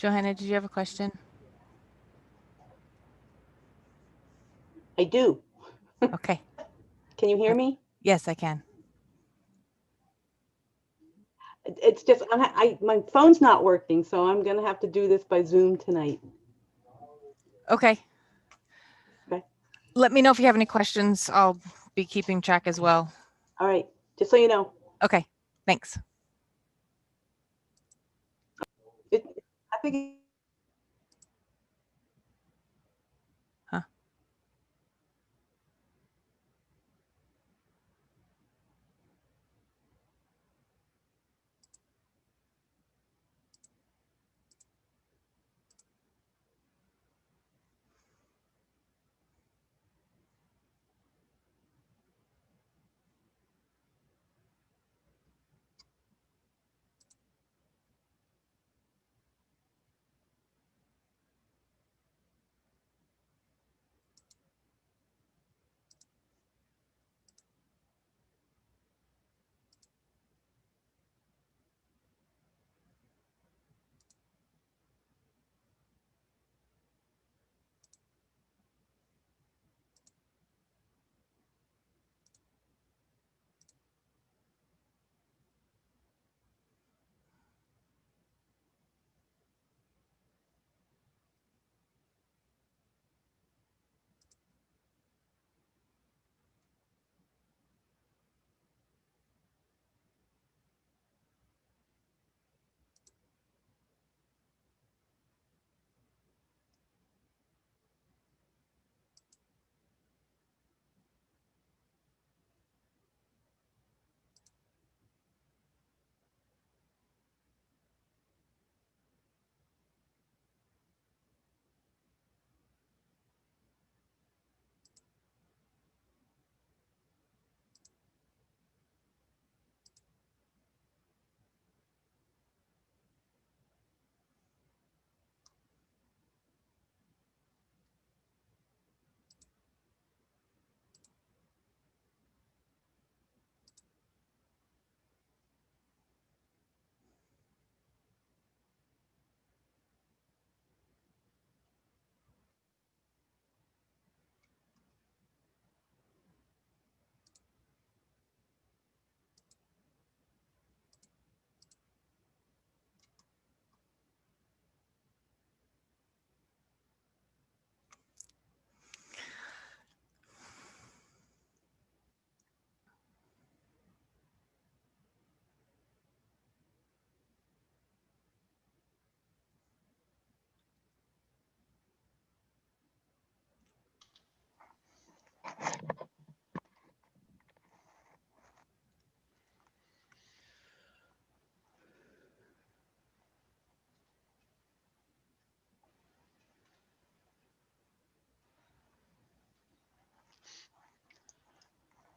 Johanna, did you have a question? I do. Okay. Can you hear me? Yes, I can. It's just my phone's not working, so I'm gonna have to do this by Zoom tonight. Okay. Okay. Let me know if you have any questions. I'll be keeping track as well. All right. Just so you know. Okay. Thanks. I think. Huh.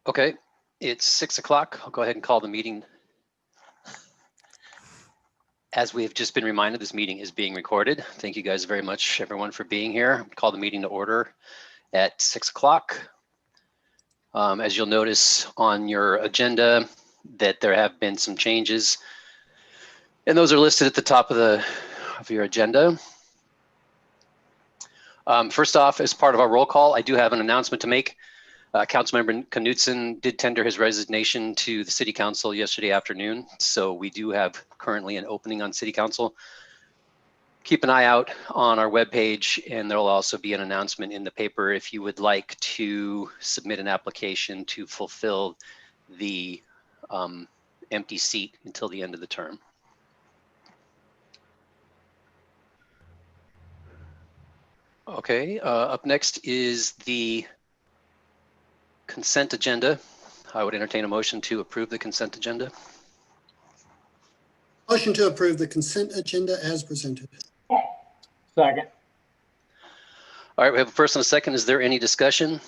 Okay, it's 6 o'clock. I'll go ahead and call the meeting. As we have just been reminded, this meeting is being recorded. Thank you guys very much, everyone, for being here. Call the meeting to order at 6 o'clock. As you'll notice on your agenda that there have been some changes, and those are listed at the top of your agenda. First off, as part of our roll call, I do have an announcement to make. Councilmember Knudsen did tender his resignation to the City Council yesterday afternoon, so we do have currently an opening on City Council. Keep an eye out on our webpage, and there will also be an announcement in the paper if you would like to submit an application to fulfill the empty seat until the end of the term. Okay, up next is the consent agenda. I would entertain a motion to approve the consent agenda. Motion to approve the consent agenda as presented. Second. All right, we have a first and a second. Is there any discussion?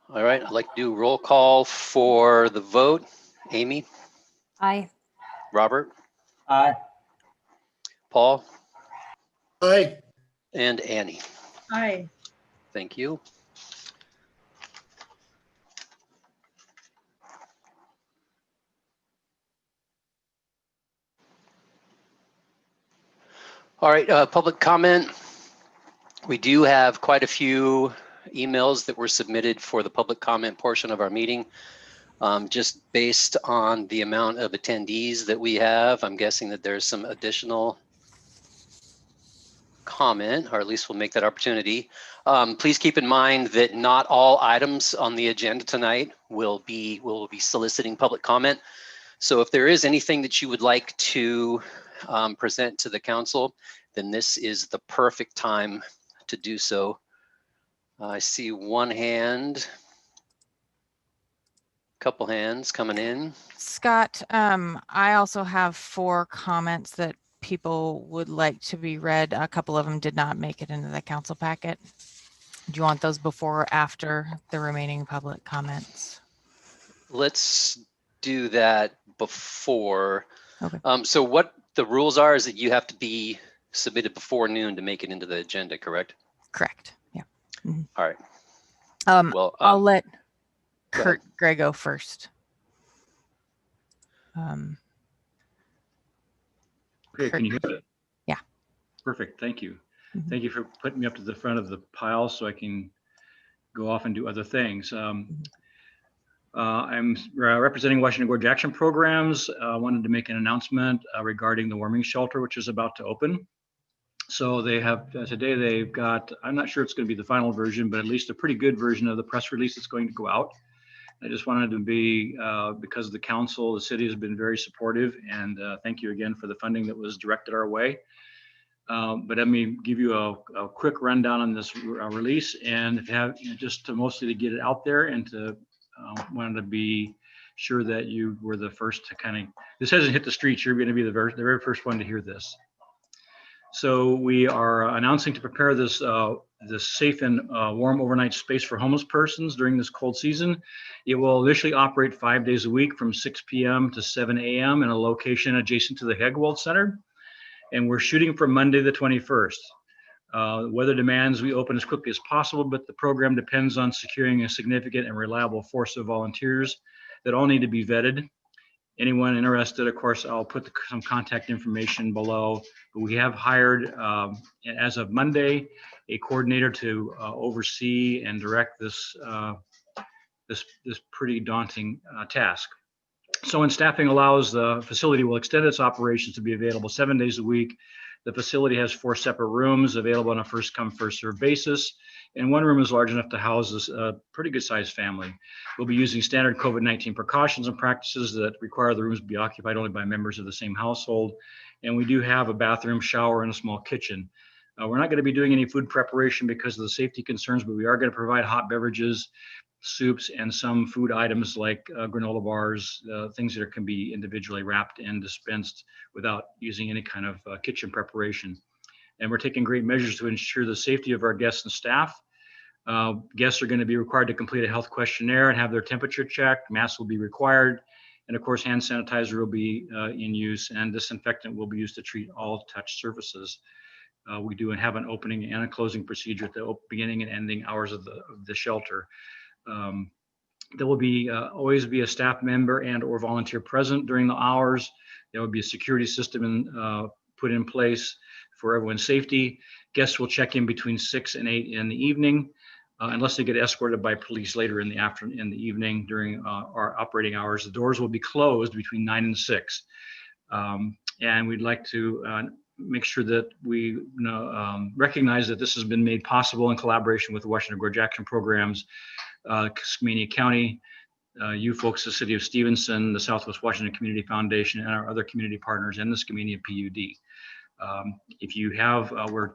All right, I'd like to do roll call for the vote. Amy? Aye. Robert? Aye. Paul? Aye. And Annie? Aye. Thank you. All right, public comment. We do have quite a few emails that were submitted for the public comment portion of our meeting. Just based on the amount of attendees that we have, I'm guessing that there's some additional comment, or at least we'll make that opportunity. Please keep in mind that not all items on the agenda tonight will be soliciting public comment. So if there is anything that you would like to present to the council, then this is the perfect time to do so. I see one hand, couple hands coming in. Scott, I also have 4 comments that people would like to be read. A couple of them did not make it into the council packet. Do you want those before or after the remaining public comments? Let's do that before. Okay. So what the rules are is that you have to be submitted before noon to make it into the agenda, correct? Correct. Yeah. Mhm. All right. Well, I'll let go Kurt Grego first. Okay, can you hear it? Yeah. Perfect, thank you. Mhm. Thank you for putting me up to the front of the pile so I can go off and do other things. I'm representing Washington Gorge Action Programs. I wanted to make an announcement regarding the warming shelter, which is about to open. So they have, today they've got, I'm not sure it's going to be the final version, but at least a pretty good version of the press release that's going to go out. I just wanted to be, because of the council, the city has been very supportive, and thank you again for the funding that was directed our way. But let me give you a quick rundown on this release, and if you have, just to mostly to get it out there and to wanted to be sure that you were the first to kind of, this hasn't hit the streets, you're going to be the very first one to hear this. So we are announcing to prepare this safe and warm overnight space for homeless persons during this cold season. It will initially operate 5 days a week from 6 p.m. to 7 a.m. in a location adjacent to the Hegwald Center. And we're shooting for Monday the 21st. Weather demands we open as quickly as possible, but the program depends on securing a significant and reliable force of volunteers that all need to be vetted. Anyone interested, of course, I'll put some contact information below. But we have hired, as of Monday, a coordinator to oversee and direct this pretty daunting task. So when staffing allows, the facility will extend its operations to be available 7 days a week. The facility has 4 separate rooms available on a first come, first served basis. And one room is large enough to house a pretty good sized family. We'll be using standard COVID-19 precautions and practices that require the rooms be occupied only by members of the same household. And we do have a bathroom, shower, and a small kitchen. We're not going to be doing any food preparation because of the safety concerns, but we are going to provide hot beverages, soups, and some food items like granola bars, things that can be individually wrapped and dispensed without using any kind of kitchen preparation. And we're taking great measures to ensure the safety of our guests and staff. Guests are going to be required to complete a health questionnaire and have their temperature checked. Masks will be required. And of course, hand sanitizer will be in use, and disinfectant will be used to treat all touch surfaces. We do have an opening and a closing procedure at the beginning and ending hours of the shelter. There will be always be a staff member and or volunteer present during the hours. There will be a security system put in place for everyone's safety. Guests will check in between 6 and 8 in the evening, unless they get escorted by police later in the evening during our operating hours. The doors will be closed between 9 and 6. And we'd like to make sure that we recognize that this has been made possible in collaboration with the Washington Gorge Action Programs, Skamania County, you folks, the City of Stevenson, the Southwest Washington Community Foundation, and our other community partners, and the Skamania PUD. If you have, we're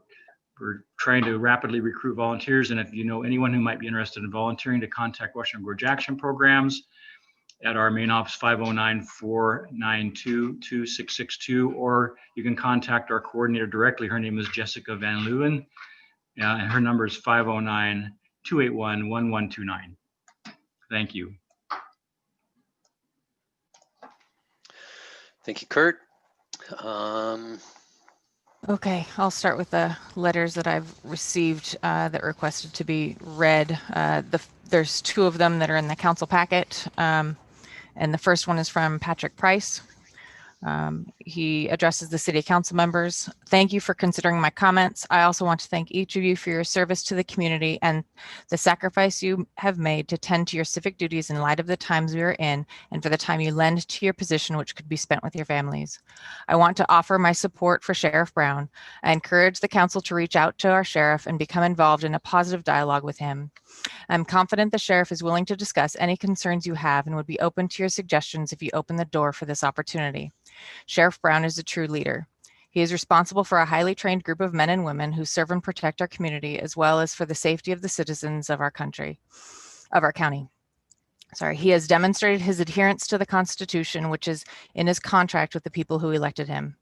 trying to rapidly recruit volunteers, and if you know anyone who might be interested in volunteering, to contact Washington Gorge Action Programs at our main office, 509-492-2662, or you can contact our coordinator directly. Her name is Jessica Van Leeuwen, and her number is 509-281-1129. Thank you. Thank you, Kurt. Okay, I'll start with the letters that I've received that requested to be read. There's 2 of them that are in the council packet. And the first one is from Patrick Price. He addresses the city council members. Thank you for considering my comments. I also want to thank each of you for your service to the community and the sacrifice you have made to tend to your civic duties in light of the times we are in and for the time you lend to your position, which could be spent with your families. I want to offer my support for Sheriff Brown. I encourage the council to reach out to our sheriff and become involved in a positive dialogue with him. I'm confident the sheriff is willing to discuss any concerns you have and would be open to your suggestions if you open the door for this opportunity. Sheriff Brown is a true leader. He is responsible for a highly trained group of men and women who serve and protect our community as well as for the safety of the citizens of our county. He has demonstrated his adherence to the Constitution, which is in his contract with the people who elected him.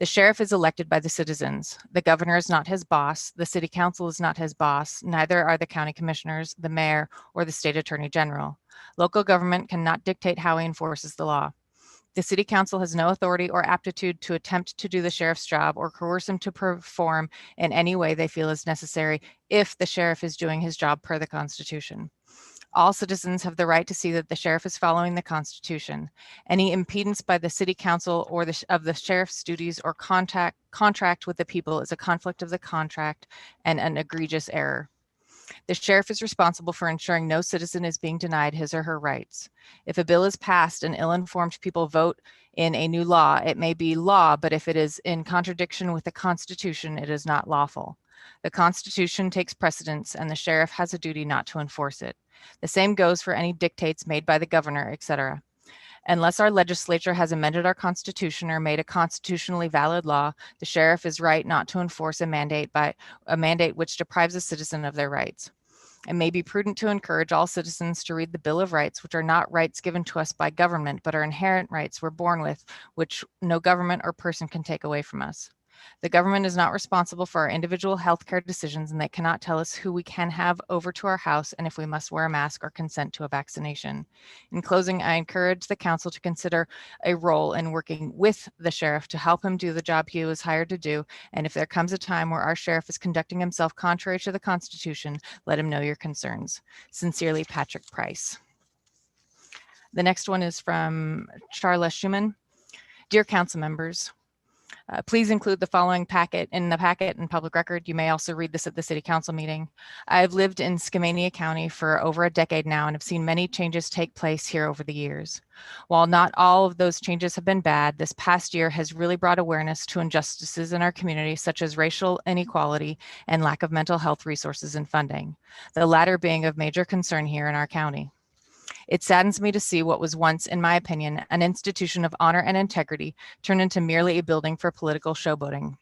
The sheriff is elected by the citizens. The governor is not his boss. The city council is not his boss. Neither are the county commissioners, the mayor, or the state attorney general. Local government cannot dictate how he enforces the law. The city council has no authority or aptitude to attempt to do the sheriff's job or coerce him to perform in any way they feel is necessary if the sheriff is doing his job per the Constitution. All citizens have the right to see that the sheriff is following the Constitution. Any impedance by the city council or of the sheriff's duties or contract with the people is a conflict of the contract and an egregious error. The sheriff is responsible for ensuring no citizen is being denied his or her rights. If a bill is passed and ill-informed people vote in a new law, it may be law, but if it is in contradiction with the Constitution, it is not lawful. The Constitution takes precedence and the sheriff has a duty not to enforce it. The same goes for any dictates made by the governor, etc. Unless our legislature has amended our Constitution or made a constitutionally valid law, the sheriff is right not to enforce a mandate which deprives a citizen of their rights. It may be prudent to encourage all citizens to read the Bill of Rights, which are not rights given to us by government, but are inherent rights we're born with, which no government or person can take away from us. The government is not responsible for our individual healthcare decisions, and they cannot tell us who we can have over to our house and if we must wear a mask or consent to a vaccination. In closing, I encourage the council to consider a role in working with the sheriff to help him do the job he was hired to do. And if there comes a time where our sheriff is conducting himself contrary to the Constitution, let him know your concerns. Sincerely, Patrick Price. The next one is from Charla Schumann. Dear council members, please include the following in the packet and public record. You may also read this at the city council meeting. I've lived in Skamania County for over a decade now and have seen many changes take place here over the years. While not all of those changes have been bad, this past year has really brought awareness to injustices in our community, such as racial inequality and lack of mental health resources and funding, the latter being of major concern here in our county. It saddens me to see what was once, in my opinion, an institution of honor and integrity turn into merely a building for political showboating.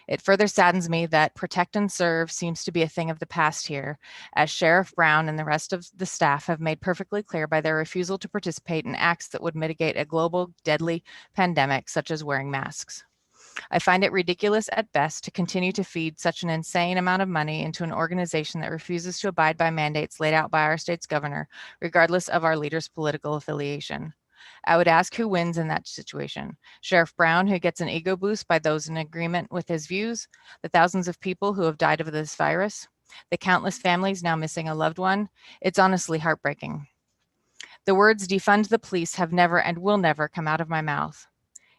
It further saddens me that protect and serve seems to be a thing of the past here, as Sheriff Brown and the rest of the staff have made perfectly clear by their refusal to participate in acts that would mitigate a global deadly pandemic, such as wearing masks. I find it ridiculous at best to continue to feed such an insane amount of money into an organization that refuses to abide by mandates laid out by our state's governor, regardless of our leader's political affiliation. I would ask who wins in that situation. Sheriff Brown, who gets an ego boost by those in agreement with his views, the thousands of people who have died of this virus, the countless families now missing a loved one. It's honestly heartbreaking. The words defund the police have never and will never come out of my mouth.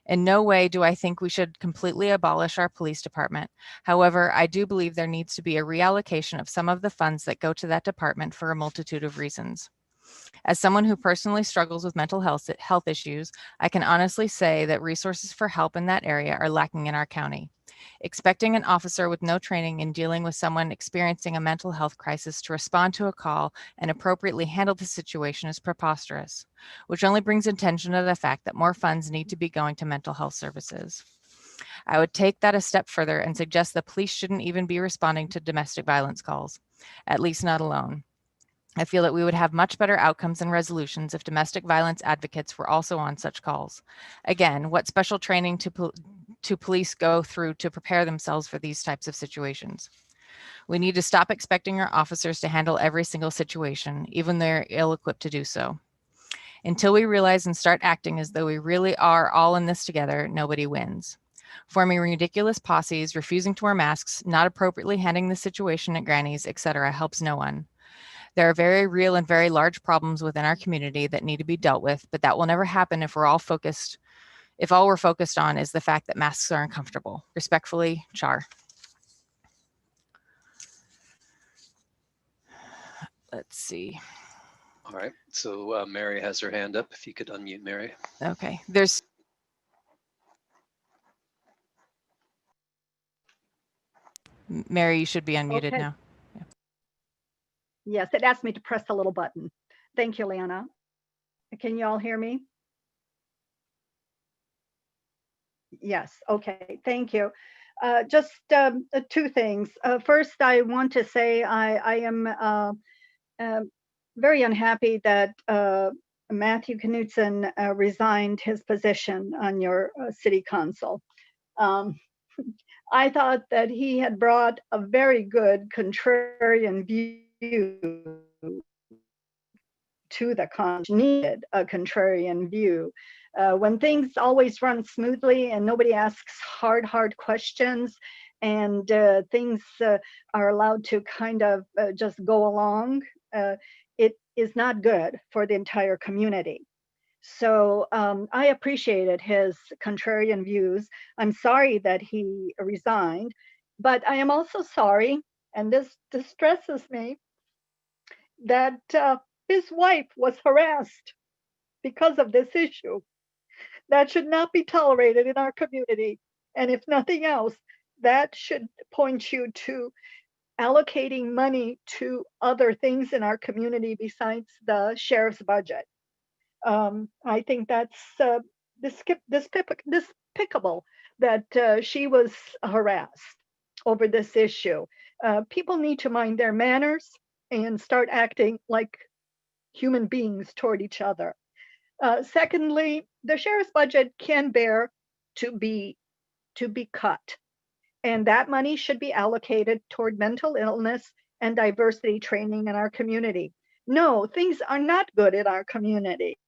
In no way do I think we should completely abolish our police department. However, I do believe there needs to be a reallocation of some of the funds that go to that department for a multitude of reasons. As someone who personally struggles with mental health issues, I can honestly say that resources for help in that area are lacking in our county. Expecting an officer with no training in dealing with someone experiencing a mental health crisis to respond to a call and appropriately handle the situation is preposterous, which only brings attention to the fact that more funds need to be going to mental health services. I would take that a step further and suggest the police shouldn't even be responding to domestic violence calls, at least not alone. I feel that we would have much better outcomes and resolutions if domestic violence advocates were also on such calls. Again, what special training to police go through to prepare themselves for these types of situations? We need to stop expecting our officers to handle every single situation, even though they're ill-equipped to do so. Until we realize and start acting as though we really are all in this together, nobody wins. Forming ridiculous posses, refusing to wear masks, not appropriately handling the situation at Granny's, etc., helps no one. There are very real and very large problems within our community that need to be dealt with, but that will never happen if we're all focused if all we're focused on is the fact that masks are uncomfortable. Respectfully, Char. Let's see. All right, so Mary has her hand up. If you could unmute Mary. Okay, there's Mary, you should be unmuted Okay. now. Yes, it asked me to press the little button. Thank you, Lana. Can you all hear me? Yes, okay, thank you. Just two things. First, I want to say I am very unhappy that Matthew Knutson resigned his position on your city council. I thought that he had brought a very good contrarian view to the council, needed a contrarian view. When things always run smoothly and nobody asks hard questions and things are allowed to kind of just go along, it is not good for the entire community. So I appreciated his contrarian views. I'm sorry that he resigned, but I am also sorry, and this distresses me, that his wife was harassed because of this issue. That should not be tolerated in our community. And if nothing else, that should point you to allocating money to other things in our community besides the sheriff's budget. I think that's despicable that she was harassed over this issue. People need to mind their manners and start acting like human beings toward each other. Secondly, the sheriff's budget can bear to be cut, and that money should be allocated toward mental illness and diversity training in our community. No, things are not good in our community.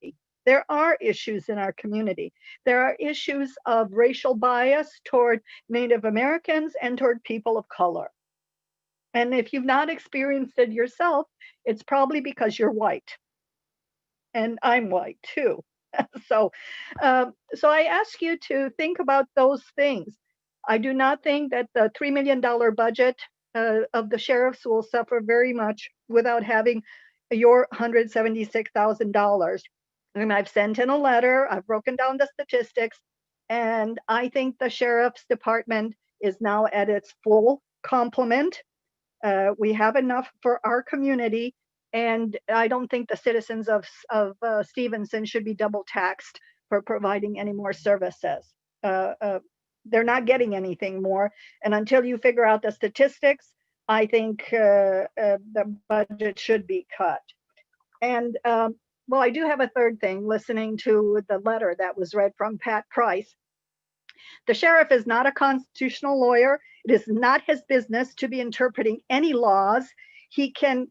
There are issues in our community. There are issues of racial bias toward Native Americans and toward people of color. And if you've not experienced it yourself, it's probably because you're white. And I'm white too. So I ask you to think about those things. I do not think that the $3 million budget of the sheriffs will suffer very much without having your $176,000. And I've sent in a letter, I've broken down the statistics, and I think the sheriff's department is now at its full complement. We have enough for our community, and I don't think the citizens of Stevenson should be double taxed for providing any more services. They're not getting anything more, and until you figure out the statistics, I think the budget should be cut. And well, I do have a third thing, listening to the letter that was read from Pat Price. The sheriff is not a constitutional lawyer. It is not his business to be interpreting any laws. He can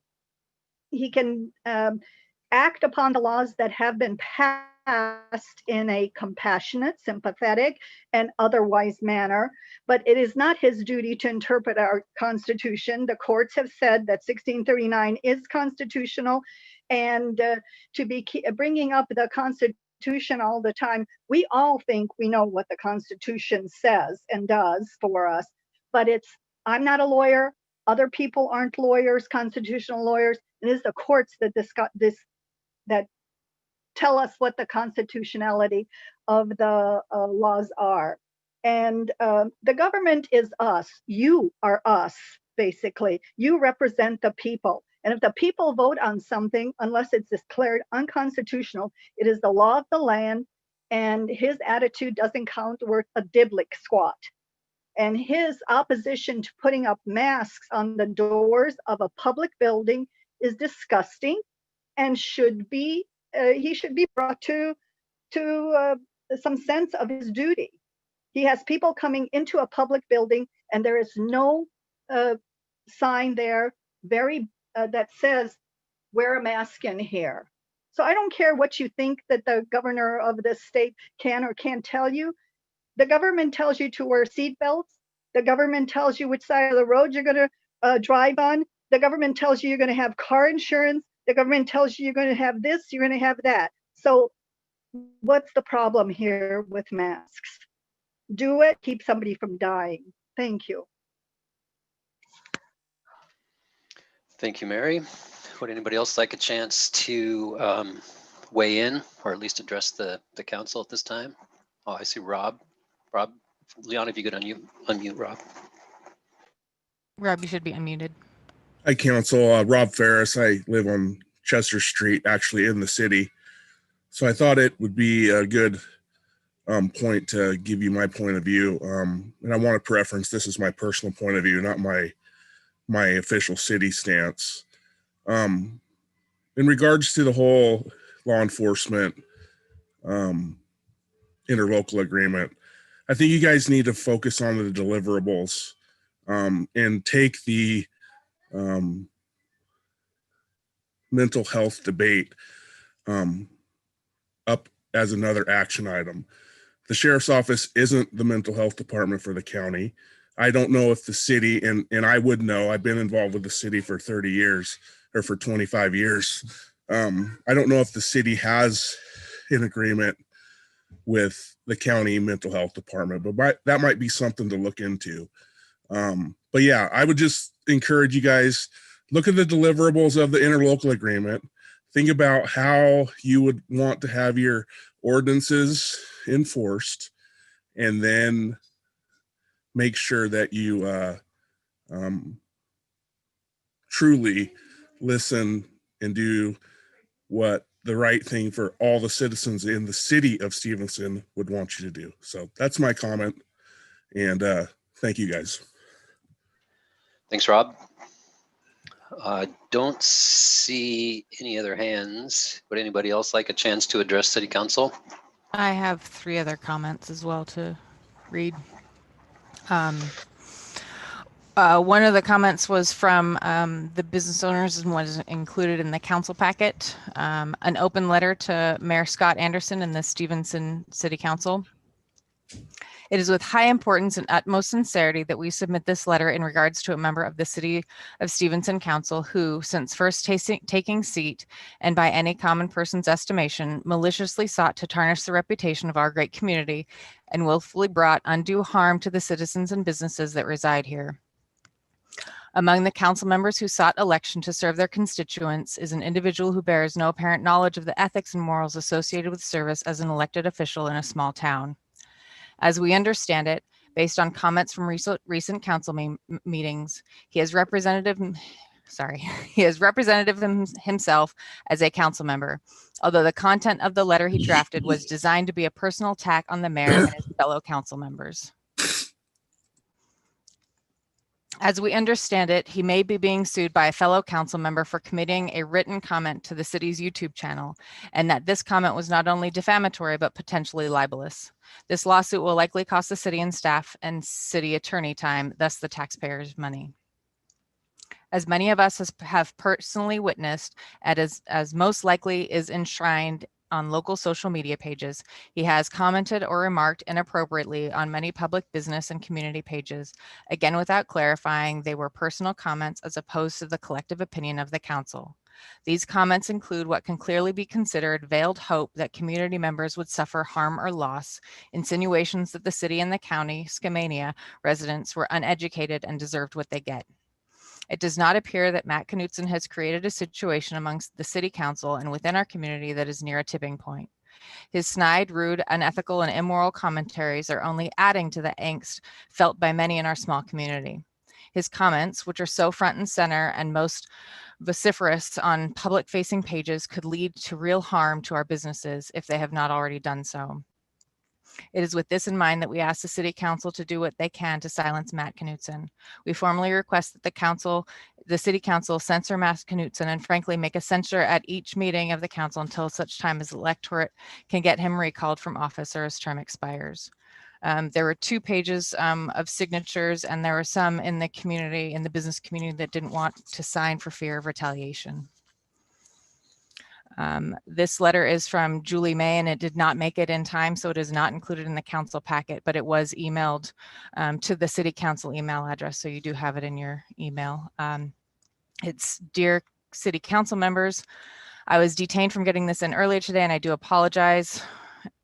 act upon the laws that have been passed in a compassionate, sympathetic, and otherwise manner, but it is not his duty to interpret our Constitution. The courts have said that 1639 is constitutional, and to be bringing up the Constitution all the time, we all think we know what the Constitution says and does for us, but I'm not a lawyer. Other people aren't lawyers, constitutional lawyers. It is the courts that that tell us what the constitutionality of the laws are. And the government is us. You are us, basically. You represent the people. And if the people vote on something, unless it's declared unconstitutional, it is the law of the land, and his attitude doesn't count worth a diblick squat. And his opposition to putting up masks on the doors of a public building is disgusting, and he should be brought to some sense of his duty. He has people coming into a public building, and there is no sign there that says wear a mask in here. So I don't care what you think that the governor of this state can or can't tell you. The government tells you to wear seatbelts. The government tells you which side of the road you're going to drive on. The government tells you you're going to have car insurance. The government tells you you're going to have this, you're going to have that. So What's the problem here with masks? Do it, keep somebody from dying. Thank you. Thank you, Mary. Would anybody else like a chance to weigh in or at least address the council at this time? Oh, I see Rob. Rob, Leon, if you could unmute Rob. Rob, you should be unmuted. Hi, Council. Rob Ferris. I live on Chester Street, actually in the city. So I thought it would be a good point to give you my point of view. And I want to preference this is my personal point of view, not my official city stance. In regards to the whole law enforcement interlocal agreement, I think you guys need to focus on the deliverables and take the mental health debate up as another action item. The sheriff's office isn't the mental health department for the county. I don't know if the city, and I would know, I've been involved with the city for 30 years or for 25 years. I don't know if the city has an agreement with the county mental health department, but that might be something to look into. But yeah, I would just encourage you guys, look at the deliverables of the interlocal agreement. Think about how you would want to have your ordinances enforced, and then make sure that you truly listen and do what the right thing for all the citizens in the city of Stevenson would want you to do. So that's my comment. And thank you guys. Thanks, Rob. Don't see any other hands. Would anybody else like a chance to address City Council? I have 3 other comments as well to read. One of the comments was from the business owners and was included in the council packet. An open letter to Mayor Scott Anderson and the Stevenson City Council. It is with high importance and utmost sincerity that we submit this letter in regards to a member of the City of Stevenson Council who, since first taking seat, and by any common person's estimation, maliciously sought to tarnish the reputation of our great community and willfully brought undue harm to the citizens and businesses that reside here. Among the council members who sought election to serve their constituents is an individual who bears no apparent knowledge of the ethics and morals associated with service as an elected official in a small town. As we understand it, based on comments from recent council meetings, he is representative himself as a council member, although the content of the letter he drafted was designed to be a personal attack on the mayor and his fellow council members. As we understand it, he may be being sued by a fellow council member for committing a written comment to the city's YouTube channel, and that this comment was not only defamatory, but potentially libelous. This lawsuit will likely cost the city and staff and city attorney time, thus the taxpayers' money. As many of us have personally witnessed, and as most likely is enshrined on local social media pages, he has commented or remarked inappropriately on many public business and community pages, again without clarifying they were personal comments as opposed to the collective opinion of the council. These comments include what can clearly be considered veiled hope that community members would suffer harm or loss, insinuations that the city and the county, Skamania, residents were uneducated and deserved what they get. It does not appear that Matt Knutson has created a situation amongst the city council and within our community that is near a tipping point. His snide, rude, unethical, and immoral commentaries are only adding to the angst felt by many in our small community. His comments, which are so front and center and most vociferous on public-facing pages, could lead to real harm to our businesses if they have not already done so. It is with this in mind that we ask the City Council to do what they can to silence Matt Knutson. We formally request that the City Council censor Matt Knutson and frankly make a censure at each meeting of the council until such time as the electorate can get him recalled from office or his term expires. There were 2 pages of signatures, and there were some in the community, in the business community, that didn't want to sign for fear of retaliation. This letter is from Julie May, and it did not make it in time, so it is not included in the council packet, but it was emailed to the city council email address, so you do have it in your email. It's dear city council members, I was detained from getting this in earlier today, and I do apologize.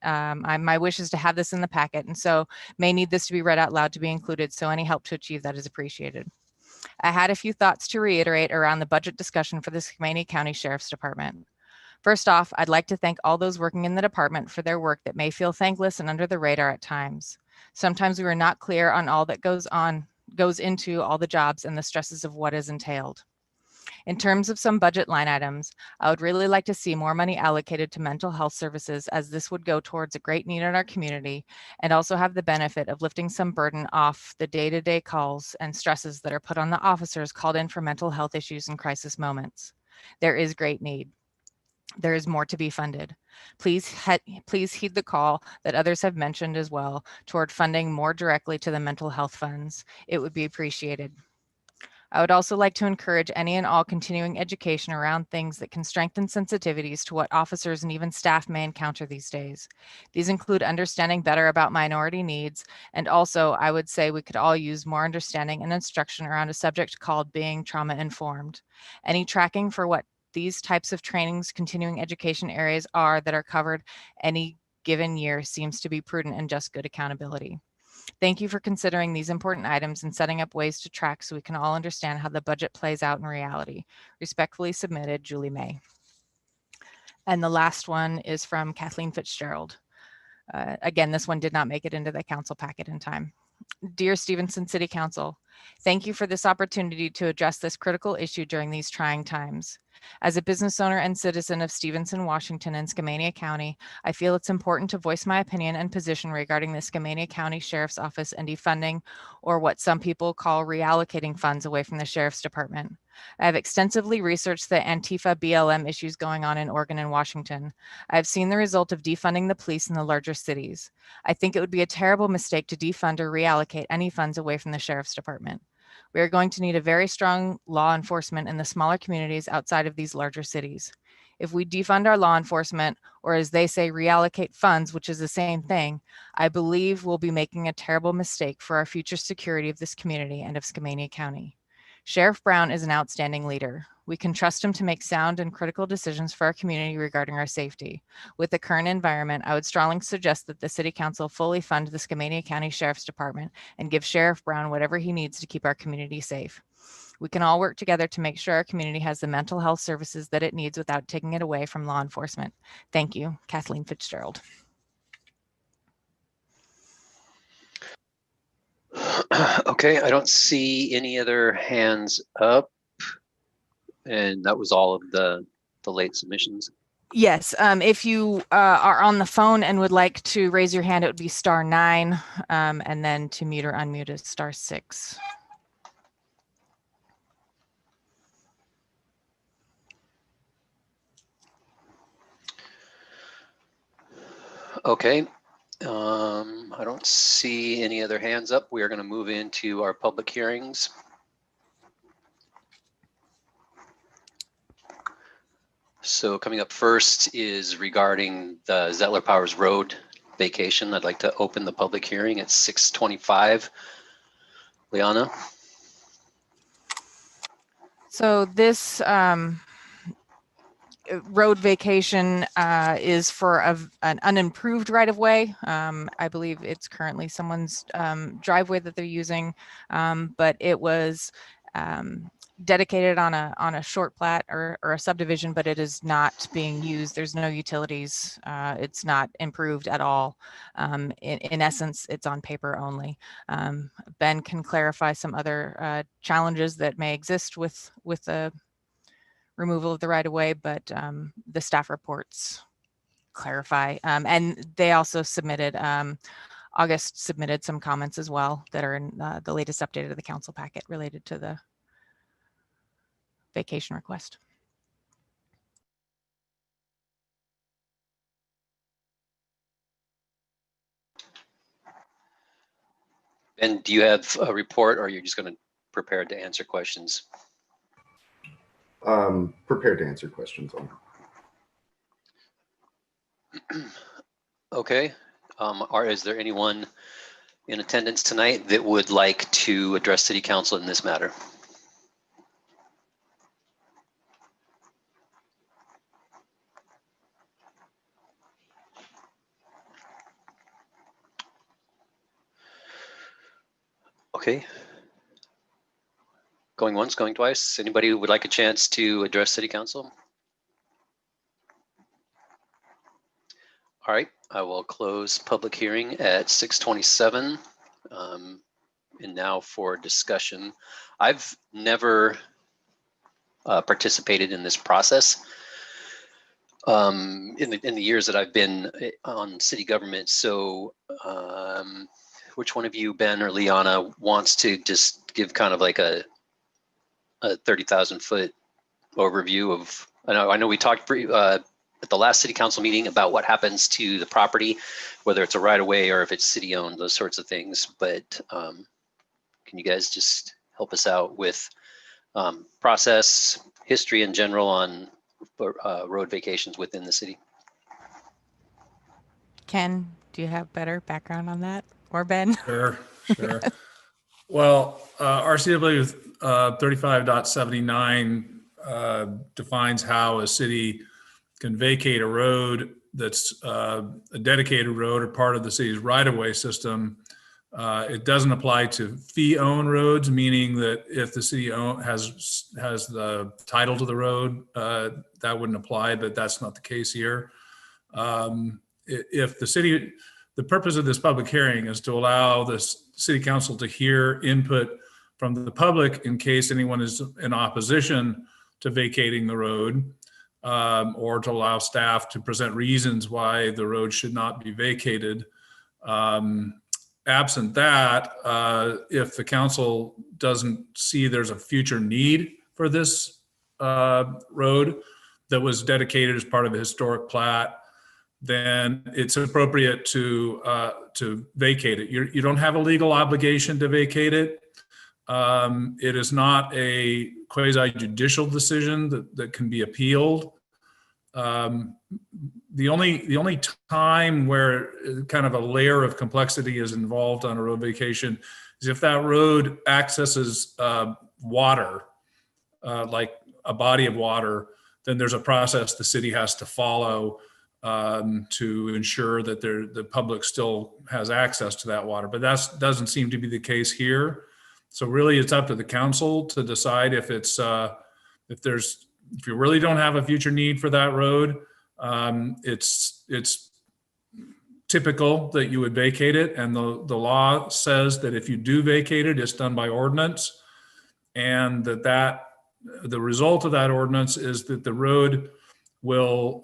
My wish is to have this in the packet, and so may need this to be read out loud to be included, so any help to achieve that is appreciated. I had a few thoughts to reiterate around the budget discussion for the Skamania County Sheriff's Department. First off, I'd like to thank all those working in the department for their work that may feel thankless and under the radar at times. Sometimes we are not clear on all that goes into all the jobs and the stresses of what is entailed. In terms of some budget line items, I would really like to see more money allocated to mental health services, as this would go towards a great need in our community and also have the benefit of lifting some burden off the day-to-day calls and stresses that are put on the officers called in for mental health issues and crisis moments. There is great need. There is more to be funded. Please heed the call that others have mentioned as well toward funding more directly to the mental health funds. It would be appreciated. I would also like to encourage any and all continuing education around things that can strengthen sensitivities to what officers and even staff may encounter these days. These include understanding better about minority needs, and also I would say we could all use more understanding and instruction around a subject called being trauma informed. Any tracking for what these types of trainings, continuing education areas are that are covered any given year seems to be prudent and just good accountability. Thank you for considering these important items and setting up ways to track so we can all understand how the budget plays out in reality. Respectfully submitted, Julie May. And the last one is from Kathleen Fitzgerald. Again, this one did not make it into the council packet in time. Dear Stevenson City Council, thank you for this opportunity to address this critical issue during these trying times. As a business owner and citizen of Stevenson, Washington and Skamania County, I feel it's important to voice my opinion and position regarding the Skamania County Sheriff's Office and defunding, or what some people call reallocating funds away from the Sheriff's Department. I have extensively researched the Antifa BLM issues going on in Oregon and Washington. I have seen the result of defunding the police in the larger cities. I think it would be a terrible mistake to defund or reallocate any funds away from the Sheriff's Department. We are going to need a very strong law enforcement in the smaller communities outside of these larger cities. If we defund our law enforcement, or as they say, reallocate funds, which is the same thing, I believe we'll be making a terrible mistake for our future security of this community and of Skamania County. Sheriff Brown is an outstanding leader. We can trust him to make sound and critical decisions for our community regarding our safety. With the current environment, I would strongly suggest that the City Council fully fund the Skamania County Sheriff's Department and give Sheriff Brown whatever he needs to keep our community safe. We can all work together to make sure our community has the mental health services that it needs without taking it away from law enforcement. Thank you, Kathleen Fitzgerald. Okay, I don't see any other hands up. And that was all of the late submissions. Yes, if you are on the phone and would like to raise your hand, it would be *9, and then to mute or unmute is *6. Okay, I don't see any other hands up. We are going to move into our public hearings. So coming up first is regarding the Zettler Powers Road vacation. I'd like to open the public hearing at 6:25. Liana? So this road vacation is for an unimproved right-of-way. I believe it's currently someone's driveway that they're using, but it was dedicated on a short plat or a subdivision, but it is not being used. There's no utilities. It's not improved at all. In essence, it's on paper only. Ben can clarify some other challenges that may exist with the removal of the right of way, but the staff reports clarify. And they also submitted, August submitted some comments as well that are in the latest update of the council packet related to the vacation request. And do you have a report, or are you just going to prepare to answer questions? Prepared to answer questions on. Okay. Is there anyone in attendance tonight that would like to address City Council in this matter? Okay. Going once, going twice. Anybody who would like a chance to address City Council? All right, I will close public hearing at 6:27. And now for discussion. I've never participated in this process in the years that I've been on city government. So which one of you, Ben or Liana, wants to just give kind of like a 30,000 foot overview of, I know we talked at the last city council meeting about what happens to the property, whether it's a right of way or if it's city owned, those sorts of things. But can you guys just help us out with process, history in general on road vacations within the city? Ken, do you have better background on that? Or Ben? Sure, sure. Well, RCW 35.79 defines how a city can vacate a road that's a dedicated road or part of the city's right-of-way system. It doesn't apply to fee-owned roads, meaning that if the city has the title to the road, that wouldn't apply, but that's not the case here. If the city, the purpose of this public hearing is to allow the city council to hear input from the public in case anyone is in opposition to vacating the road, or to allow staff to present reasons why the road should not be vacated. Absent that, if the council doesn't see there's a future need for this road that was dedicated as part of a historic plat, then it's appropriate to vacate it. You don't have a legal obligation to vacate it. It is not a quasi-judicial decision that can be appealed. The only time where kind of a layer of complexity is involved on a road vacation is if that road accesses water, like a body of water, then there's a process the city has to follow to ensure that the public still has access to that water. But that doesn't seem to be the case here. So really it's up to the council to decide if it's if you really don't have a future need for that road, it's typical that you would vacate it. And the law says that if you do vacate it, it's done by ordinance. And that the result of that ordinance is that the road will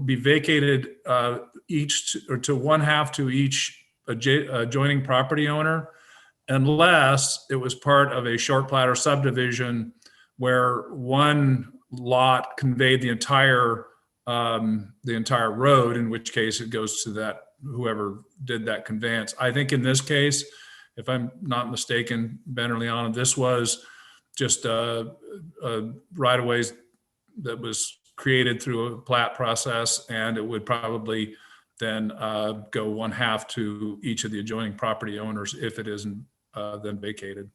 be vacated to one half to each adjoining property owner, unless it was part of a short plat or subdivision where one lot conveyed the entire road, in which case it goes to that whoever did that conveyance. I think in this case, if I'm not mistaken, Ben or Liana, this was just a right-of-way that was created through a plat process, and it would probably then go one half to each of the adjoining property owners if it isn't then vacated.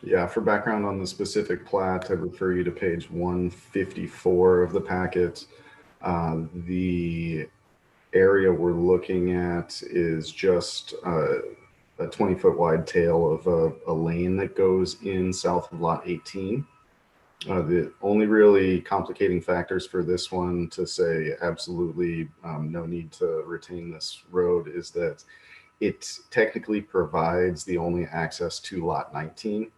Yeah, for background on the specific plat, I refer you to page 154 of the packet. The area we're looking at is just a 20-foot wide tail of a lane that goes in south of lot 18. The only really complicating factors for this one to say absolutely no need to retain this road is that it technically provides the only access to lot 19.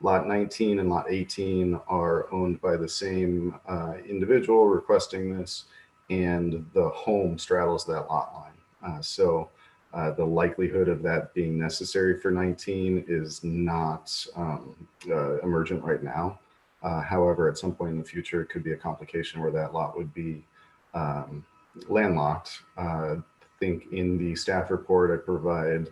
Lot 19 and lot 18 are owned by the same individual requesting this, and the home straddles that lot line. So the likelihood of that being necessary for 19 is not emergent right now. However, at some point in the future, it could be a complication where that lot would be landlocked. I think in the staff report, I provide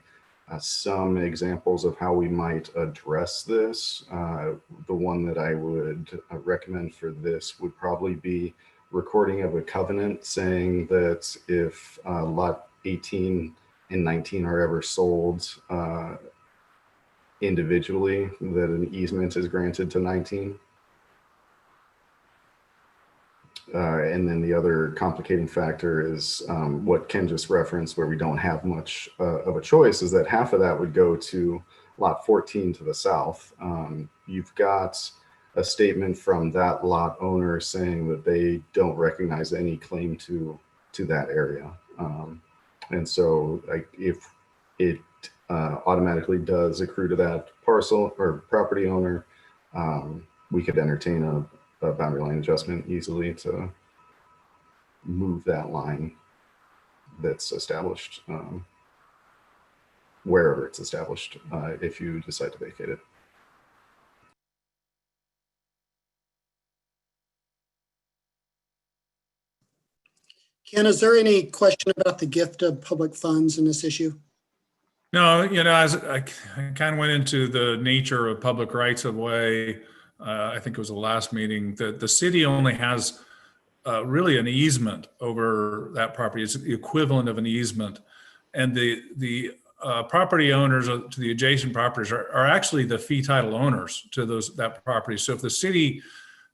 some examples of how we might address this. The one that I would recommend for this would probably be recording of a covenant saying that if lot 18 and 19 are ever sold individually, that an easement is granted to 19. And then the other complicating factor is what Ken just referenced, where we don't have much of a choice, is that half of that would go to lot 14 to the south. You've got a statement from that lot owner saying that they don't recognize any claim to that area. And so if it automatically does accrue to that parcel or property owner, we could entertain a boundary line adjustment easily to move that line that's established wherever it's established if you decide to vacate it. Ken, is there any question about the gift of public funds in this issue? No, as I kind of went into the nature of public rights of way, I think it was the last meeting, that the city only has really an easement over that property. It's the equivalent of an easement. And the property owners to the adjacent properties are actually the fee title owners to that property. So if the city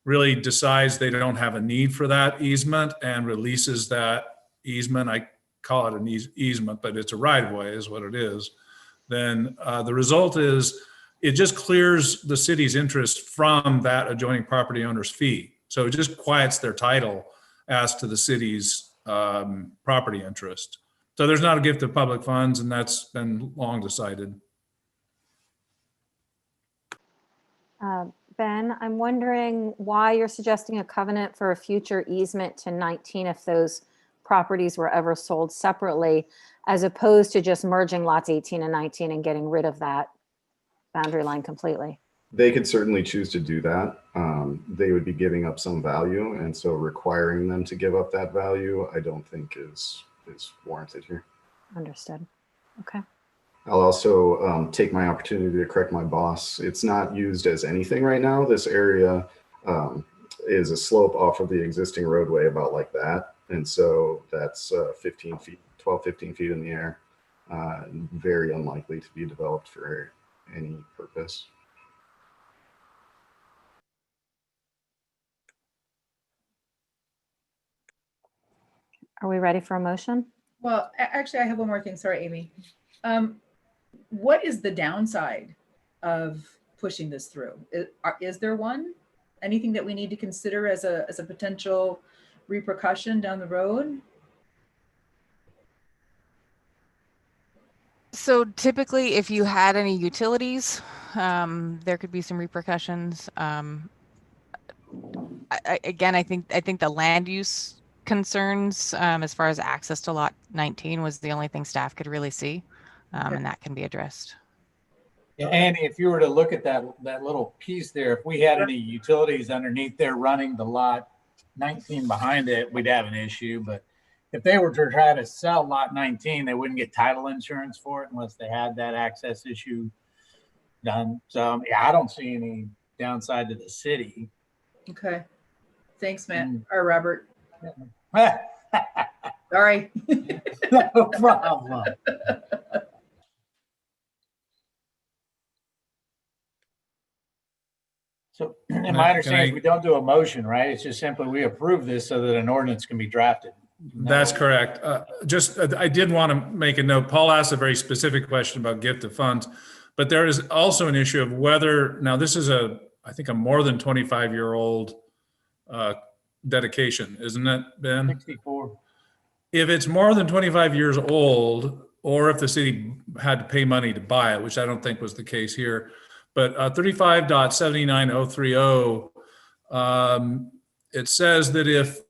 really decides they don't have a need for that easement and releases that easement, I call it an easement, but it's a right of way is what it is, then the result is it just clears the city's interest from that adjoining property owner's fee. So it just quiets their title as to the city's property interest. So there's not a gift of public funds, and that's been long decided. Ben, I'm wondering why you're suggesting a covenant for a future easement to 19 if those properties were ever sold separately, as opposed to just merging lots 18 and 19 and getting rid of that boundary line completely. They could certainly choose to do that. They would be giving up some value, and so requiring them to give up that value, I don't think is warranted here. Understood. Okay. I'll also take my opportunity to correct my boss. It's not used as anything right now. This area is a slope off of the existing roadway about like that. And so that's 15 feet, 12, 15 feet in the air. Very unlikely to be developed for any purpose. Are we ready for a motion? Well, actually, I have one more thing. Sorry, Amy. What is the downside of pushing this through? Is there one? Anything that we need to consider as a potential repercussion down the road? So typically, if you had any utilities, there could be some repercussions. Again, I think the land use concerns as far as access to lot 19 was the only thing staff could really see, and that can be addressed. Yeah, Andy, if you were to look at that little piece there, if we had any utilities underneath there running the lot 19 behind it, we'd have an issue. But if they were to try to sell lot 19, they wouldn't get title insurance for it unless they had that access issue done. So yeah, I don't see any downside to the city. Okay. Thanks, Matt or Robert. No Sorry. problem. So, and my understanding is we don't do a motion, right? It's just simply we approve this so that an ordinance can be drafted. That's correct. I did want to make a note. Paul asked a very specific question about gift of funds, but there is also an issue of whether, now this is I think a more than 25-year-old dedication, isn't it, Ben? 64. If it's more than 25 years old, or if the city had to pay money to buy it, which I don't think was the case here, but 35.79030, it says that if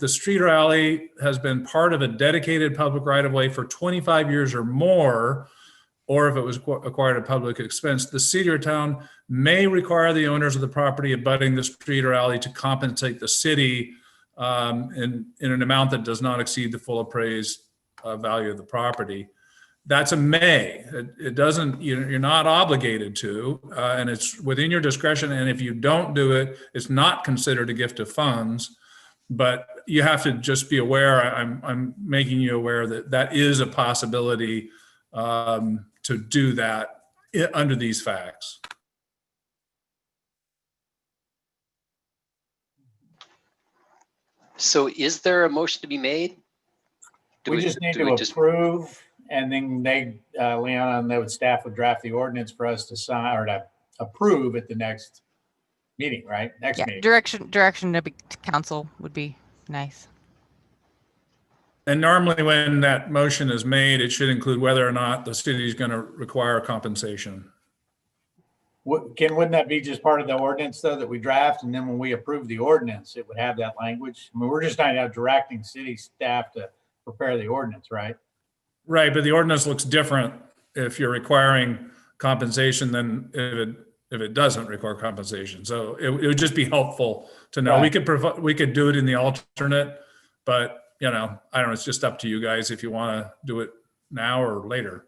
the street or alley has been part of a dedicated public right-of-way for 25 years or more, or if it was acquired at public expense, the city or town may require the owners of the property abutting the street or alley to compensate the city in an amount that does not exceed the full appraised value of the property. That's a may. It doesn't, you're not obligated to, and it's within your discretion. And if you don't do it, it's not considered a gift of funds, but you have to just be aware, I'm making you aware that that is a possibility to do that under these facts. So is there a motion to be made? We just need to approve, and then they, Leon, and the staff would draft the ordinance for us to sign or to approve at the next meeting, right? Next Yeah, meeting. direction to council would be nice. And normally when that motion is made, it should include whether or not the city is going to require compensation. Wouldn't that be just part of the ordinance though that we draft, and then when we approve the ordinance, it would have that language? I mean, we're just not directing city staff to prepare the ordinance, right? Right, but the ordinance looks different if you're requiring compensation than if it doesn't require compensation. So it would just be helpful to know. Right. We could do it in the alternate, but I don't know. It's just up to you guys if you want to do it now or later.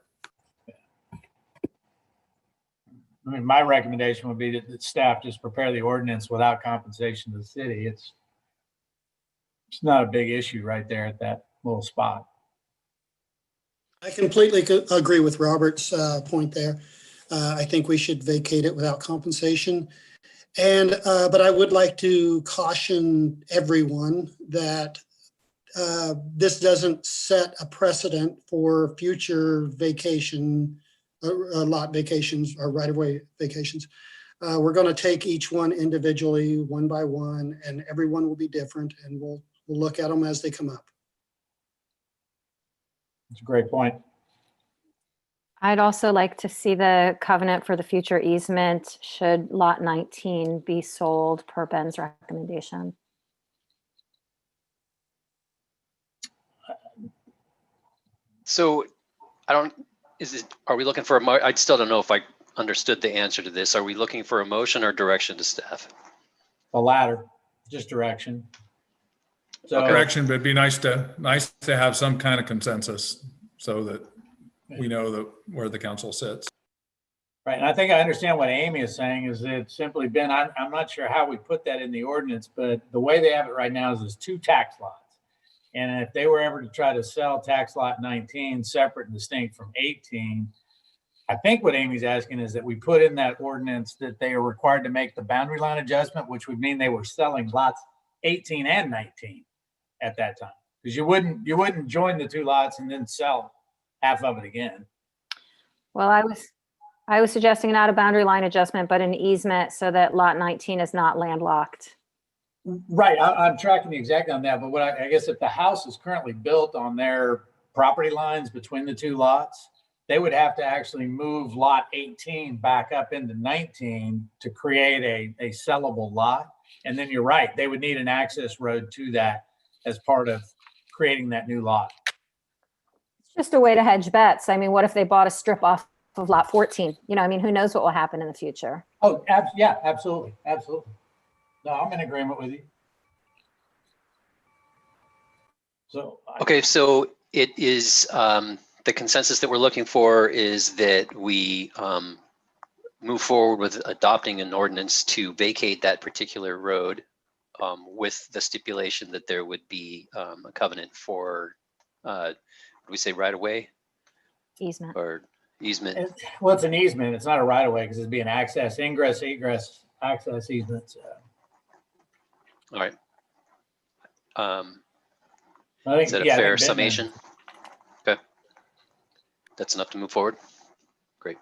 I mean, my recommendation would be that staff just prepare the ordinance without compensation to the city. It's not a big issue right there at that little spot. I completely agree with Robert's point there. I think we should vacate it without compensation. And but I would like to caution everyone that this doesn't set a precedent for future vacation, lot vacations or right-of-way vacations. We're going to take each one individually, one by one, and everyone will be different, and we'll look at them as they come up. That's a great point. I'd also like to see the covenant for the future easement should lot 19 be sold per Ben's recommendation. So are we looking for I still don't know if I understood the answer to this. Are we looking for a motion or direction to staff? The latter, just direction. So Direction, but it'd be nice to have some kind of consensus so that we know where the council sits. right, and I think I understand what Amy is saying is that it's simply been, I'm not sure how we put that in the ordinance, but the way they have it right now is there's 2 tax lots. And if they were ever to try to sell tax lot 19 separate and distinct from 18, I think what Amy's asking is that we put in that ordinance that they are required to make the boundary line adjustment, which would mean they were selling lots 18 and 19 at that time. Because you wouldn't join the 2 lots and then sell half of it again. Well, I was suggesting not a boundary line adjustment, but an easement so that lot 19 is not landlocked. Right, I'm tracking the exact on that, but what I guess if the house is currently built on their property lines between the 2 lots, they would have to actually move lot 18 back up into 19 to create a sellable lot. And then you're right, they would need an access road to that as part of creating that new lot. It's just a way to hedge bets. I mean, what if they bought a strip off of lot 14? I mean, who knows what will happen in the future? Oh, yeah, absolutely, absolutely. No, I'm in agreement with you. So Okay, so it is the consensus that we're looking for is that we move forward with adopting an ordinance to vacate that particular road with the stipulation that there would be a covenant for, what do we say, right away? Easement. Or easement? Well, it's an easement. It's not a right of way because it'd be an access, ingress, egress, access easement. So. All right. I think, Is that a fair summation? Okay. That's enough to move forward. Great.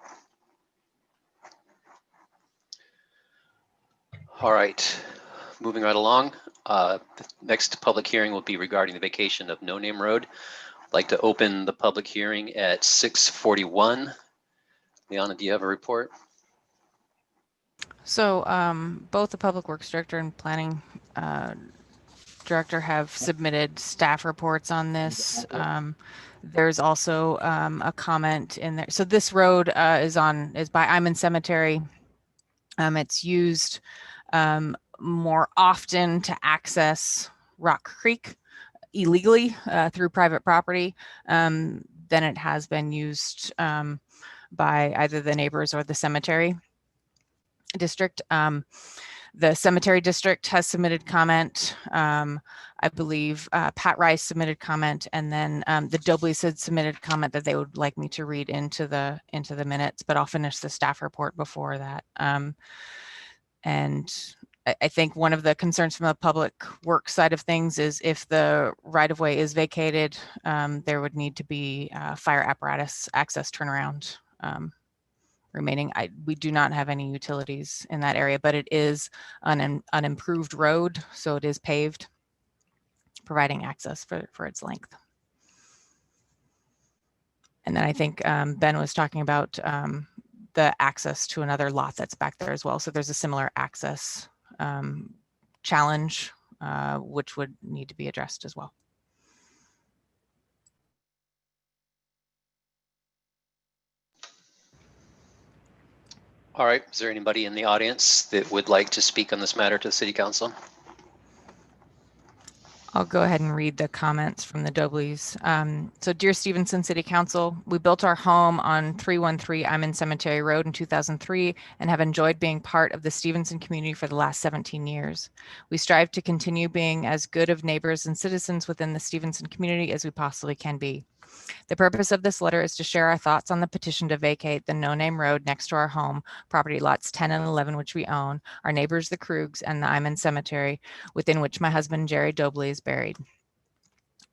All right, moving right along. The next public hearing will be regarding the vacation of No Name Road. I'd like to open the public hearing at 6:41. Liana, do you have a report? So both the Public Works Director and Planning Director have submitted staff reports on this. There's also a comment in there. So this road is by Iman Cemetery. It's used more often to access Rock Creek illegally through private property than it has been used by either the neighbors or the cemetery district. The cemetery district has submitted comment. I believe Pat Rice submitted comment, and then the Dobleys had submitted comment that they would like me to read into the minutes, but I'll finish the staff report before that. And I think one of the concerns from the public works side of things is if the right of way is vacated, there would need to be fire apparatus access turnaround remaining. We do not have any utilities in that area, but it is an improved road, so it is paved, providing access for its length. And then I think Ben was talking about the access to another lot that's back there as well. So there's a similar access challenge, which would need to be addressed as well. All right, is there anybody in the audience that would like to speak on this matter to the City Council? I'll go ahead and read the comments from the Dobleys. So dear Stevenson City Council, we built our home on 313 Iman Cemetery Road in 2003 and have enjoyed being part of the Stevenson community for the last 17 years. We strive to continue being as good of neighbors and citizens within the Stevenson community as we possibly can be. The purpose of this letter is to share our thoughts on the petition to vacate the no-name road next to our home, property lots 10 and 11, which we own, our neighbors, the Krugs, and the Iman Cemetery, within which my husband, Jerry Dobley, is buried.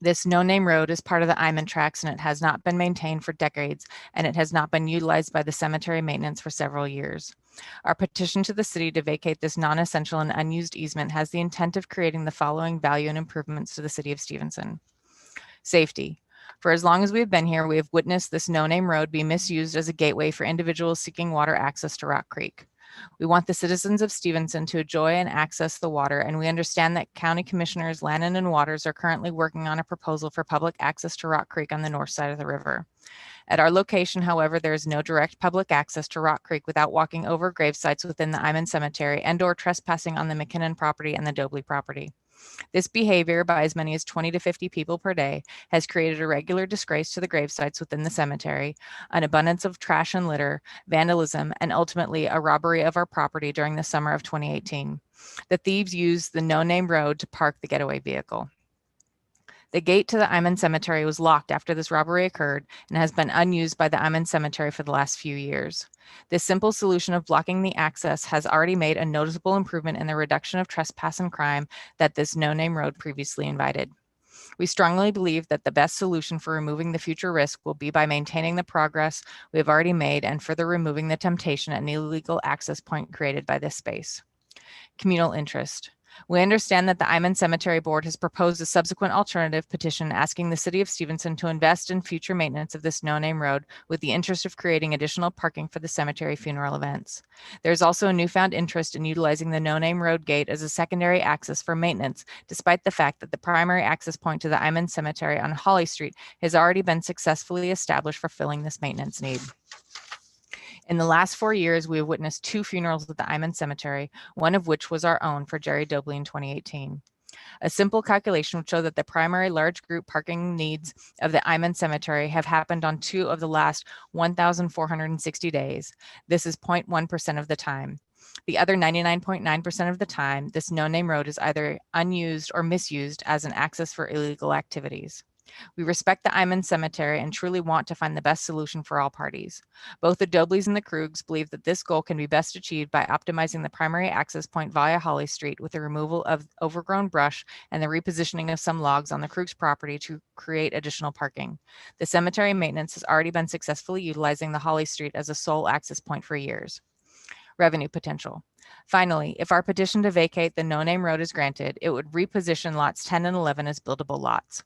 This no-name road is part of the Iman tracts, and it has not been maintained for decades, and it has not been utilized by the cemetery maintenance for several years. Our petition to the city to vacate this non-essential and unused easement has the intent of creating the following value and improvements to the city of Stevenson. Safety. For as long as we have been here, we have witnessed this no-name road be misused as a gateway for individuals seeking water access to Rock Creek. We want the citizens of Stevenson to enjoy and access the water, and we understand that County Commissioners Lannon and Waters are currently working on a proposal for public access to Rock Creek on the north side of the river. At our location, however, there is no direct public access to Rock Creek without walking over grave sites within the Iman Cemetery and/or trespassing on the McKinnon property and the Dobley property. This behavior, by as many as 20 to 50 people per day, has created a regular disgrace to the grave sites within the cemetery, an abundance of trash and litter, vandalism, and ultimately a robbery of our property during the summer of 2018. The thieves used the no-name road to park the getaway vehicle. The gate to the Iman Cemetery was locked after this robbery occurred and has been unused by the Iman Cemetery for the last few years. This simple solution of blocking the access has already made a noticeable improvement in the reduction of trespass and crime that this no-name road previously invited. We strongly believe that the best solution for removing the future risk will be by maintaining the progress we have already made and further removing the temptation and illegal access point created by this space. Communal interest. We understand that the Iman Cemetery Board has proposed a subsequent alternative petition asking the City of Stevenson to invest in future maintenance of this no-name road with the interest of creating additional parking for the cemetery funeral events. There's also a newfound interest in utilizing the no-name road gate as a secondary access for maintenance, despite the fact that the primary access point to the Iman Cemetery on Holly Street has already been successfully established for filling this maintenance need. In the last 4 years, we have witnessed 2 funerals at the Iman Cemetery, one of which was our own for Jerry Dobley in 2018. A simple calculation would show that the primary large group parking needs of the Iman Cemetery have happened on 2 of the last 1,460 days. This is 0.1% of the time. The other 99.9% of the time, this no-name road is either unused or misused as an access for illegal activities. We respect the Iman Cemetery and truly want to find the best solution for all parties. Both the Dobleys and the Krugs believe that this goal can be best achieved by optimizing the primary access point via Holly Street with the removal of overgrown brush and the repositioning of some logs on the Krugs property to create additional parking. The cemetery maintenance has already been successfully utilizing the Holly Street as a sole access point for years. Revenue potential. Finally, if our petition to vacate the no-name road is granted, it would reposition lots 10 and 11 as buildable lots.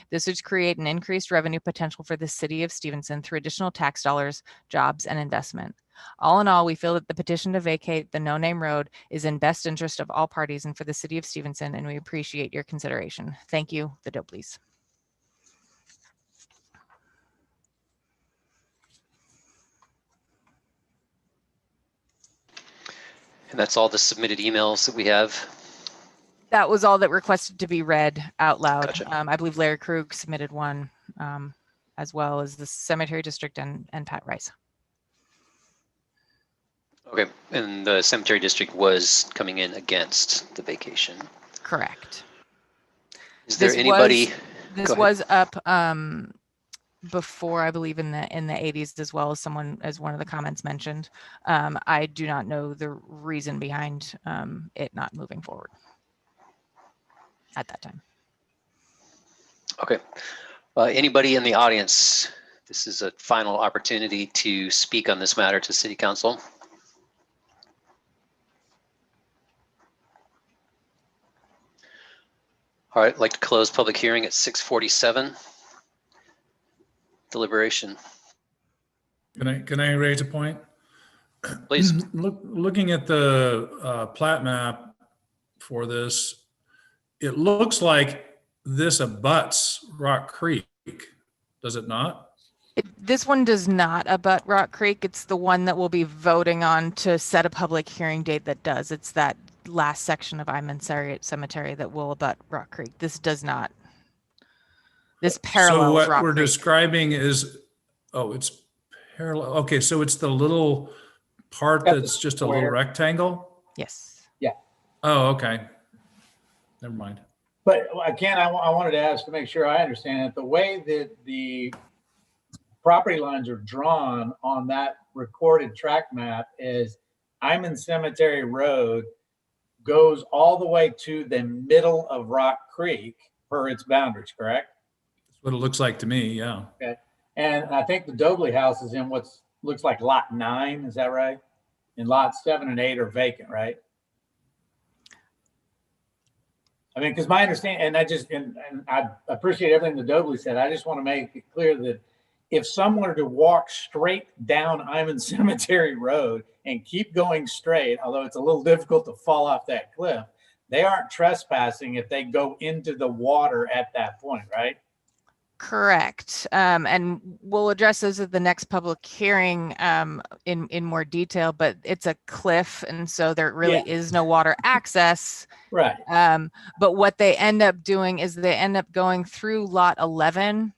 This would create an increased revenue potential for the city of Stevenson through additional tax dollars, jobs, and investment. All in all, we feel that the petition to vacate the no-name road is in best interest of all parties and for the city of Stevenson, and we appreciate your consideration. Thank you, the Dobleys. And that's all the submitted emails that we have. That was all that requested to be read out loud. Gotcha. I believe Larry Krug submitted one, as well as the Cemetery District and Pat Rice. Okay, and the cemetery district was coming in against the vacation. Correct. Is there anybody? This was up before, I believe in the 80s as well, as one of the comments mentioned. I do not know the reason behind it not moving forward at that time. Okay. Anybody in the audience? This is a final opportunity to speak on this matter to City Council. All right, I'd like to close public hearing at 6:47. Deliberation. Can I raise a point? Please. Looking at the plat map for this, it looks like this abuts Rock Creek, does it not? This one does not abut Rock Creek. It's the one that we'll be voting on to set a public hearing date that does. It's that last section of Iman Cemetery that will abut Rock Creek. This does not. This parallels So what Rock we're Creek. describing is, oh, it's parallel. Okay, so it's the little part That's that's a just a little square. rectangle? Yes. Oh, okay. Never mind. But again, I wanted to ask to make sure I understand it. The way that the property lines are drawn on that recorded track map is Iman Cemetery Road goes all the way to the middle of Rock Creek per its boundaries, correct? That's what it looks like to me, yeah. Okay. And I think the Dobley house is in what looks like lot 9, is that right? And lots 7 and 8 are vacant, right? I mean, because my understanding, and I appreciate everything the Dobley said. I just want to make it clear that if someone were to walk straight down Iman Cemetery Road and keep going straight, although it's a little difficult to fall off that cliff, they aren't trespassing if they go into the water at that point, right? Correct. And we'll address those at the next public hearing in more detail, but it's a cliff. And so there really is no water access. Right. But what they end up doing is they end up going through lot 11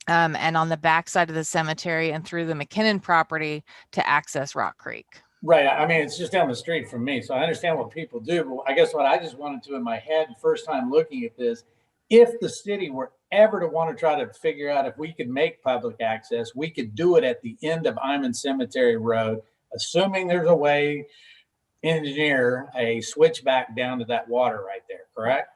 and on the backside of the cemetery and through the McKinnon property to access Rock Creek. Right. I mean, it's just down the street from me. So I understand what people do. But I guess what I just wanted to in my head, first time looking at this, if the city were ever to want to try to figure out if we could make public access, we could do it at the end of Iman Cemetery Road, assuming there's a way engineer a switchback down to that water right there, correct?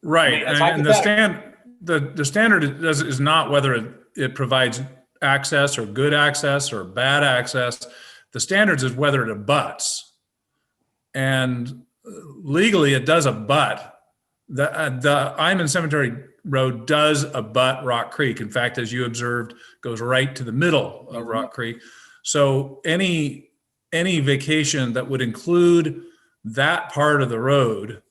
Right. I mean, And the standard is not whether it provides access or good access or bad access. The standards is whether it abuts. And legally, it does abut. The Iman Cemetery Road does abut Rock Creek. In fact, as you observed, goes right to the middle of Rock Creek. So any vacation that would include that part of the road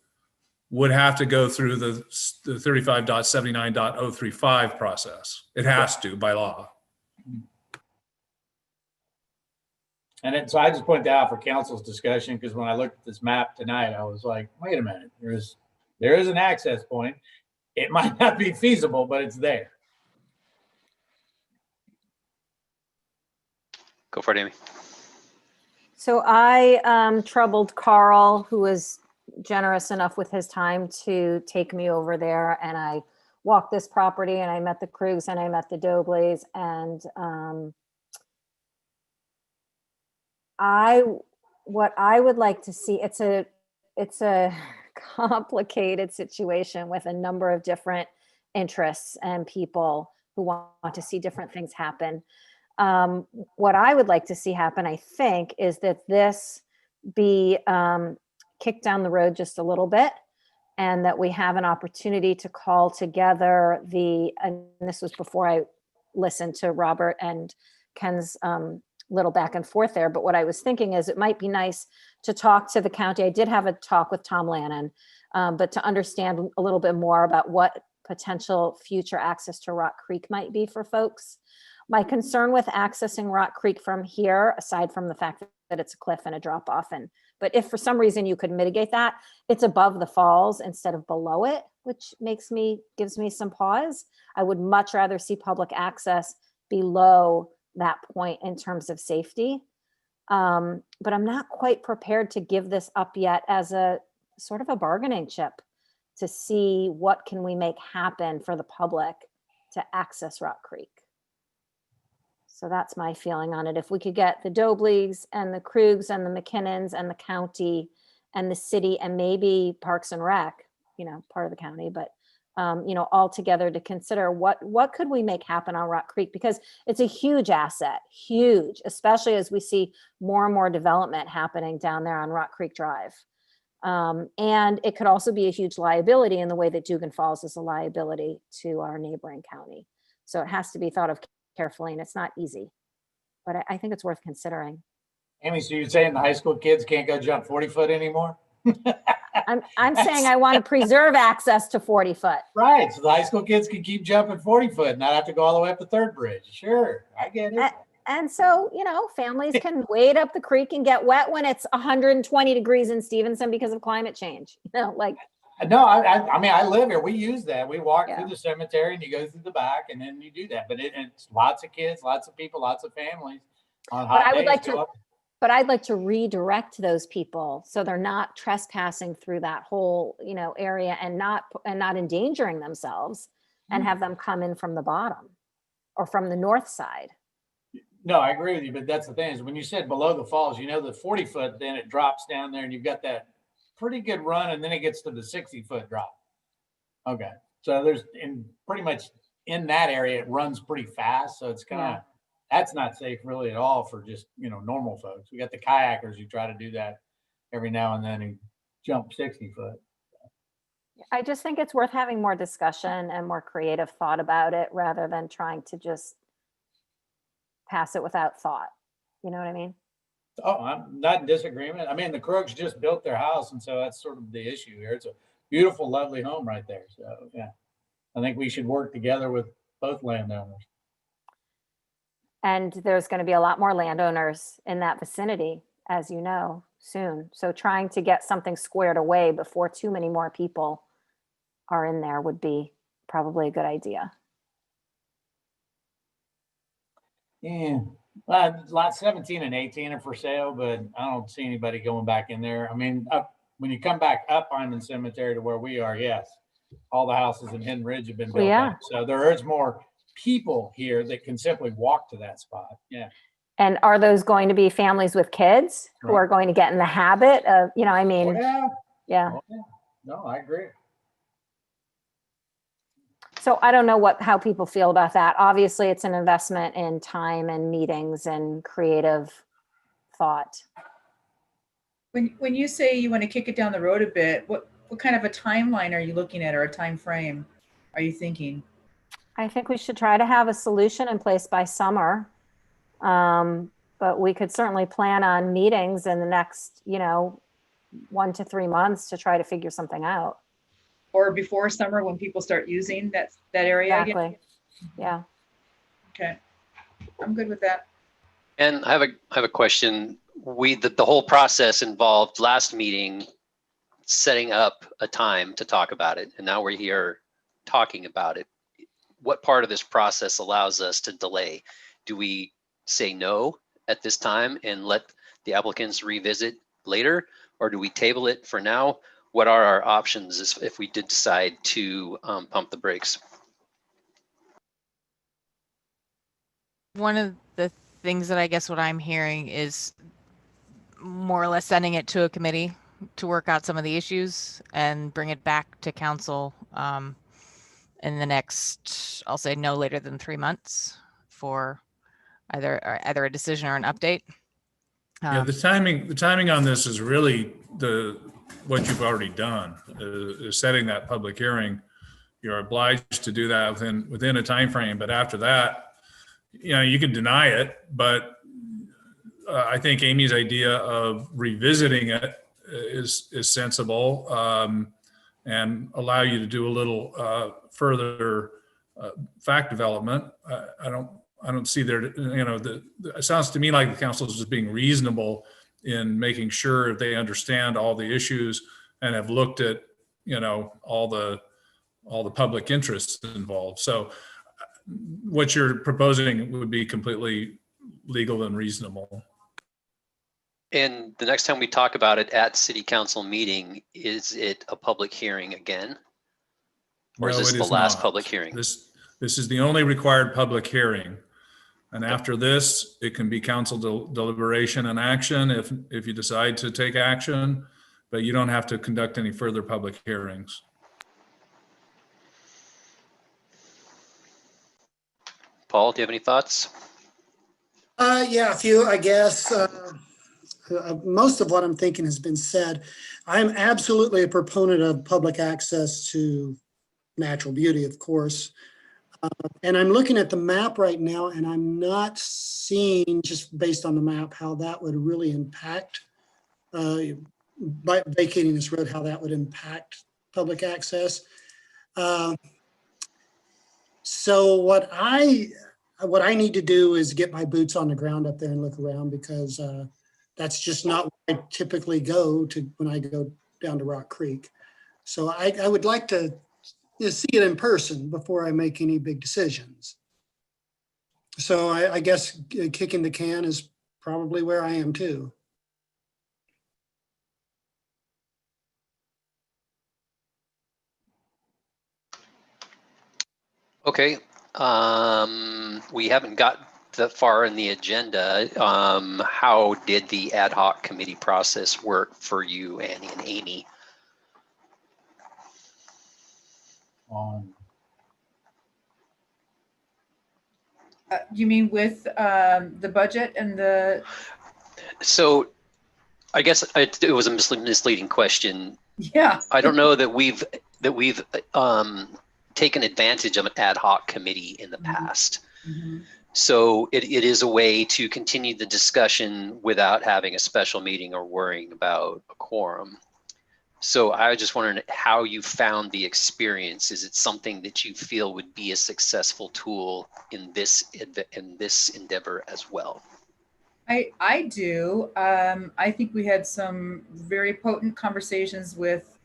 would have to go through the 35.79.035 process. It has to by law. And so I just pointed that out for council's discussion, because when I looked at this map tonight, I was like, wait a minute, there is an access point. It might not be feasible, but it's there. Go for it, Amy. So I troubled Carl, who was generous enough with his time to take me over there, and I walked this property, and I met the Krugs and I met the Dobleys, and what I would like to see, it's a complicated situation with a number of different interests and people who want to see different things happen. What I would like to see happen, I think, is that this be kicked down the road just a little bit, and that we have an opportunity to call together and this was before I listened to Robert and Ken's little back and forth there. But what I was thinking is it might be nice to talk to the county. I did have a talk with Tom Lannon, but to understand a little bit more about what potential future access to Rock Creek might be for folks. My concern with accessing Rock Creek from here, aside from the fact that it's a cliff and a drop off, but if for some reason you could mitigate that, it's above the falls instead of below it, which gives me some pause. I would much rather see public access below that point in terms of safety. But I'm not quite prepared to give this up yet as a sort of a bargaining chip to see what can we make happen for the public to access Rock Creek. So that's my feeling on it. If we could get the Dobleys and the Krugs and the McKinnons and the county and the city and maybe Parks and Rec, you know, part of the county, but you know, all together to consider what could we make happen on Rock Creek, because it's a huge asset, huge, especially as we see more and more development happening down there on Rock Creek Drive. And it could also be a huge liability in the way that Dugan Falls is a liability to our neighboring county. So it has to be thought of carefully, and it's not easy, but I think it's worth considering. Amy, so you're saying the high school kids can't go jump 40 foot anymore? I'm saying I want to preserve access to 40 foot. Right. So the high school kids can keep jumping 40 foot and not have to go all the way up the third bridge. Sure. I get it. And so, you know, families can wade up the creek and get wet when it's 120 degrees in Stevenson because of climate change. You know, like. No, I mean, I live here. We use that. We walk Yeah. through the cemetery and you go through the back and then you do that. But it's lots of kids, lots of people, lots of families on hot days. But I'd like to redirect those people so they're not trespassing through that whole, you know, area and not endangering themselves, and have them come in from the bottom or from the north side. No, I agree with you, but that's the thing is when you said below the falls, you know, the 40 foot, then it drops down there and you've got that pretty good run and then it gets to the 60 foot drop. Okay. So there's pretty much in that area, it runs pretty fast. So it's kind of, that's not safe really at all for just, you know, normal folks. We got the kayakers who try to do that every now and then and jump 60 foot. I just think it's worth having more discussion and more creative thought about it rather than trying to just pass it without thought. You know what I mean? Oh, I'm not in disagreement. I mean, the Krugs just built their house, and so that's sort of the issue here. It's a beautiful, lovely home right there. So, yeah, I think we should work together with both landowners. And there's going to be a lot more landowners in that vicinity, as you know, soon. So trying to get something squared away before too many more people are in there would be probably a good idea. Yeah. Lot 17 and 18 are for sale, but I don't see anybody going back in there. I mean, when you come back up Hyman Cemetery to where we are, yes, all the houses in Hidden Ridge have been built up. So there is more people here that can simply walk to that spot. Yeah. And are those going to be families with kids who are going to get in the habit of, you know, I mean, yeah. No, I agree. So I don't know how people feel about that. Obviously, it's an investment in time and meetings and creative thought. When you say you want to kick it down the road a bit, what kind of a timeline are you looking at, or a time frame are you thinking? I think we should try to have a solution in place by summer. But we could certainly plan on meetings in the next, 1 to 3 months to try to figure something out. Or before summer when people start using that area Exactly. again? Yeah. Okay. I'm good with that. And I have a question. The whole process involved last meeting setting up a time to talk about it, and now we're here talking about it. What part of this process allows us to delay? Do we say no at this time and let the applicants revisit later, or do we table it for now? What are our options if we did decide to pump the brakes? One of the things that I guess what I'm hearing is more or less sending it to a committee to work out some of the issues and bring it back to council in the next, I'll say no later than 3 months for either a decision or an update. Yeah, the timing on this is really what you've already done is setting that public hearing. You're obliged to do that within a time frame, but after that, you can deny it. But I think Amy's idea of revisiting it is sensible and allow you to do a little further fact development. I don't see there, it sounds to me like the council is just being reasonable in making sure they understand all the issues and have looked at, all the public interests involved. So what you're proposing would be completely legal and reasonable. And the next time we talk about it at city council meeting, is it a public hearing again? Or is this the last public hearing? This is the only required public hearing. And after this, it can be council deliberation and action if you decide to take action, but you don't have to conduct any further public hearings. Paul, do you have any thoughts? Yeah, a few, I guess. Most of what I'm thinking has been said. I'm absolutely a proponent of public access to natural beauty, of course. And I'm looking at the map right now, and I'm not seeing, just based on the map, how that would really impact, by vacating this road, how that would impact public access. So what I need to do is get my boots on the ground up there and look around, because that's just not where I typically go to when I go down to Rock Creek. So I would like to see it in person before I make any big decisions. So I guess kicking the can is probably where I am too. Okay, we haven't got that far in the agenda. How did the ad hoc committee process work for you, Annie and Amy? You mean with the budget and the? So I guess it was a misleading question. Yeah. I don't know that we've taken advantage of an ad hoc committee in the past. Mm-hmm. So it is a way to continue the discussion without having a special meeting or worrying about a quorum. So I was just wondering how you found the experience. Is it something that you feel would be a successful tool in this endeavor as well? I do. I think we had some very potent conversations with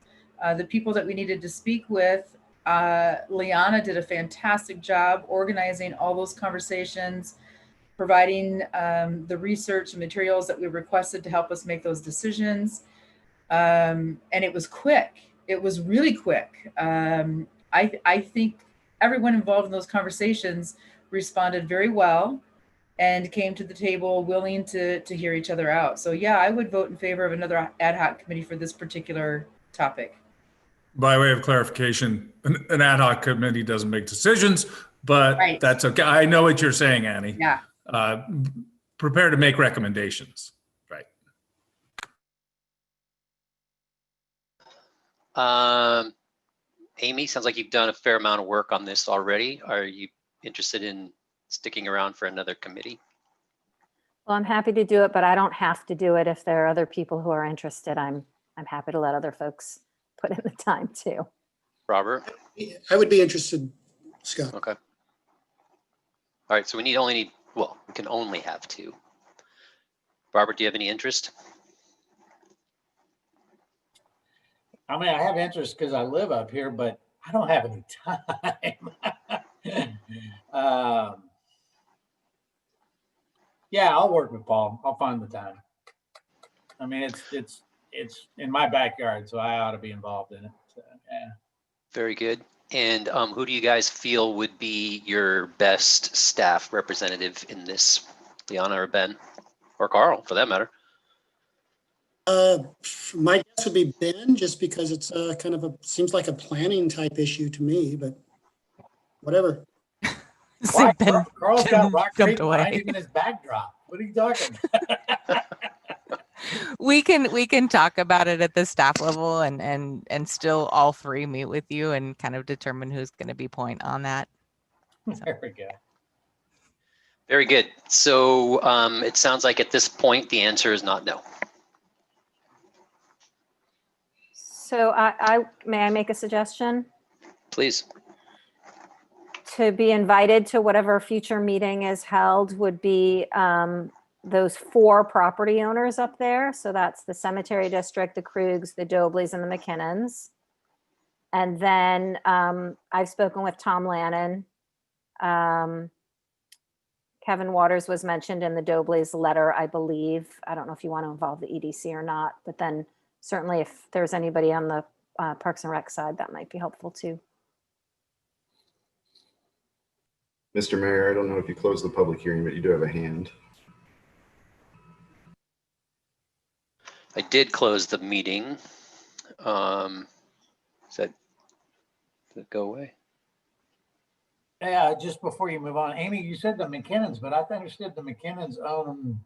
the people that we needed to speak with. Liana did a fantastic job organizing all those conversations, providing the research and materials that we requested to help us make those decisions. And it was quick. It was really quick. I think everyone involved in those conversations responded very well and came to the table willing to hear each other out. So yeah, I would vote in favor of another ad hoc committee for this particular topic. By way of clarification, an ad hoc committee doesn't make decisions, but Right. That's okay. I know what you're saying, Annie. Yeah. Prepare to make recommendations. Right. Amy, sounds like you've done a fair amount of work on this already. Are you interested in sticking around for another committee? Well, I'm happy to do it, but I don't have to do it. If there are other people who are interested, I'm happy to let other folks put in the time too. Robert? I would be interested, Scott. Okay. All right, so we can only have two. Robert, do you have any interest? I mean, I have interest because I live up here, but I don't have any time. Yeah, I'll work with Paul. I'll find the time. I mean, it's in my backyard, so I ought to be involved in it. So, yeah. Very good. And who do you guys feel would be your best staff representative in this? Liana or Ben? Or Carl, for that matter? My guess would be Ben, just because it's kind of seems like a planning type issue to me, but whatever. So Ben Carl's got Rock Creek jumped away. behind him in his backdrop. What are you talking about? We can talk about it at the staff level and still all three meet with you and kind of determine who's going to be point on that. There we go. Very good. So it sounds like at this point, the answer is not no. So may I make a suggestion? Please. To be invited to whatever future meeting is held would be those 4 property owners up there. So that's the Cemetery District, the Krugs, the Dobleys, and the McKinnons. And then I've spoken with Tom Lannon. Kevin Waters was mentioned in the Dobleys letter, I believe. I don't know if you want to involve the EDC or not, but then certainly if there's anybody on the Parks and Rec side, that might be helpful too. Mr. Mayor, I don't know if you closed the public hearing, but you do have a hand. I did close the meeting. Does that go away? Yeah, just before you move on, Amy, you said the McKinnons, but I understood the McKinnons own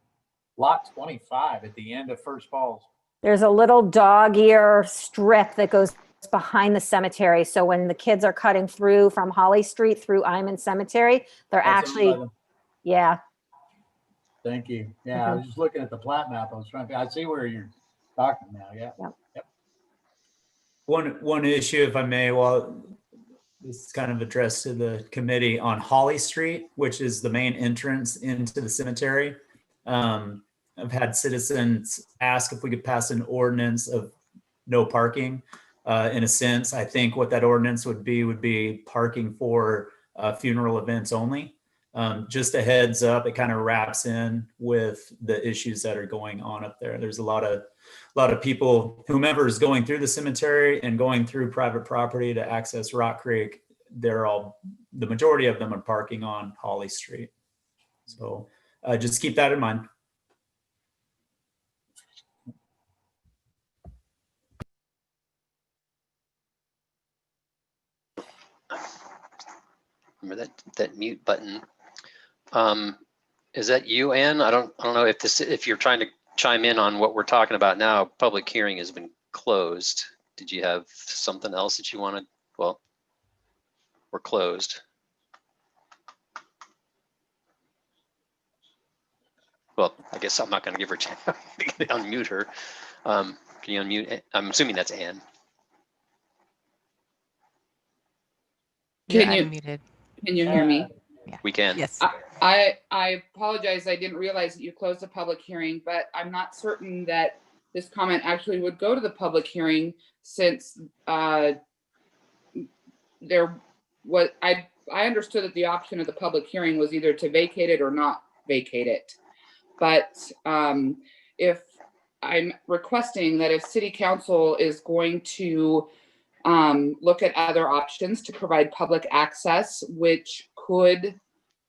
lot 25 at the end of First Falls. There's a little dog ear strip that goes behind the cemetery. So when the kids are cutting through from Holly Street through Iman Cemetery, they're That's actually, owned by them. yeah. Thank you. Yeah, I was just looking at the plat map. I see where you're talking now. Yeah. Yep. One issue, if I may, well, this is kind of addressed to the committee on Holly Street, which is the main entrance into the cemetery. I've had citizens ask if we could pass an ordinance of no parking. In a sense, I think what that ordinance would be parking for funeral events only. Just a heads up, it kind of wraps in with the issues that are going on up there. There's a lot of people, whomever is going through the cemetery and going through private property to access Rock Creek, the majority of them are parking on Holly Street. So just keep that in mind. Remember that mute button. Is that you, Ann? I don't know if you're trying to chime in on what we're talking about now. Public hearing has been closed. Did you have something else that you wanted? Well, we're closed. Well, I guess I'm not going to give her a chance to unmute her. Can you unmute? I'm assuming that's Ann. You're Can you- unmuted. Can you hear me? Yeah. We can. Yes. I apologize. I didn't realize that you closed the public hearing, but I'm not certain that this comment actually would go to the public hearing since there was, I understood that the option of the public hearing was either to vacate it or not vacate it. But if I'm requesting that if city council is going to look at other options to provide public access, which could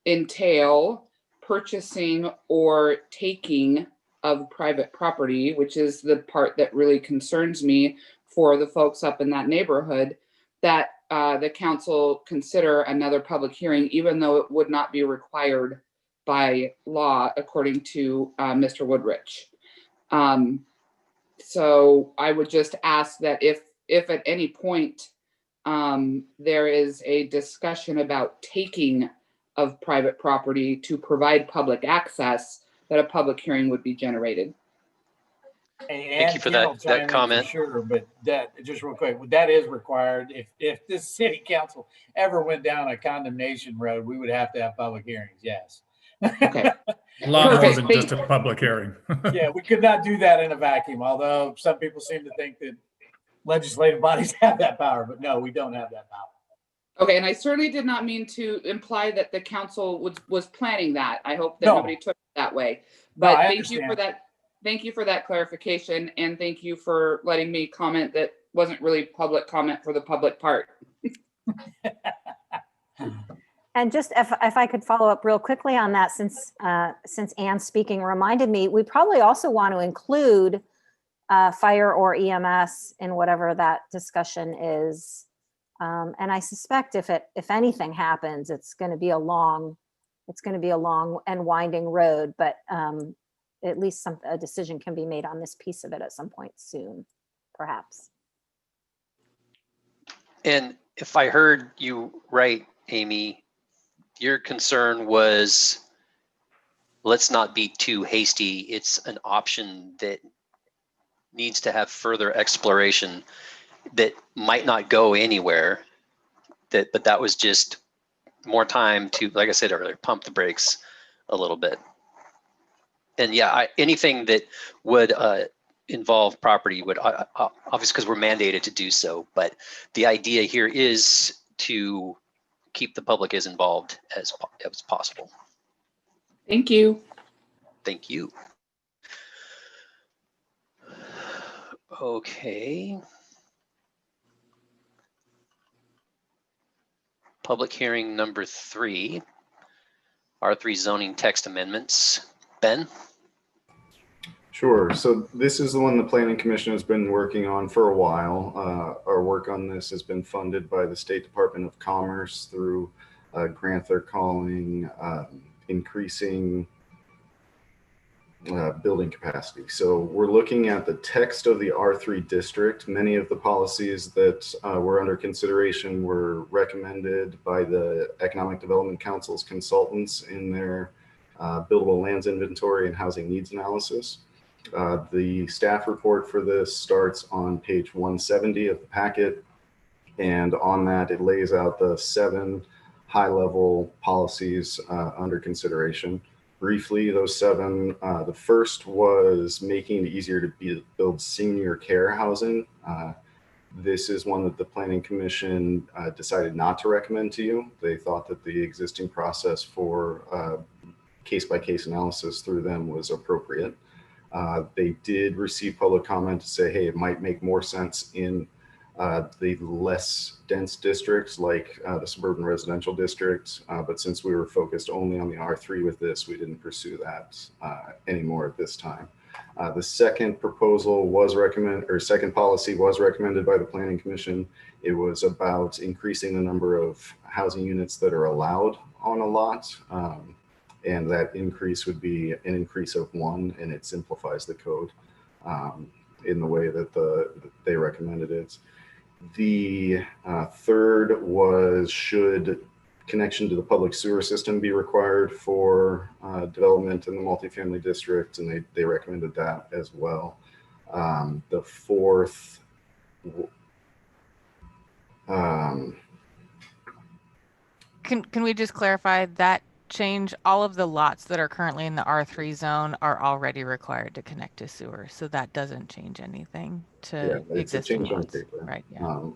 entail purchasing or taking of private property, which is the part that really concerns me for the folks up in that neighborhood, that the council consider another public hearing, even though it would not be required by law, according to Mr. Woodrich. So I would just ask that if at any point there is a discussion about taking of private property to provide public access, that a public hearing would be generated. Thank you for that comment. Sure, but that, just real quick, that is required. If this city council ever went down a condemnation road, we would have to have public hearings. Yes. Okay. A lot more Perfect. than just a public hearing. Yeah, we could not do that in a vacuum, although some people seem to think that legislative bodies have that power, but no, we don't have that power. Okay, and I certainly did not mean to imply that the council was planning that. I hope that No. nobody took it that way. No, But I thank you for understand. that. Thank you for that clarification, and thank you for letting me comment that wasn't really public comment for the public part. And just if I could follow up real quickly on that, since Anne's speaking reminded me, we probably also want to include fire or EMS in whatever that discussion is. And I suspect if anything happens, it's going to be a long and winding road, but at least a decision can be made on this piece of it at some point soon, perhaps. And if I heard you right, Amy, your concern was, let's not be too hasty. It's an option that needs to have further exploration that might not go anywhere. But that was just more time to, like I said earlier, pump the brakes a little bit. And yeah, anything that would involve property would, obviously, because we're mandated to do so. But the idea here is to keep the public as involved as possible. Thank you. Thank you. Okay. Public hearing number 3 R3 zoning text amendments. Ben? Sure. So this is the one the Planning Commission has been working on for a while. Our work on this has been funded by the State Department of Commerce through a grant they're calling increasing building capacity. So we're looking at the text of the R3 district. Many of the policies that were under consideration were recommended by the Economic Development Council's consultants in their buildable lands inventory and housing needs analysis. The staff report for this starts on page 170 of the packet. And on that, it lays out the 7 high-level policies under consideration. Briefly, those 7, the first was making it easier to build senior care housing. This is one that the Planning Commission decided not to recommend to you. They thought that the existing process for case-by-case analysis through them was appropriate. They did receive public comment to say, hey, it might make more sense in the less dense districts like the suburban residential district. But since we were focused only on the R3 with this, we didn't pursue that anymore at this time. The second proposal was recommended, or second policy was recommended by the Planning Commission. It was about increasing the number of housing units that are allowed on a lot. And that increase would be an increase of 1, and it simplifies the code in the way that they recommended it. The third was, should connection to the public sewer system be required for development in the multifamily district, and they recommended that as well. The fourth, Can we just clarify that change? All of the lots that are currently in the R3 zone are already required to connect to sewer, so that doesn't change anything to existing change on lots. paper. Right. Yeah.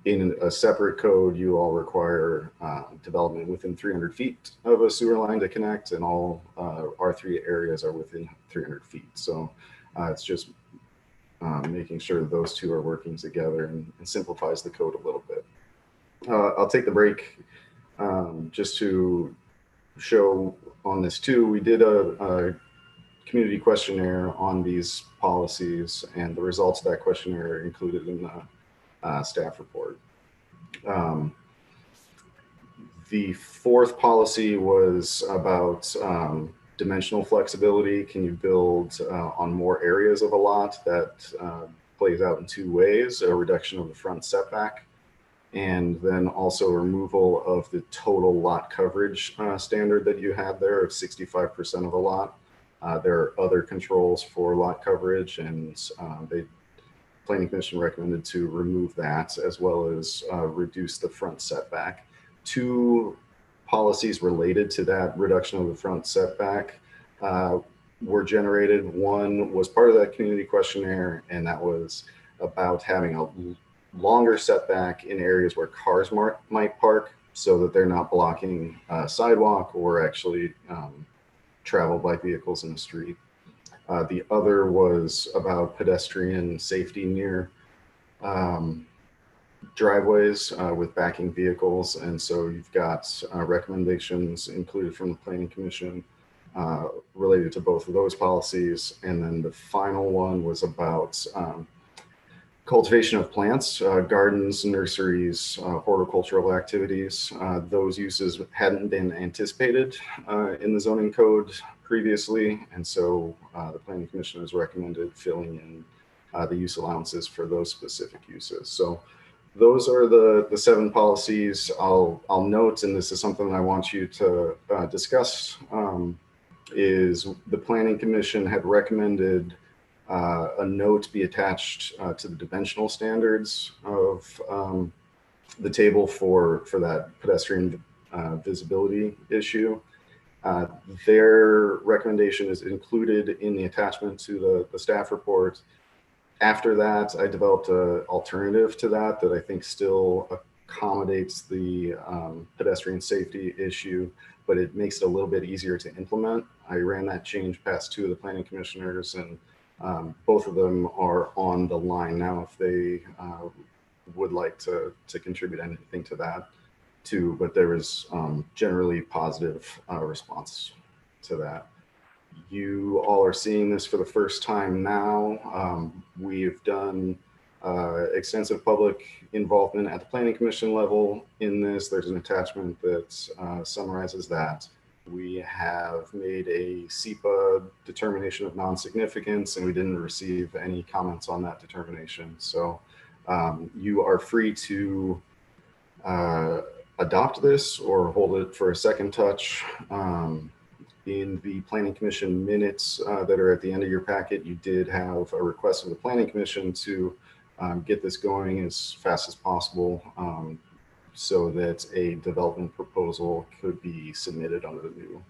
In a separate code, you all require development within 300 feet of a sewer line to connect, and all R3 areas are within 300 feet. So it's just making sure that those two are working together and simplifies the code a little bit. I'll take the break just to show on this too. We did a community questionnaire on these policies, and the results of that questionnaire are included in the staff report. The fourth policy was about dimensional flexibility. Can you build on more areas of a lot? That plays out in 2 ways: a reduction of the front setback, and then also removal of the total lot coverage standard that you had there of 65% of a lot. There are other controls for lot coverage, and the Planning Commission recommended to remove that, as well as reduce the front setback. 2 policies related to that reduction of the front setback were generated. One was part of that community questionnaire, and that was about having a longer setback in areas where cars might park, so that they're not blocking sidewalk or actually traveled by vehicles in the street. The other was about pedestrian safety near driveways with backing vehicles. And so you've got recommendations included from the Planning Commission related to both of those policies. And then the final one was about cultivation of plants, gardens, nurseries, horticultural activities. Those uses hadn't been anticipated in the zoning code previously, and so the Planning Commission has recommended filling in the use allowances for those specific uses. So those are the 7 policies. I'll note, and this is something I want you to discuss, is the Planning Commission had recommended a note be attached to the dimensional standards of the table for that pedestrian visibility issue. Their recommendation is included in the attachment to the staff report. After that, I developed an alternative to that I think still accommodates the pedestrian safety issue, but it makes it a little bit easier to implement. I ran that change past 2 of the planning commissioners, and both of them are on the line now if they would like to contribute anything to that. too, but there was generally positive response to that. You all are seeing this for the first time now. We've done extensive public involvement at the Planning Commission level in this. There's an attachment that summarizes that. We have made a SEPA determination of non-significance, and we didn't receive any comments on that determination. So you are free to adopt this or hold it for a second touch. In the Planning Commission minutes that are at the end of your packet, you did have a request of the Planning Commission to get this going as fast as possible so that a development proposal could be submitted under the new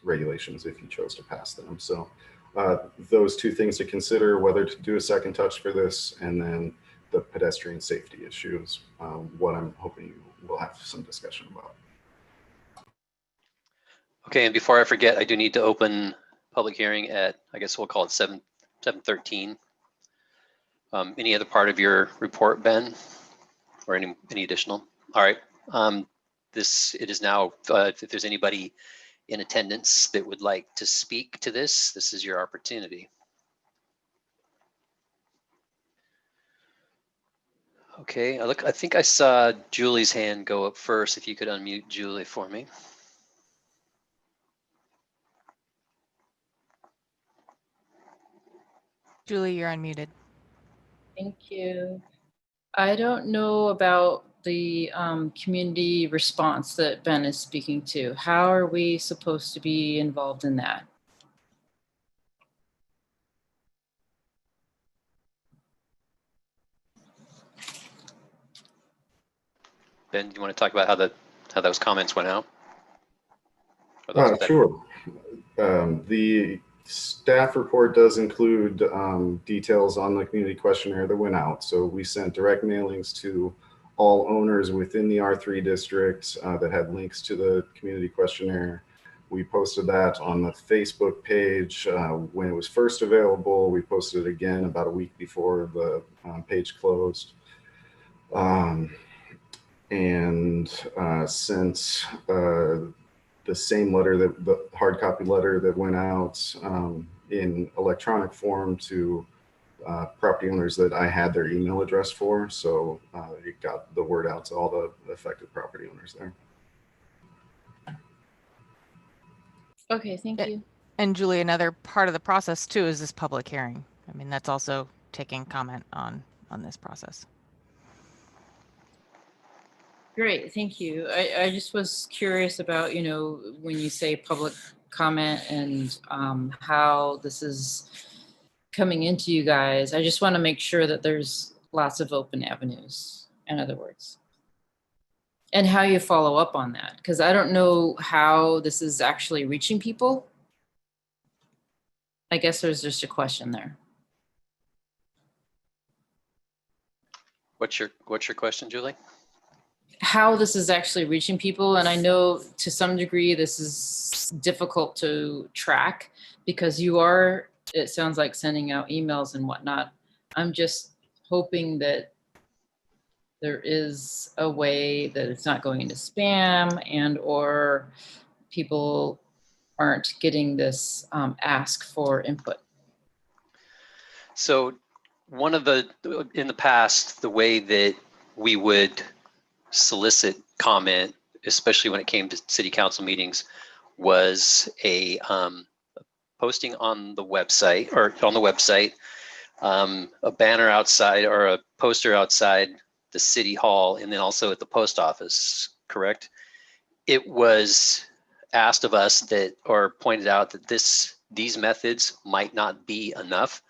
regulations if you chose to pass them. So those two things to consider, whether to do a second touch for this, and then the pedestrian safety issues, what I'm hoping we'll have some discussion about. Okay, and before I forget, I do need to open public hearing at, I guess we'll call it 7:13. Any other part of your report, Ben, or any additional? All right. It is now, if there's anybody in attendance that would like to speak to this is your opportunity. Okay, I think I saw Julie's hand go up first. If you could unmute Julie for me. Julie, you're unmuted. Thank you. I don't know about the community response that Ben is speaking to. How are we supposed to be involved in that? Ben, do you want to talk about how those comments went out? Sure. The staff report does include details on the community questionnaire that went out. So we sent direct mailings to all owners within the R3 district that had links to the community questionnaire. We posted that on the Facebook page when it was first available. We posted it again about a week before the page closed. And sent the same letter, the hard copy letter that went out in electronic form to property owners that I had their email address for. So it got the word out to all the affected property owners there. Okay, thank you. And Julie, another part of the process too is this public hearing. I mean, that's also taking comment on this process. Great, thank you. I just was curious about, when you say public comment and how this is coming into you guys. I just want to make sure that there's lots of open avenues, in other words. And how you follow up on that, because I don't know how this is actually reaching people. I guess there's just a question there. What's your question, Julie? How this is actually reaching people. And I know to some degree this is difficult to track because you are, it sounds like, sending out emails and whatnot. I'm just hoping that there is a way that it's not going into spam and or people aren't getting this ask for input. So in the past, the way that we would solicit comment, especially when it came to city council meetings, was a posting on the website a banner outside or a poster outside the city hall, and then also at the post office, correct? It was asked of us or pointed out that these methods might not be enough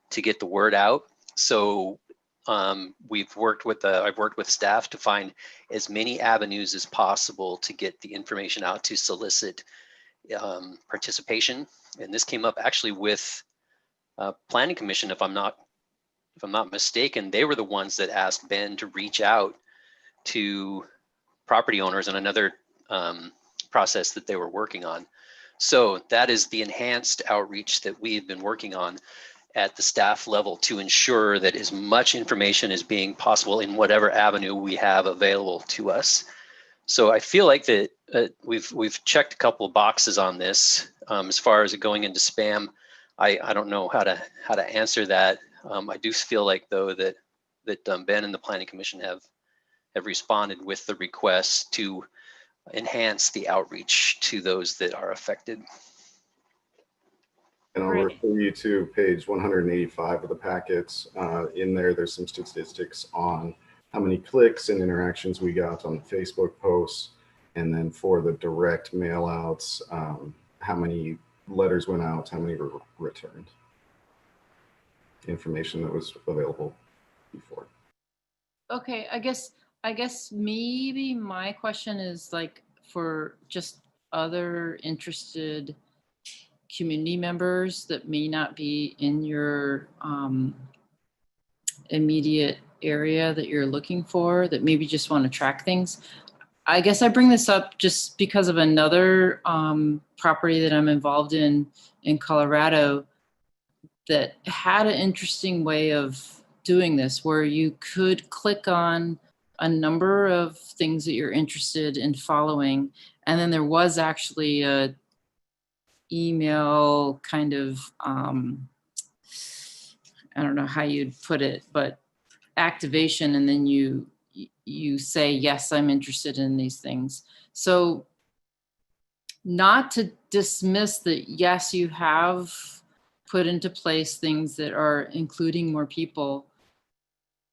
to get the word out. So I've worked with staff to find as many avenues as possible to get the information out to solicit participation. And this came up actually with Planning Commission, if I'm not mistaken. They were the ones that asked Ben to reach out to property owners in another process that they were working on. So that is the enhanced outreach that we have been working on. at the staff level to ensure that as much information as being possible in whatever avenue we have available to us. So I feel like that we've checked a couple of boxes on this. As far as it going into spam, I don't know how to answer that. I do feel like though that Ben and the Planning Commission have responded with the request to enhance the outreach to those that are affected. And I'll refer you to page 185 of the packets. In there, there's some statistics on how many clicks and interactions we got on the Facebook posts. And then for the direct mail outs, how many letters went out, how many were returned. Information that was available before. Okay, I guess maybe my question is like for just other interested community members that may not be in your immediate area that you're looking for, that maybe just want to track things. I guess I bring this up just because of another property that I'm involved in Colorado that had an interesting way of doing this, where you could click on a number of things that you're interested in following. And then there was actually a email kind of, I don't know how you'd put it, but activation. And then you say, yes, I'm interested in these things. So not to dismiss that, yes, you have put into place things that are including more people,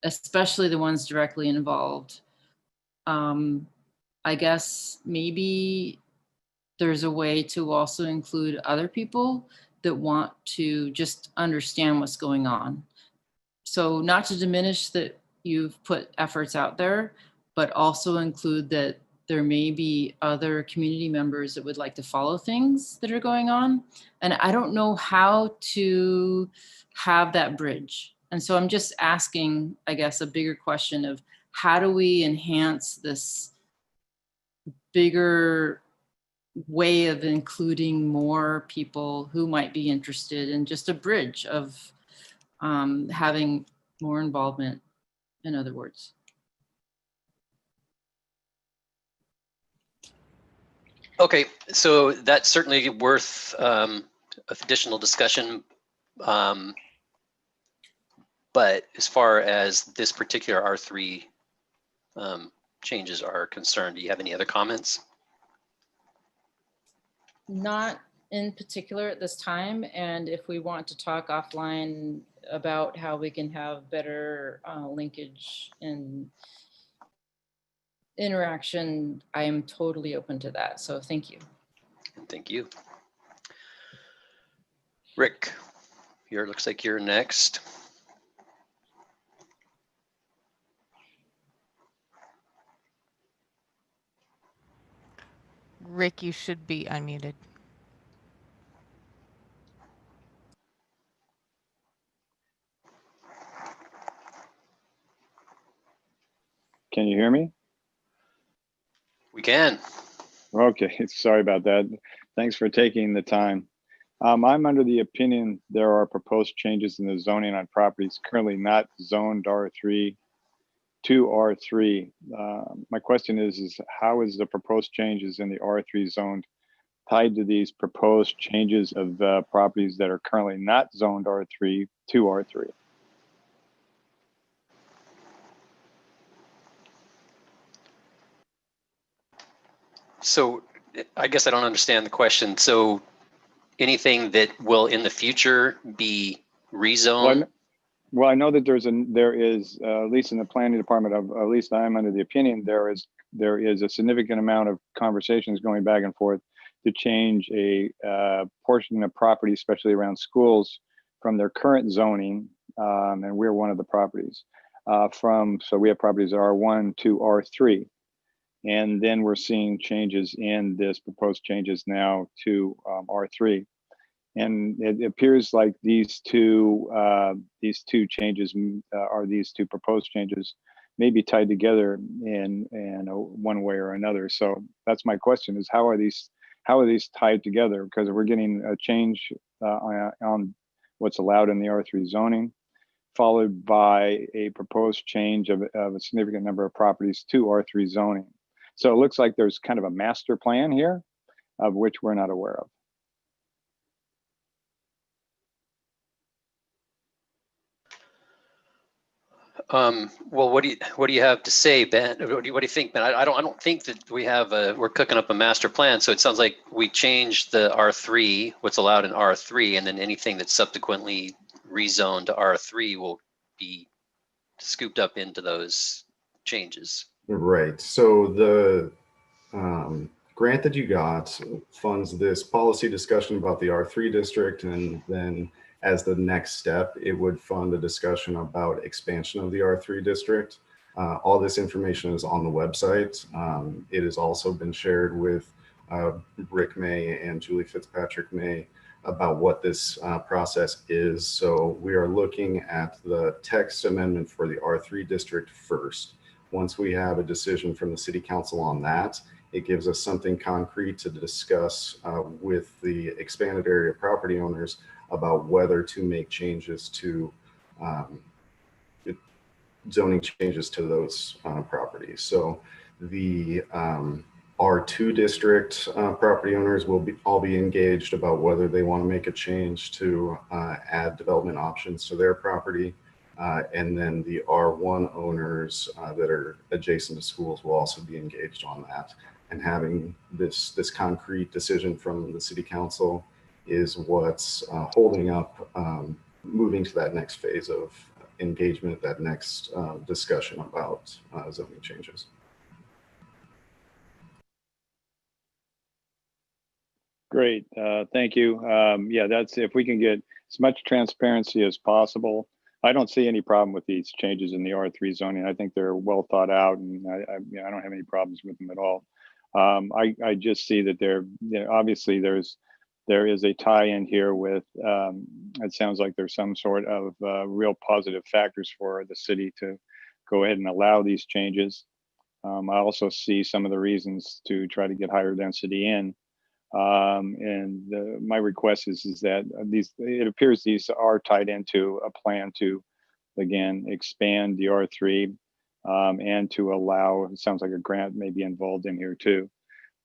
especially the ones directly involved. I guess maybe there's a way to also include other people that want to just understand what's going on. So not to diminish that you've put efforts out there, but also include that there may be other community members that would like to follow things that are going on. And I don't know how to have that bridge. And so I'm just asking, I guess, a bigger question of how do we enhance this bigger way of including more people who might be interested in just a bridge of having more involvement, in other words. Okay, so that's certainly worth additional discussion. But as far as this particular R3 changes are concerned, do you have any other comments? Not in particular at this time. And if we want to talk offline about how we can have better linkage and interaction, I am totally open to that. So thank you. Thank you. Rick, looks like you're next. Rick, you should be unmuted. Can you hear me? We can. Okay, sorry about that. Thanks for taking the time. I'm under the opinion there are proposed changes in the zoning on properties currently not zoned R3 to R3. My question is how is the proposed changes in the R3 zone tied to these proposed changes of the properties that are currently not zoned R3 to R3? So I guess I don't understand the question. So anything that will in the future be rezoned? Well, I know that there is at least in the planning department, at least I'm under the opinion there is a significant amount of conversations going back and forth to change a portion of property, especially around schools, from their current zoning, and we're one of the properties. So we have properties R1 to R3. And then we're seeing changes in this proposed changes now to R3. And it appears like these two changes these two proposed changes may be tied together in one way or another. So that's my question: is how are these tied together? Because we're getting a change on what's allowed in the R3 zoning, followed by a proposed change of a significant number of properties to R3 zoning. So it looks like there's kind of a master plan here of which we're not aware of. Well, what do you have to say, Ben? What do you think, Ben? I don't think that we're cooking up a master plan. So it sounds like we changed the R3, what's allowed in R3, and then anything that's subsequently rezoned to R3 will be scooped up into those changes. Right. So the grant that you got funds this policy discussion about the R3 district, and then as the next step, it would fund a discussion about expansion of the R3 district. All this information is on the website. It has also been shared with Rick May and Julie Fitzpatrick May about what this process is. So we are looking at the text amendment for the R3 district first. Once we have a decision from the city council on that, it gives us something concrete to discuss with the expanded area property owners about whether to make changes to zoning changes to those properties. So the R2 district property owners will all be engaged about whether they want to make a change to add development options to their property. And then the R1 owners that are adjacent to schools will also be engaged on that. And having this concrete decision from the city council is what's holding up moving to that next phase of engagement, that next discussion about zoning changes. Great, thank you. Yeah, that's if we can get as much transparency as possible. I don't see any problem with these changes in the R3 zoning. I think they're well thought out, and I don't have any problems with them at all. I just see that obviously there is a tie-in here with, it sounds like there's some sort of real positive factors for the city to go ahead and allow these changes. I also see some of the reasons to try to get higher density in. My request is that it appears these are tied into a plan to, again, expand the R3 and to allow, it sounds like a grant may be involved in here too.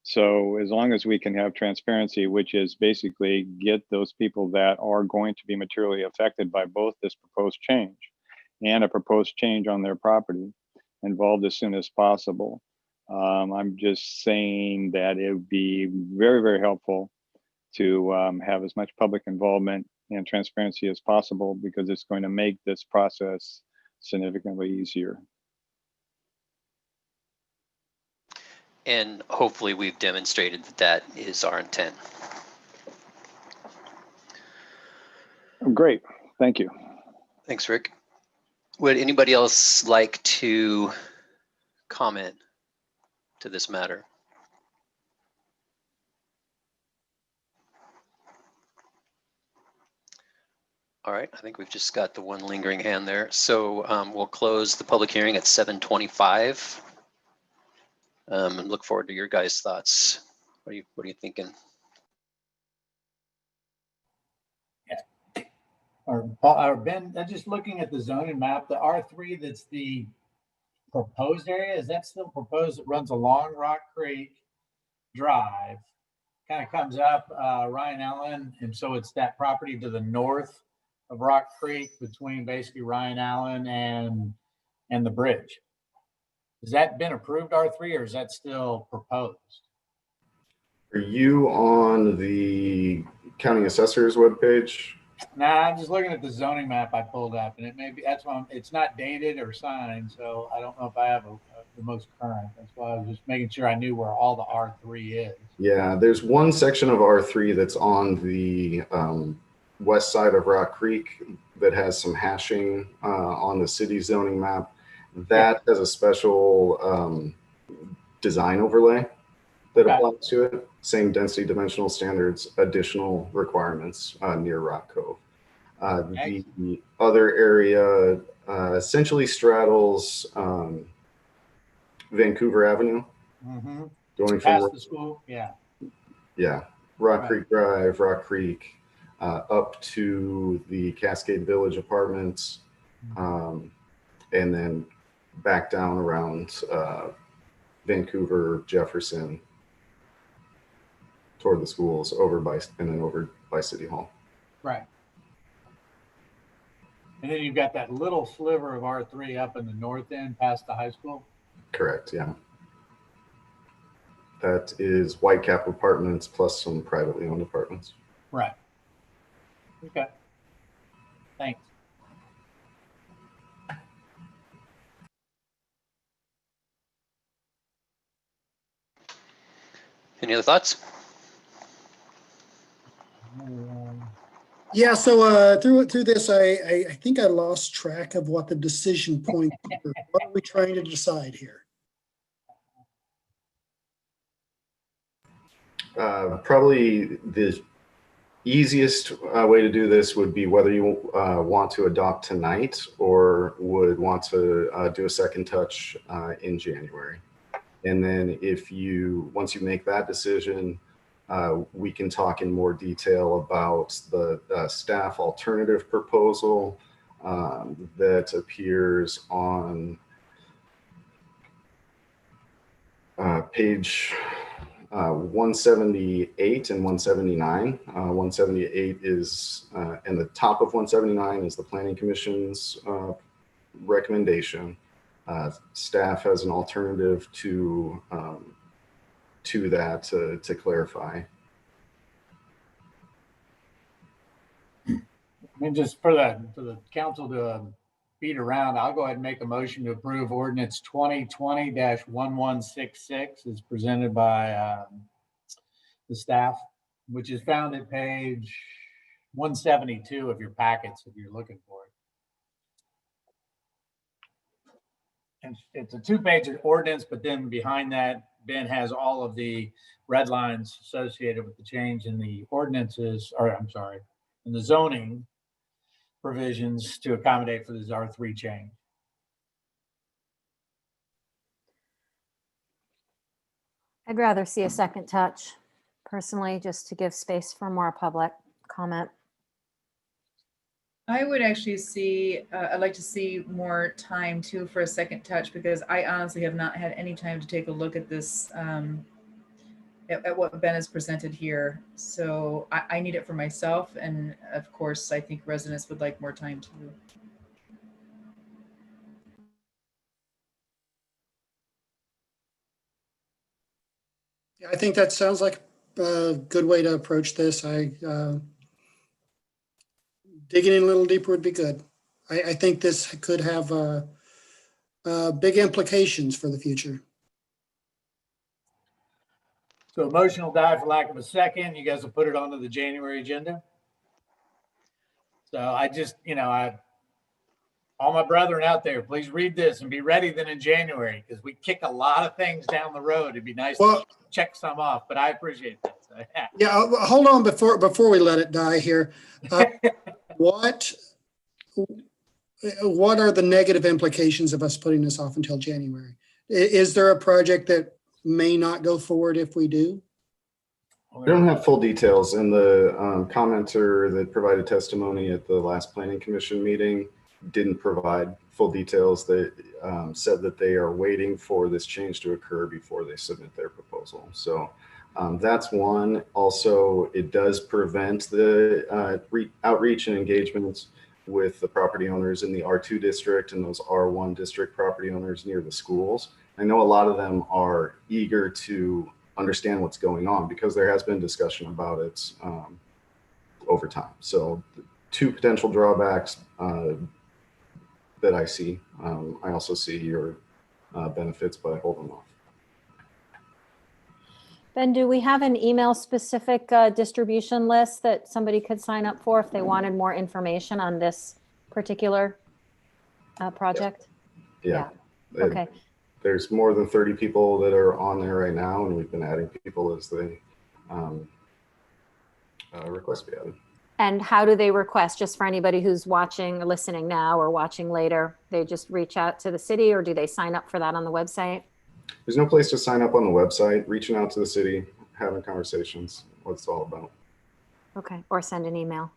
So as long as we can have transparency, which is basically get those people that are going to be materially affected by both this proposed change and a proposed change on their property involved as soon as possible. I'm just saying that it would be very, very helpful to have as much public involvement and transparency as possible, because it's going to make this process significantly easier. And hopefully we've demonstrated that that is our intent. Great, thank you. Thanks, Rick. Would anybody else like to comment to this matter? All right, I think we've just got the one lingering hand there. So we'll close the public hearing at 7:25. And look forward to your guys' thoughts. What are you thinking? Or Ben, just looking at the zoning map, the R3 that's the proposed area, is that still proposed? It runs along Rock Creek Drive, kind of comes up Ryan Allen, and so it's that property to the north of Rock Creek between basically Ryan Allen and the bridge. Has that been approved R3, or is that still proposed? Are you on the county assessor's webpage? Nah, I'm just looking at the zoning map I pulled up, and it may be, that's why it's not dated or signed, so I don't know if I have the most current. That's why I was just making sure I knew where all the R3 is. Yeah, there's one section of R3 that's on the west side of Rock Creek that has some hashing on the city zoning map. That has a special design overlay that applies to it. Same density dimensional standards, additional requirements near Rock Cove. The other area essentially straddles Vancouver Avenue. Mm-hmm. Going past from the school, yeah. Yeah, Rock Creek Drive, Rock Creek. up to the Cascade Village apartments, and then back down around Vancouver, Jefferson, toward the schools, and then over by City Hall. Right. And then you've got that little sliver of R3 up in the north end past the high school. Correct, yeah. That is Whitecap apartments plus some privately owned apartments. Right. Okay. Thanks. Any other thoughts? Yeah, so through this, I think I lost track of what the decision points were. What are we trying to decide here? Probably the easiest way to do this would be whether you want to adopt tonight or would want to do a second touch in January. And then once you make that decision, we can talk in more detail about the staff alternative proposal that appears on page 178 and 179. 178 is, and the top of 179 is the Planning Commission's recommendation. Staff has an alternative to that to clarify. I mean, just for the council to beat around, I'll go ahead and make a motion to approve ordinance 2020-1166 as presented by the staff, which is found at page 172 of your packets if you're looking for it. And it's a 2-page ordinance, but then behind that, Ben has all of the red lines associated with the change in the ordinances, or I'm sorry, in the zoning provisions to accommodate for this R3 change. I'd rather see a second touch personally, just to give space for more public comment. I would actually see, I'd like to see more time too for a second touch, because I honestly have not had any time to take a look at this, at what Ben has presented here. So I need it for myself. And of course, I think residents would like more time too. Yeah, I think that sounds like a good way to approach this. Digging in a little deeper would be good. I think this could have big implications for the future. So motion will die for lack of a second. You guys will put it onto the January agenda. So I just, all my brethren out there, please read this and be ready then in January, because we kick a lot of things down the road. It'd be nice to check some off, but I appreciate that. So, yeah. Yeah, hold on before we let it die here. What are the negative implications of us putting this off until January? Is there a project that may not go forward if we do? We don't have full details, and the commenter that provided testimony at the last Planning Commission meeting didn't provide full details. They said that they are waiting for this change to occur before they submit their proposal. So that's one. Also, it does prevent the outreach and engagements with the property owners in the R2 district and those R1 district property owners near the schools. I know a lot of them are eager to understand what's going on because there has been discussion about it over time. So 2 potential drawbacks that I see. I also see your benefits by holding off. Ben, do we have an email specific distribution list that somebody could sign up for if they wanted more information on this particular project? Yeah. Okay. There's more than 30 people that are on there right now, and we've been adding people as they request be added. And how do they request? Just for anybody who's watching or listening now or watching later, they just reach out to the city, or do they sign up for that on the website? There's no place to sign up on the website. Reaching out to the city, having conversations, what it's all about. Okay, or send an email.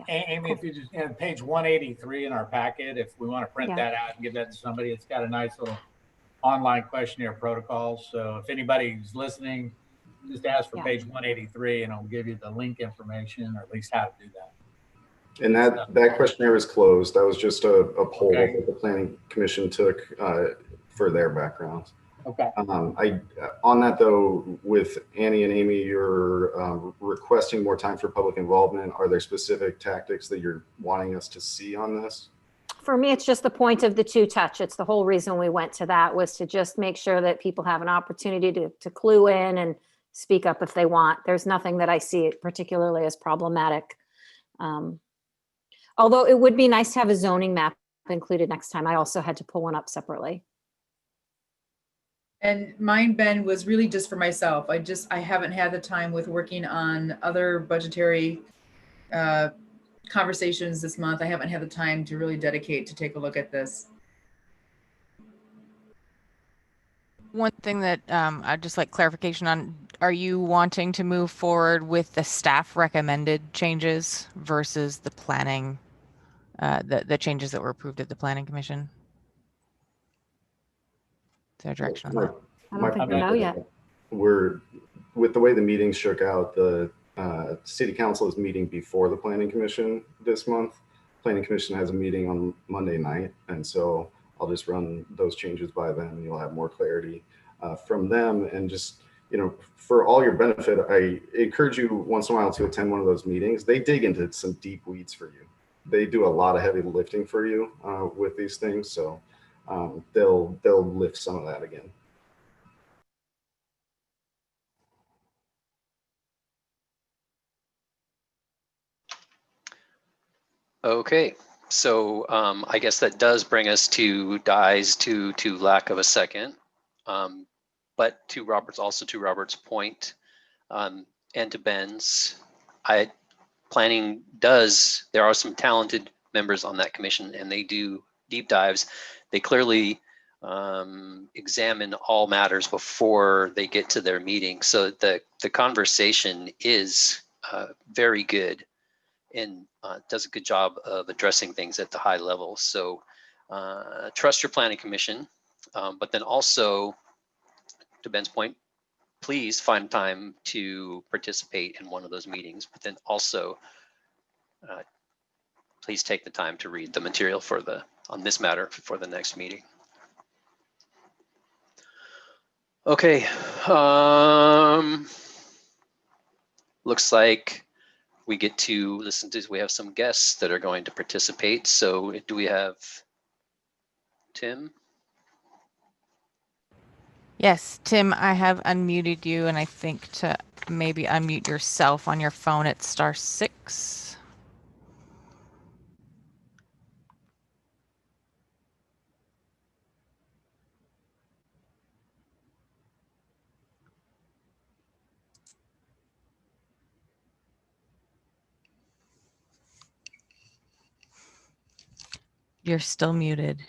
Amy, if you just, page 183 in our packet, if we want to print Yeah. that out and give that to somebody, it's got a nice little online questionnaire protocol. So if anybody's listening, just ask for Yeah. page 183 and it'll give you the link information, or at least how to do that. And that questionnaire is closed. That was just a poll Okay. that the planning commission took for their backgrounds. Okay. On that though, with Annie and Amy, you're requesting more time for public involvement. Are there specific tactics that you're wanting us to see on this? For me, it's just the point of the two-touch. It's the whole reason we went to that, was to just make sure that people have an opportunity to clue in and speak up if they want. There's nothing that I see particularly as problematic. Although it would be nice to have a zoning map included next time. I also had to pull one up separately. And mine, Ben, was really just for myself. I haven't had the time with working on other budgetary conversations this month. I haven't had the time to really dedicate to take a look at this. One thing that I'd just like clarification on, are you wanting to move forward with the staff recommended changes versus the planning, the changes that were approved at the planning commission? Is there a direction on that? I don't think we know yet. We're, with the way the meetings shook out, the city council is meeting before the planning commission this month. Planning commission has a meeting on Monday night. And so I'll just run those changes by them and you'll have more clarity from them. And just, for all your benefit, I encourage you once in a while to attend one of those meetings. They dig into some deep weeds for you. They do a lot of heavy lifting for you with these things. So they'll lift some of that again. Okay, so I guess that does bring us to Di's to lack of a second. But to Robert's point, and to Ben's, there are some talented members on that commission and they do deep dives. They clearly examine all matters before they get to their meeting. So the conversation is very good and does a good job of addressing things at the high level. So trust your planning commission, but then also, to Ben's point, please find time to participate in one of those meetings, but then also please take the time to read the material on this matter for the next meeting. Okay, looks like we get to listen to, we have some guests that are going to participate. So do we have Tim? Yes, Tim, I have unmuted you, and I think to maybe unmute yourself on your phone at *6. You're still muted.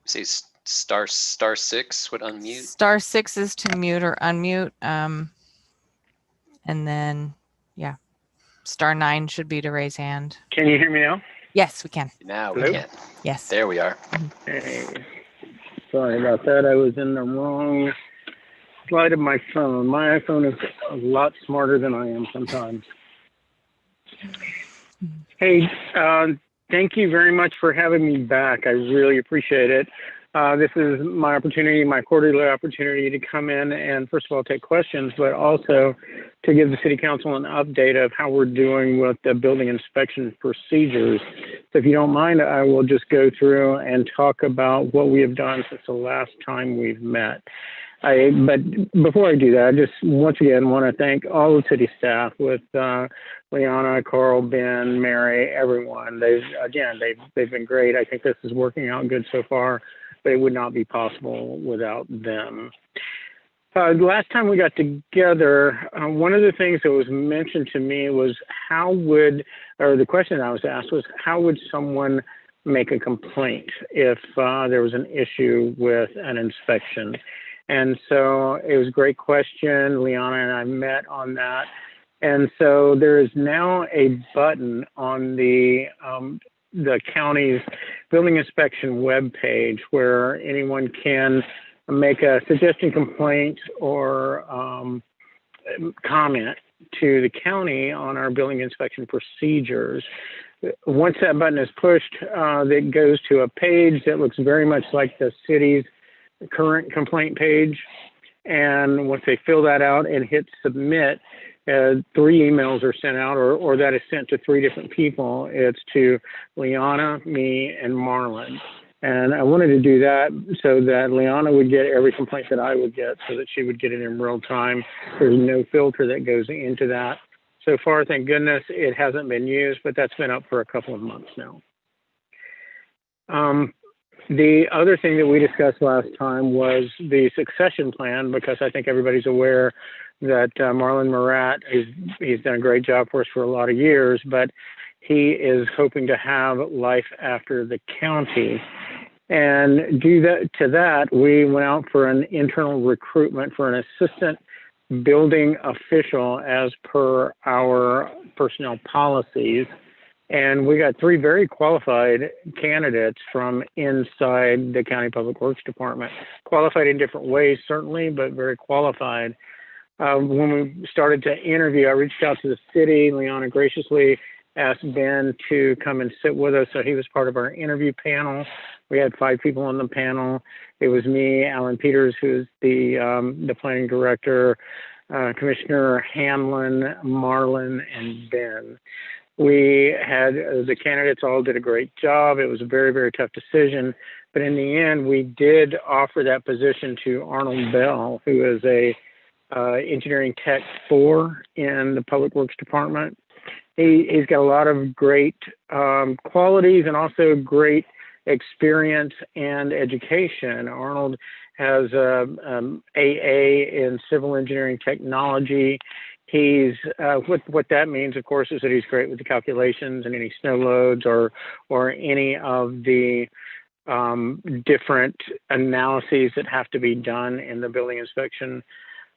Say *6 would unmute. *6 is to mute or unmute. And then, yeah, *9 should be to raise hand. Can you hear me now? Yes, we can. Now Hello? we can. Yes. There we are. Hey, sorry about that. I was in the wrong slide of my phone. My iPhone is a lot smarter than I am sometimes. Hey, thank you very much for having me back. I really appreciate it. This is my opportunity, my quarterly opportunity to come in and first of all, take questions, but also to give the city council an update of how we're doing with the building inspection procedures. So if you don't mind, I will just go through and talk about what we have done since the last time we've met. But before I do that, I just once again want to thank all the city staff with Liana, Carl, Ben, Mary, everyone. They've been great. I think this is working out good so far, but it would not be possible without them. The last time we got together, one of the things that was mentioned to me was the question I was asked was, how would someone make a complaint if there was an issue with an inspection? And so it was a great question. Liana and I met on that. And so there is now a button on the county's building inspection webpage where anyone can make a suggestion, complaint, or comment to the county on our building inspection procedures. Once that button is pushed, it goes to a page that looks very much like the city's current complaint page. And once they fill that out and hit submit, 3 emails are sent out, or that is sent to 3 different people. It's to Liana, me, and Marlon. And I wanted to do that so that Liana would get every complaint that I would get, so that she would get it in real time. There's no filter that goes into that. So far, thank goodness, it hasn't been used, but that's been up for a couple of months now. The other thing that we discussed last time was the succession plan, because I think everybody's aware that Marlon Murat, he's done a great job for us for a lot of years, but he is hoping to have life after the county. And to that, we went out for an internal recruitment for an assistant building official as per our personnel policies. And we got 3 very qualified candidates from inside the County Public Works Department. Qualified in different ways, certainly, but very qualified. When we started to interview, I reached out to the city. Liana graciously asked Ben to come and sit with us, so he was part of our interview panel. We had 5 people on the panel. It was me, Alan Peters, who's the planning director, Commissioner Hamlin, Marlon, and Ben. We had the candidates all did a great job. It was a very, very tough decision, but in the end, we did offer that position to Arnold Bell, who is a engineering tech 4 in the Public Works Department. He's got a lot of great qualities and also great experience and education. Arnold has AA in civil engineering technology. He's what that means, of course, is that he's great with the calculations and any snow loads or any of the different analyses that have to be done in the building inspection.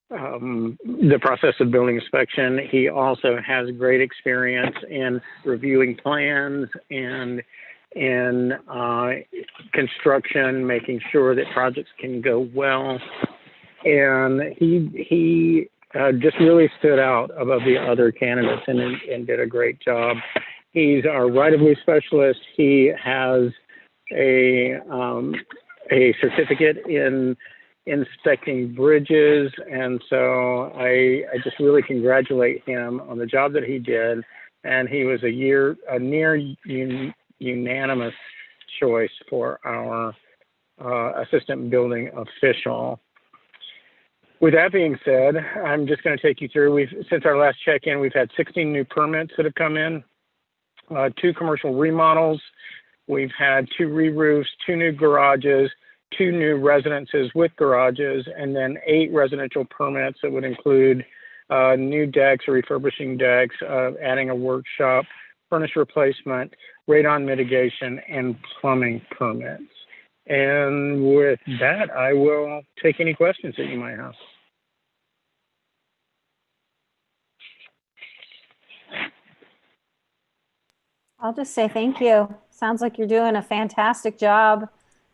The process of building inspection. He also has great experience in reviewing plans and in construction, making sure that projects can go well. And he just really stood out above the other candidates and did a great job. He's our right-of-way specialist. He has a certificate in inspecting bridges, and so I just really congratulate him on the job that he did. And he was a near unanimous choice for our assistant building official. With that being said, I'm just going to take you through. Since our last check-in, we've had 16 new permits that have come in, 2 commercial remodels. We've had 2 re-roofs, 2 new garages, 2 new residences with garages, and then 8 residential permits that would include new decks, refurbishing decks, adding a workshop, furnace replacement, radon mitigation, and plumbing permits. And with that, I will take any questions that you might have. I'll just say thank you. Sounds like you're doing a fantastic job.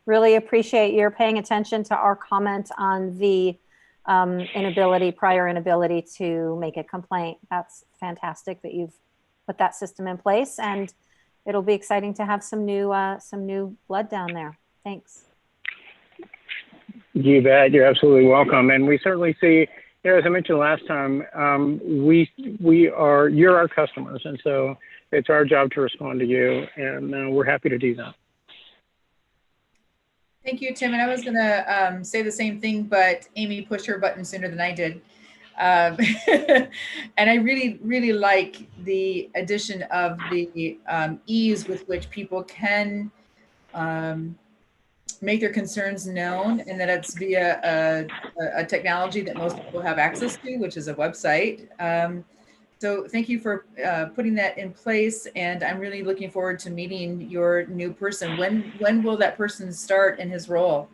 Really appreciate your paying attention to our comment on the prior inability to make a complaint. That's fantastic that you've put that system in place, and it'll be exciting to have some new blood down there. Thanks. You bet. You're absolutely welcome. And we certainly see, as I mentioned last time, you're our customers, and so it's our job to respond to you, and we're happy to do that. Thank you, Tim. And I was going to say the same thing, but Amy pushed her button sooner than I did. And I really, really like the addition of the ease with which people can make their concerns known, and that it's via a technology that most people have access to, which is a website. So thank you for putting that in place, and I'm really looking forward to meeting your new person. When will that person start in his role?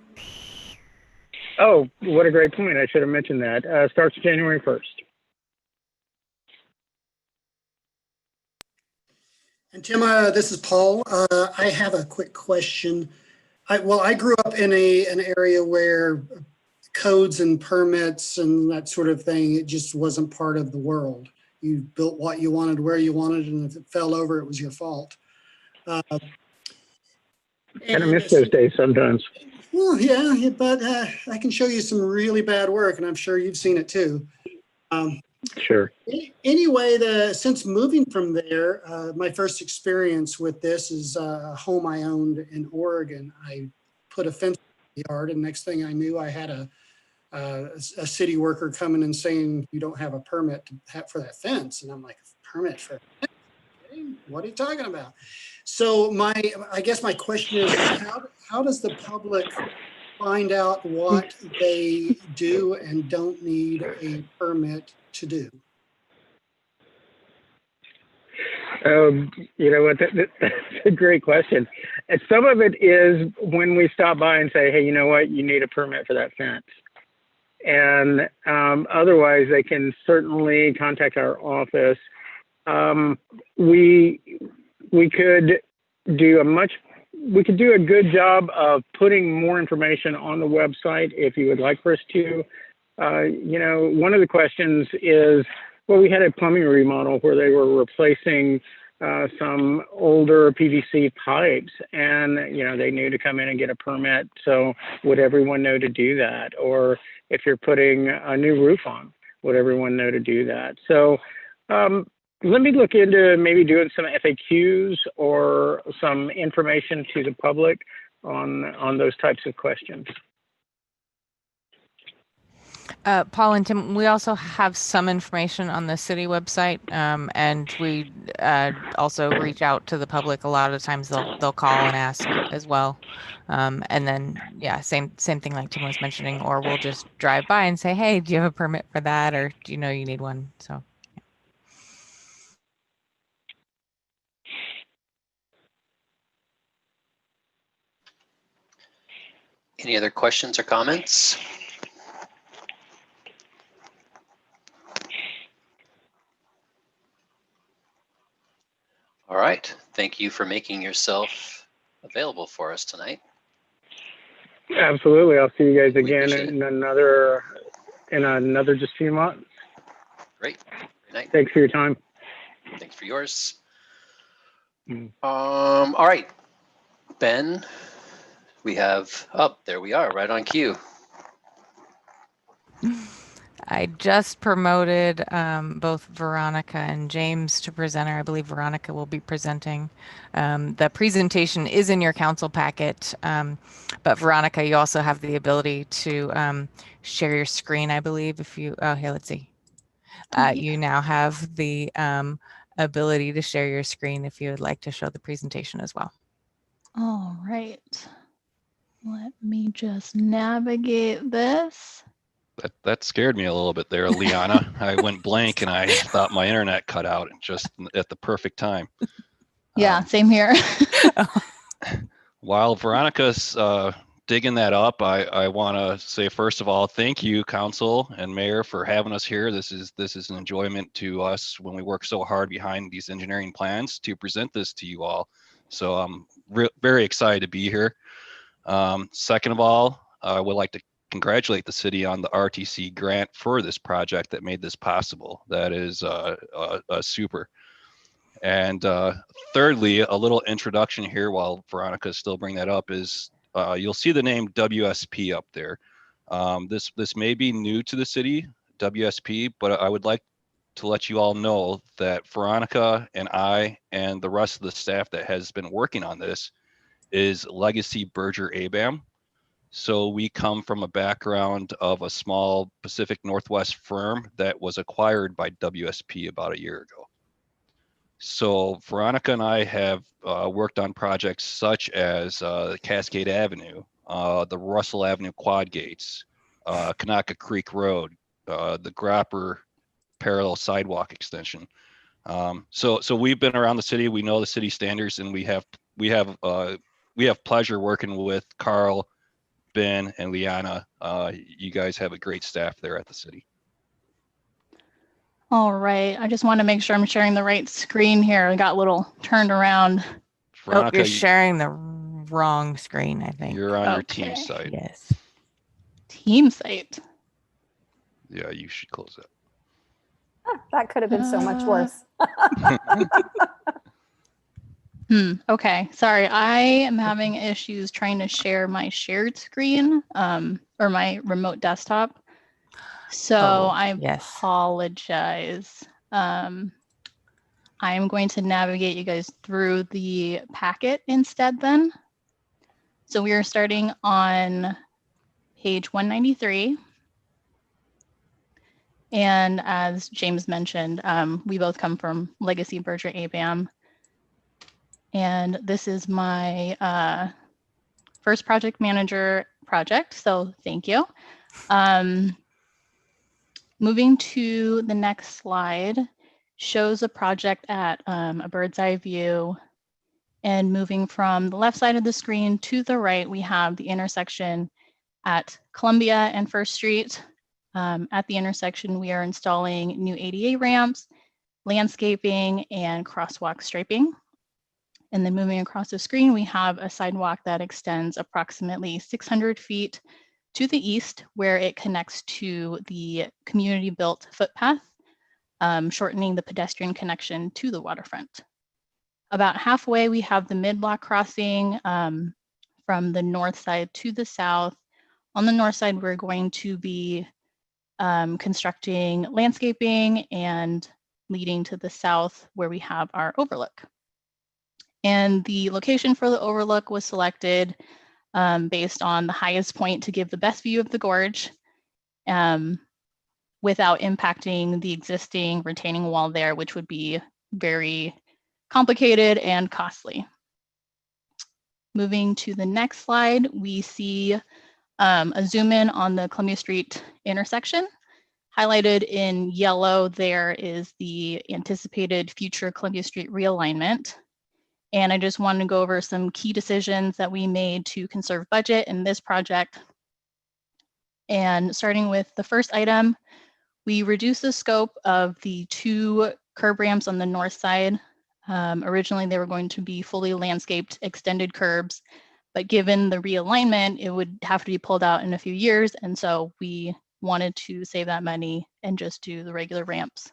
Oh, what a great point. I should have mentioned that. Starts January 1st. And Tim, this is Paul. I have a quick question. I grew up in an area where codes and permits and that sort of thing, it just wasn't part of the world. You built what you wanted, where you wanted, and if it fell over, it was your fault. Kind of miss those days sometimes. Well, yeah, but I can show you some really bad work, and I'm sure you've seen it too. Sure. Anyway, since moving from there, my first experience with this is a home I owned in Oregon. I put a fence in the yard, and next thing I knew, I had a city worker coming and saying, "You don't have a permit for that fence," and I'm like, "Permit for a fence? What are you talking about?" So I guess my question is, how does the public find out what they do and don't need a permit to do? You know what? That's a great question. And some of it is when we stop by and say, "Hey, you know what? You need a permit for that fence." And otherwise, they can certainly contact our office. We could do a good job of putting more information on the website if you would like for us to. One of the questions is, well, we had a plumbing remodel where they were replacing some older PVC pipes, and they knew to come in and get a permit. So would everyone know to do that? Or if you're putting a new roof on, would everyone know to do that? So let me look into maybe doing some FAQs or some information to the public on those types of questions. Paul and Tim, we also have some information on the city website, and we also reach out to the public. A lot of the times they'll call and ask as well, and then same thing like Tim was mentioning, or we'll just drive by and say, "Hey, do you have a permit for that, or do you know you need one?" So. Any other questions or comments? All right. Thank you for making yourself available for us tonight. Absolutely. I'll see you guys again in another just few months. Great. Good night. Thanks for your time. Thanks for yours. All right, Ben, we have there we are, right on cue. I just promoted both Veronica and James to presenter. I believe Veronica will be presenting. The presentation is in your council packet, but Veronica, you also have the ability to share your screen, I believe, if you, here, let's see. You now have the ability to share your screen if you would like to show the presentation as well. All right. Let me just navigate this. That scared me a little bit there, Liana. I went blank and I thought my internet cut out just at the perfect time. Yeah, same here. While Veronica's digging that up, I want to say, first of all, thank you, council and mayor, for having us here. This is an enjoyment to us when we work so hard behind these engineering plans to present this to you all. So I'm very excited to be here. Second of all, I would like to congratulate the city on the RTC grant for this project that made this possible. That is super. And thirdly, a little introduction here while Veronica is still bringing that up is you'll see the name WSP up there. This may be new to the city, WSP, but I would like to let you all know that Veronica and I and the rest of the staff that has been working on this is Legacy Berger ABAM. So we come from a background of a small Pacific Northwest firm that was acquired by WSP about a year ago. So Veronica and I have worked on projects such as Cascade Avenue, the Russell Avenue quad gates, Kanaka Creek Road, the Grapper parallel sidewalk extension. So we've been around the city. We know the city standards, and we have pleasure working with Carl, Ben, and Liana. You guys have a great staff there at the city. All right. I just want to make sure I'm sharing the right screen here. I got a little turned around. Veronica, you're sharing the wrong screen, I think. You're on your team site. Yes. Team site. Yeah, you should close that. That could have been so much worse. Okay. Sorry. I am having issues trying to share my shared screen or my remote desktop. So I apologize. I'm going to navigate you guys through the packet instead then. So we are starting on page 193. And as James mentioned, we both come from Legacy Berger ABAM. And this is my first project manager project, so thank you. Moving to the next slide shows a project at a bird's eye view. And moving from the left side of the screen to the right, we have the intersection at Columbia and First Street. At the intersection, we are installing new ADA ramps, landscaping, and crosswalk striping. And then moving across the screen, we have a sidewalk that extends approximately 600 feet to the east, where it connects to the community-built footpath, shortening the pedestrian connection to the waterfront. About halfway, we have the mid-block crossing from the north side to the south. On the north side, we're going to be constructing landscaping and leading to the south where we have our overlook. And the location for the overlook was selected based on the highest point to give the best view of the gorge without impacting the existing retaining wall there, which would be very complicated and costly. Moving to the next slide, we see a zoom in on the Columbia Street intersection. Highlighted in yellow there is the anticipated future Columbia Street realignment. And I just wanted to go over some key decisions that we made to conserve budget in this project. And starting with the first item, we reduced the scope of the 2 curb ramps on the north side. Originally, they were going to be fully landscaped extended curbs, but given the realignment, it would have to be pulled out in a few years. And so we wanted to save that money and just do the regular ramps.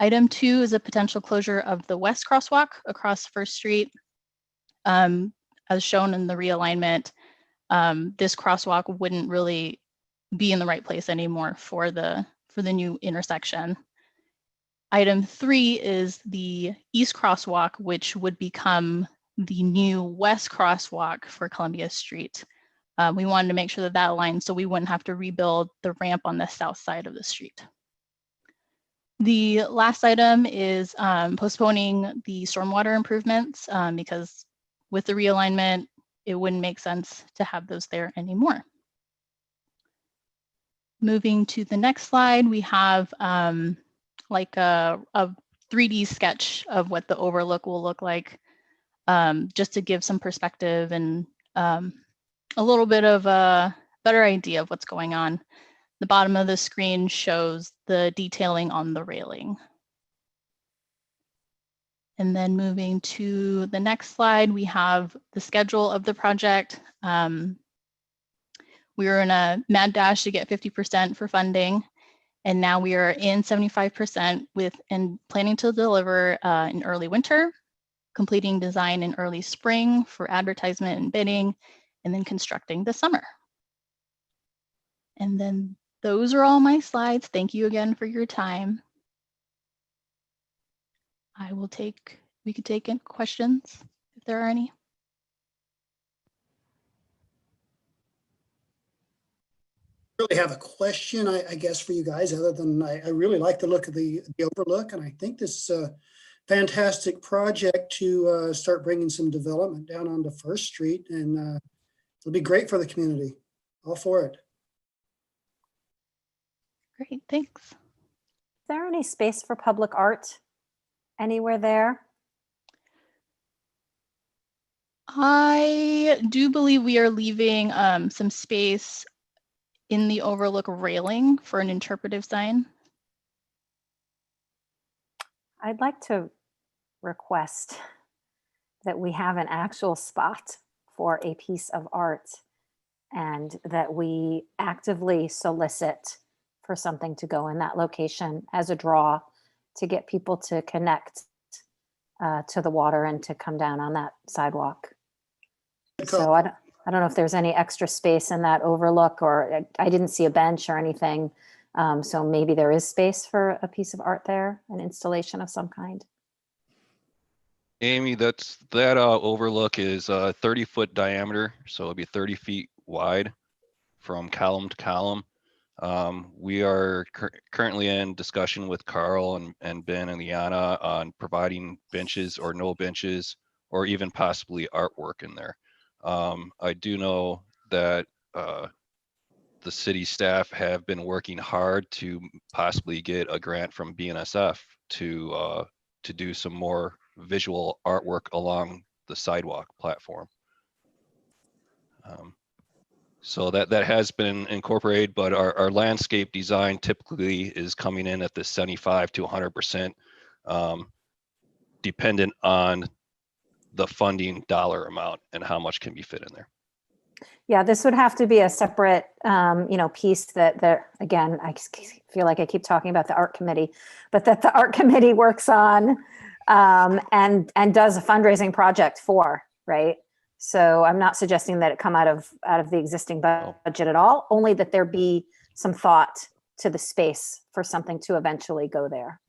Item 2 is a potential closure of the west crosswalk across First Street. As shown in the realignment, this crosswalk wouldn't really be in the right place anymore for the new intersection. Item 3 is the east crosswalk, which would become the new west crosswalk for Columbia Street. We wanted to make sure that that aligns so we wouldn't have to rebuild the ramp on the south side of the street. The last item is postponing the stormwater improvements because with the realignment, it wouldn't make sense to have those there anymore. Moving to the next slide, we have like a 3D sketch of what the overlook will look like, just to give some perspective and a little bit of a better idea of what's going on. The bottom of the screen shows the detailing on the railing. And then moving to the next slide, we have the schedule of the project. We were in a mad dash to get 50% for funding, and now we are in 75% and planning to deliver in early winter, completing design in early spring for advertisement and bidding, and then constructing this summer. And then those are all my slides. Thank you again for your time. We could take in questions if there are any. Really have a question, I guess, for you guys, other than I really like the look of the overlook, and I think this is a fantastic project to start bringing some development down onto First Street and It'll be great for the community. All for it. Great, thanks. Is there any space for public art anywhere there? I do believe we are leaving some space in the overlook railing for an interpretive sign. I'd like to request that we have an actual spot for a piece of art and that we actively solicit for something to go in that location as a draw to get people to connect to the water and to come down on that sidewalk. So I don't know if there's any extra space in that overlook, or I didn't see a bench or anything. So maybe there is space for a piece of art there, an installation of some kind. Amy, that overlook is 30-foot diameter, so it'll be 30 feet wide from column to column. We are currently in discussion with Carl and Ben and Liana on providing benches or no benches, or even possibly artwork in there. I do know that the city staff have been working hard to possibly get a grant from BNSF to do some more visual artwork along the sidewalk platform. So that has been incorporated, but our landscape design typically is coming in at the 75 to 100%, dependent on the funding dollar amount and how much can be fit in there. Yeah, this would have to be a separate, piece that again, I feel like I keep talking about the art committee, but that the art committee works on and does a fundraising project for, right? So I'm not suggesting that it come out of the existing budget at all, only that there be some thought to the space for something to eventually go there.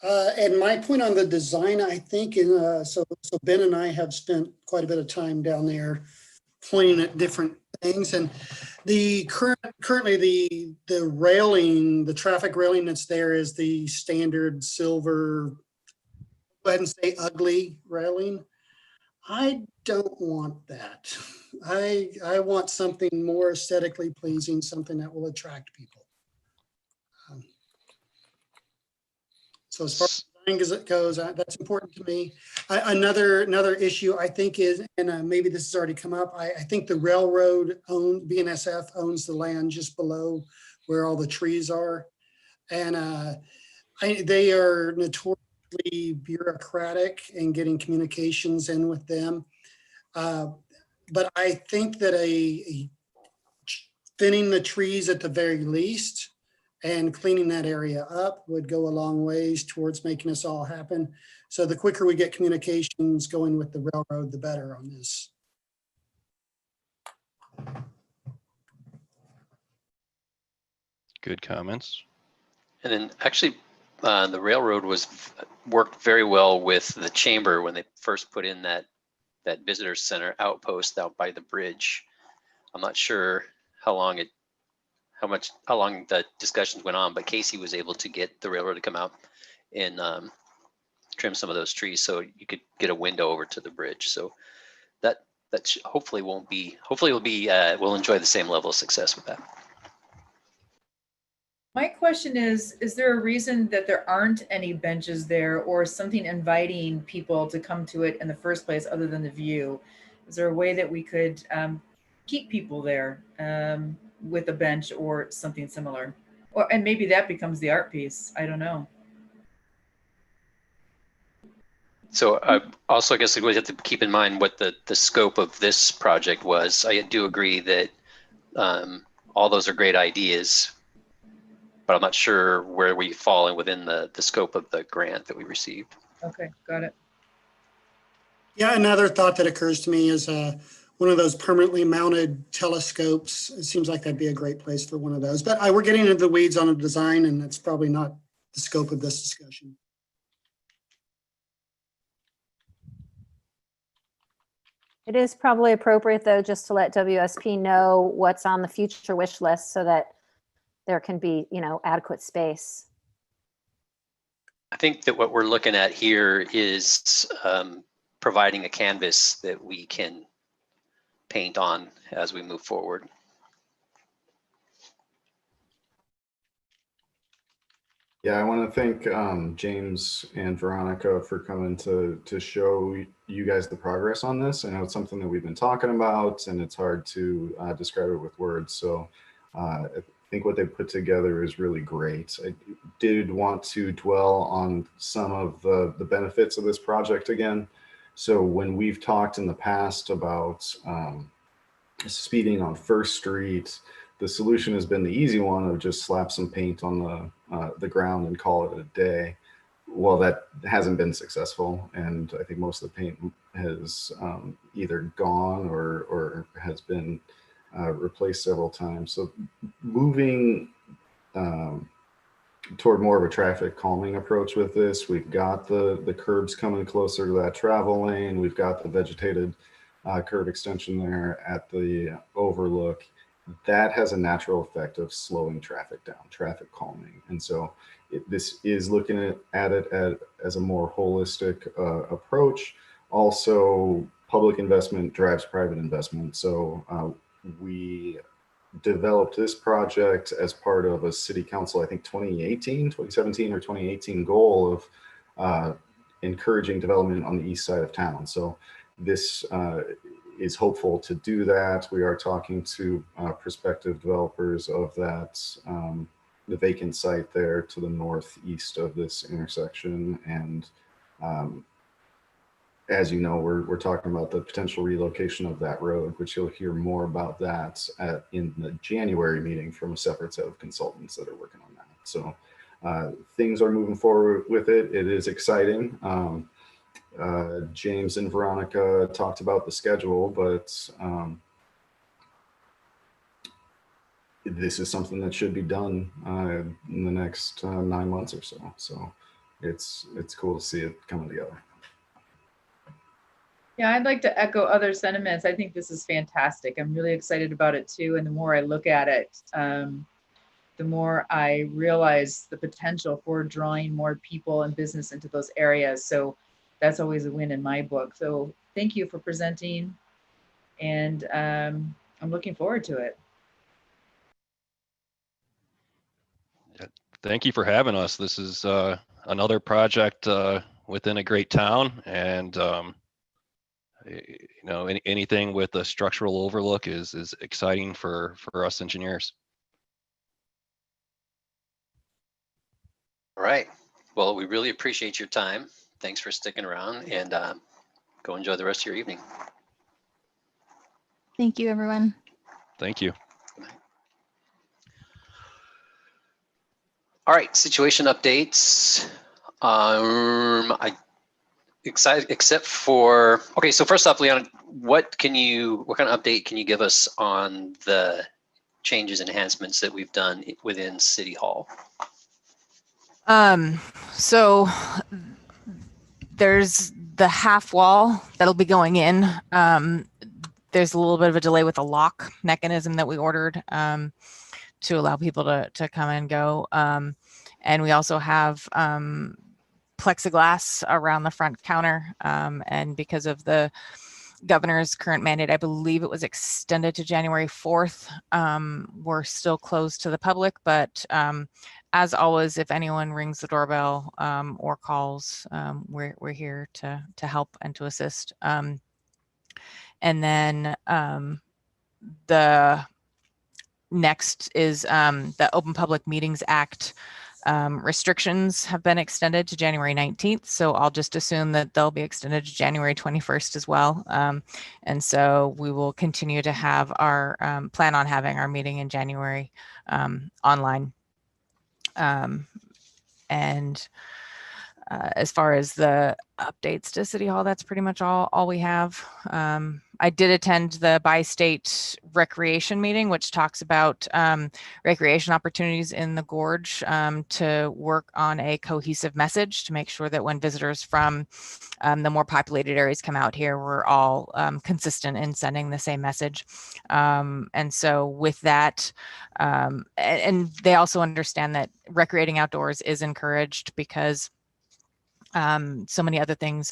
And my point on the design, I think, so Ben and I have spent quite a bit of time down there pointing at different things. And the currently the railing, the traffic railing that's there is the standard silver, go ahead and say ugly railing. I don't want that. I want something more aesthetically pleasing, something that will attract people. So as far as design as it goes, that's important to me. Another issue I think is, and maybe this has already come up, I think the railroad BNSF owns the land just below where all the trees are. And they are notoriously bureaucratic in getting communications in with them. But I think that a thinning the trees at the very least and cleaning that area up would go a long ways towards making us all happen. So the quicker we get communications going with the railroad, the better on this. Good comments. And then actually, the railroad worked very well with the chamber when they first put in that visitor center outpost out by the bridge. I'm not sure how long the discussions went on, but Casey was able to get the railroad to come out and trim some of those trees so you could get a window over to the bridge. So that hopefully we'll enjoy the same level of success with that. My question is there a reason that there aren't any benches there or something inviting people to come to it in the first place other than the view? Is there a way that we could keep people there with a bench or something similar? And maybe that becomes the art piece. I don't know. So also, I guess we have to keep in mind what the scope of this project was. I do agree that all those are great ideas, but I'm not sure where we fall in within the scope of the grant that we received. Okay, got it. Yeah, another thought that occurs to me is one of those permanently mounted telescopes. It seems like that'd be a great place for one of those. But we're getting into the weeds on the design, and that's probably not the scope of this discussion. It is probably appropriate, though, just to let WSP know what's on the future wish list so that there can be, adequate space. I think that what we're looking at here is providing a canvas that we can paint on as we move forward. Yeah, I want to thank James and Veronica for coming to show you guys the progress on this. I know it's something that we've been talking about, and it's hard to describe it with words. So I think what they put together is really great. I did want to dwell on some of the benefits of this project again. So when we've talked in the past about speeding on First Street, the solution has been the easy one of just slap some paint on the ground and call it a day. Well, that hasn't been successful, and I think most of the paint has either gone or has been replaced several times. So moving toward more of a traffic calming approach with this, we've got the curbs coming closer to that travel lane. We've got the vegetated curb extension there at the overlook. That has a natural effect of slowing traffic down, traffic calming. And so this is looking at it as a more holistic approach. Also, public investment drives private investment. So we developed this project as part of a city council, I think 2017 or 2018 goal of encouraging development on the east side of town. So this is hopeful to do that. We are talking to prospective developers of that, the vacant site there to the northeast of this intersection. And as you know, we're talking about the potential relocation of that road, which you'll hear more about that in the January meeting from a separate set of consultants that are working on that. So things are moving forward with it. It is exciting. James and Veronica talked about the schedule, but this is something that should be done in the next 9 months or so. So it's cool to see it coming together. Yeah, I'd like to echo other sentiments. I think this is fantastic. I'm really excited about it too. And the more I look at it, the more I realize the potential for drawing more people and business into those areas. So that's always a win in my book. So thank you for presenting, and I'm looking forward to it. Thank you for having us. This is another project within a great town, and you know, anything with a structural overlook is exciting for us engineers. All right. Well, we really appreciate your time. Thanks for sticking around, and go enjoy the rest of your evening. Thank you, everyone. Thank you. All right, situation updates. Except for, okay, so first off, Leon, what kind of update can you give us on the changes, enhancements that we've done within City Hall? So there's the half wall that'll be going in. There's a little bit of a delay with the lock mechanism that we ordered to allow people to come and go. And we also have plexiglass around the front counter. And because of the governor's current mandate, I believe it was extended to January 4th. We're still closed to the public, but as always, if anyone rings the doorbell or calls, we're here to help and to assist. And then the next is the Open Public Meetings Act. Restrictions have been extended to January 19th, so I'll just assume that they'll be extended to January 21st as well. And so we will continue to have our plan on having our meeting in January online. And as far as the updates to City Hall, that's pretty much all we have. I did attend the bi-state recreation meeting, which talks about recreation opportunities in the gorge to work on a cohesive message to make sure that when visitors from the more populated areas come out here, we're all consistent in sending the same message. And so with that, and they also understand that recreating outdoors is encouraged because So many other things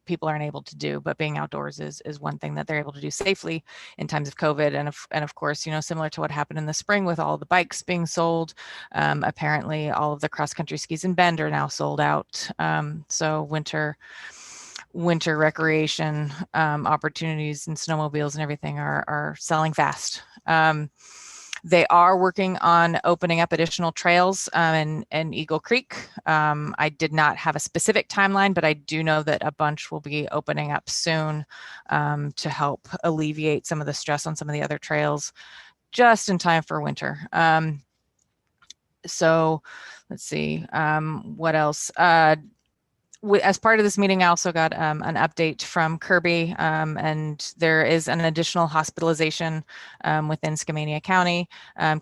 people aren't able to do, but being outdoors is one thing that they're able to do safely in times of COVID. And of course, you know, similar to what happened in the spring with all the bikes being sold, apparently all of the cross country skis in Bend are now sold out. So winter recreation opportunities and snowmobiles and everything are selling fast. They are working on opening up additional trails in Eagle Creek. I did not have a specific timeline, but I do know that a bunch will be opening up soon to help alleviate some of the stress on some of the other trails just in time for winter. So let's see, what else? As part of this meeting, I also got an update from Kirby, and there is an additional hospitalization within Skamania County.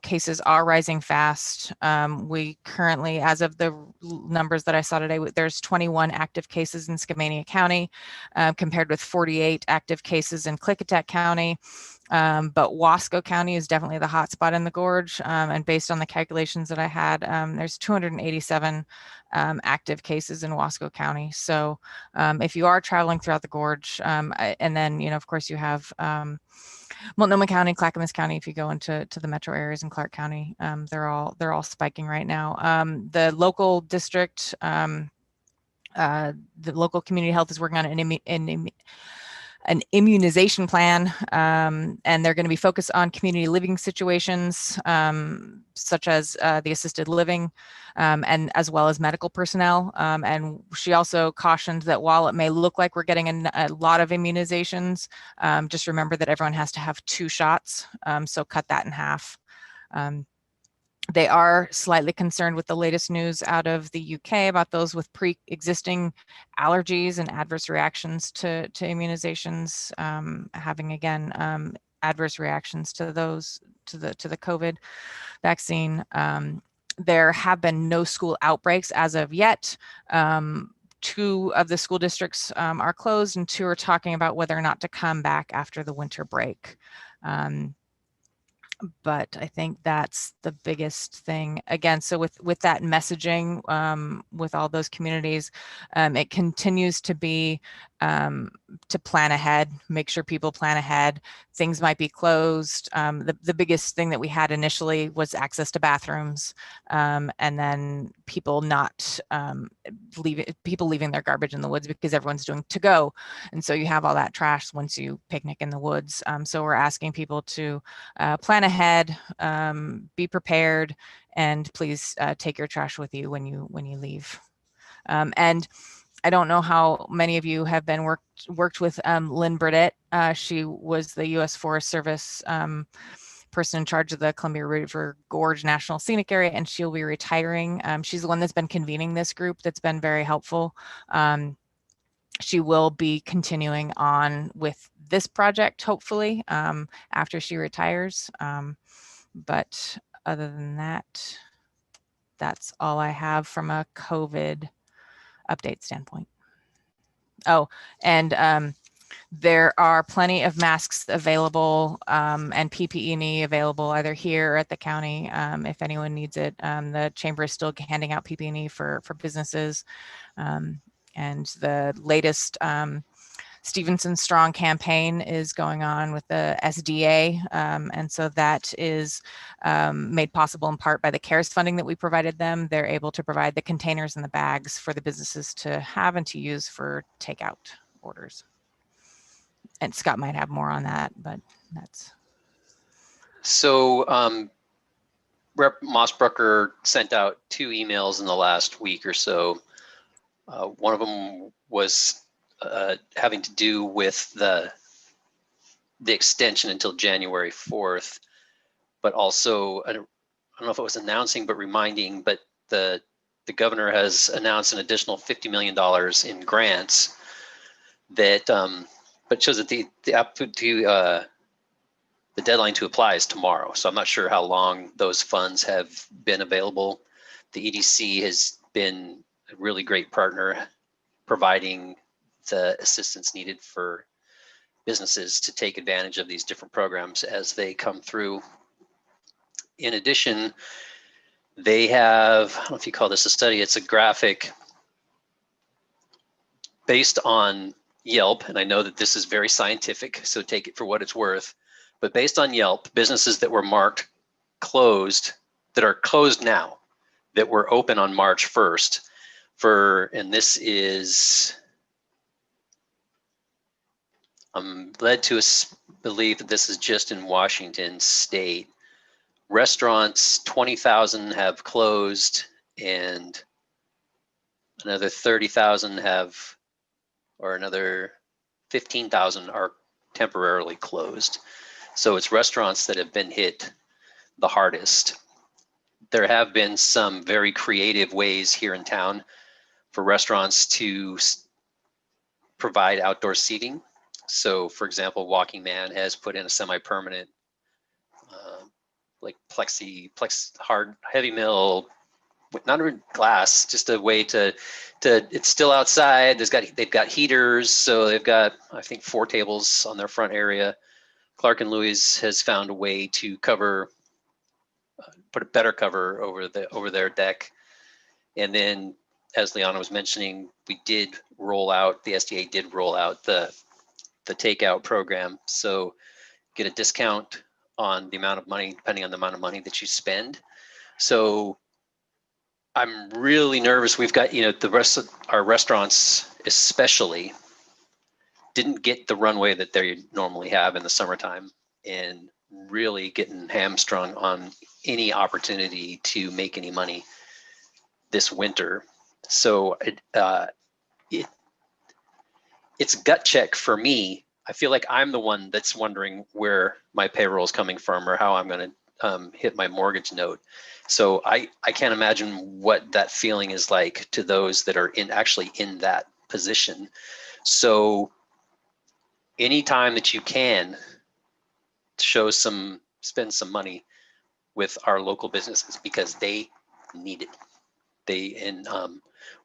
Cases are rising fast. We currently, as of the numbers that I saw today, there's 21 active cases in Skamania County, compared with 48 active cases in Klickitat County. But Wasco County is definitely the hot spot in the gorge. And based on the calculations that I had, there's 287 active cases in Wasco County. So if you are traveling throughout the gorge, and then, you know, of course you have Multnomah County, Clackamas County, if you go into the metro areas in Clark County, they're all spiking right now. The local district, the local community health is working on an immunization plan, and they're going to be focused on community living situations, such as the assisted living, and as well as medical personnel. And she also cautioned that while it may look like we're getting a lot of immunizations, just remember that everyone has to have 2 shots, so cut that in half. They are slightly concerned with the latest news out of the UK about those with pre-existing allergies and adverse reactions to immunizations, having again adverse reactions to those to the COVID vaccine. There have been no school outbreaks as of yet. 2 of the school districts are closed, and 2 are talking about whether or not to come back after the winter break. But I think that's the biggest thing. Again, so with that messaging, with all those communities, it continues to be to plan ahead, make sure people plan ahead. Things might be closed. The biggest thing that we had initially was access to bathrooms, and then people not leaving their garbage in the woods because everyone's doing to go. And so you have all that trash once you picnic in the woods. So we're asking people to plan ahead, be prepared, and please take your trash with you when you leave. And I don't know how many of you have been worked with Lynn Burdett. She was the U.S. Forest Service person in charge of the Columbia River Gorge National Scenic Area, and she'll be retiring. She's the one that's been convening this group that's been very helpful. She will be continuing on with this project, hopefully, after she retires. But other than that, that's all I have from a COVID update standpoint. Oh, and there are plenty of masks available and PPE available either here or at the county if anyone needs it. The chamber is still handing out PPE for businesses. And the latest Stevenson Strong campaign is going on with the SDA. And so that is made possible in part by the CARES funding that we provided them. They're able to provide the containers and the bags for the businesses to have and to use for takeout orders. And Scott might have more on that, but that's. So Rep. Mossbrucker sent out 2 emails in the last week or so. One of them was having to do with the extension until January 4th, but also I don't know if it was announcing but reminding, but the governor has announced an additional $50 million in grants that but shows that the deadline to apply is tomorrow. So I'm not sure how long those funds have been available. The EDC has been a really great partner, providing the assistance needed for businesses to take advantage of these different programs as they come through. In addition, they have, I don't know if you call this a study, it's a graphic based on Yelp, and I know that this is very scientific, so take it for what it's worth, but based on Yelp, businesses that were marked closed, that are closed now, that were open on March 1st and this is, I'm led to believe that this is just in Washington State. Restaurants, 20,000 have closed and another 30,000 have, or another 15,000 are temporarily closed. So it's restaurants that have been hit the hardest. There have been some very creative ways here in town for restaurants to provide outdoor seating. So for example, Walking Man has put in a semi-permanent like hard heavy mill, not even glass, just a way to it's still outside. They've got heaters, so they've got, I think, 4 tables on their front area. Clark and Louis has found a way to cover, put a better cover over their deck. And then, as Liana was mentioning, we did roll out, the SDA did roll out the takeout program. So get a discount on the amount of money, depending on the amount of money that you spend. So I'm really nervous. We've got, the rest of our restaurants especially didn't get the runway that they normally have in the summertime, and really getting hamstrung on any opportunity to make any money this winter. So it's a gut check for me. I feel like I'm the one that's wondering where my payroll is coming from or how I'm going to hit my mortgage note. So I can't imagine what that feeling is like to those that are actually in that position. So anytime that you can spend some money with our local businesses, because they need it.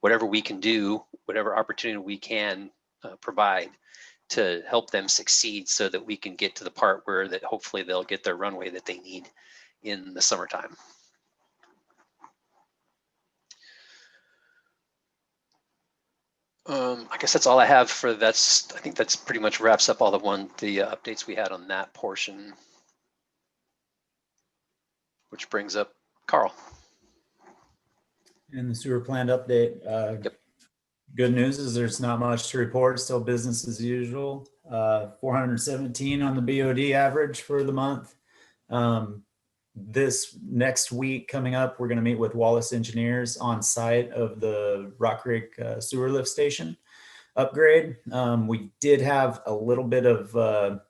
Whatever we can do, whatever opportunity we can provide to help them succeed, so that we can get to the part where that hopefully they'll get their runway that they need in the summertime. I guess that's all I have for I think that's pretty much wraps up all the updates we had on that portion, which brings up Carl. In the sewer plant update, Yep. Good news is there's not much to report. Still business as usual. 417 on the BOD average for the month. This next week coming up, we're going to meet with Wallace Engineers on site of the Rock Creek sewer lift station upgrade. We did have a little bit of,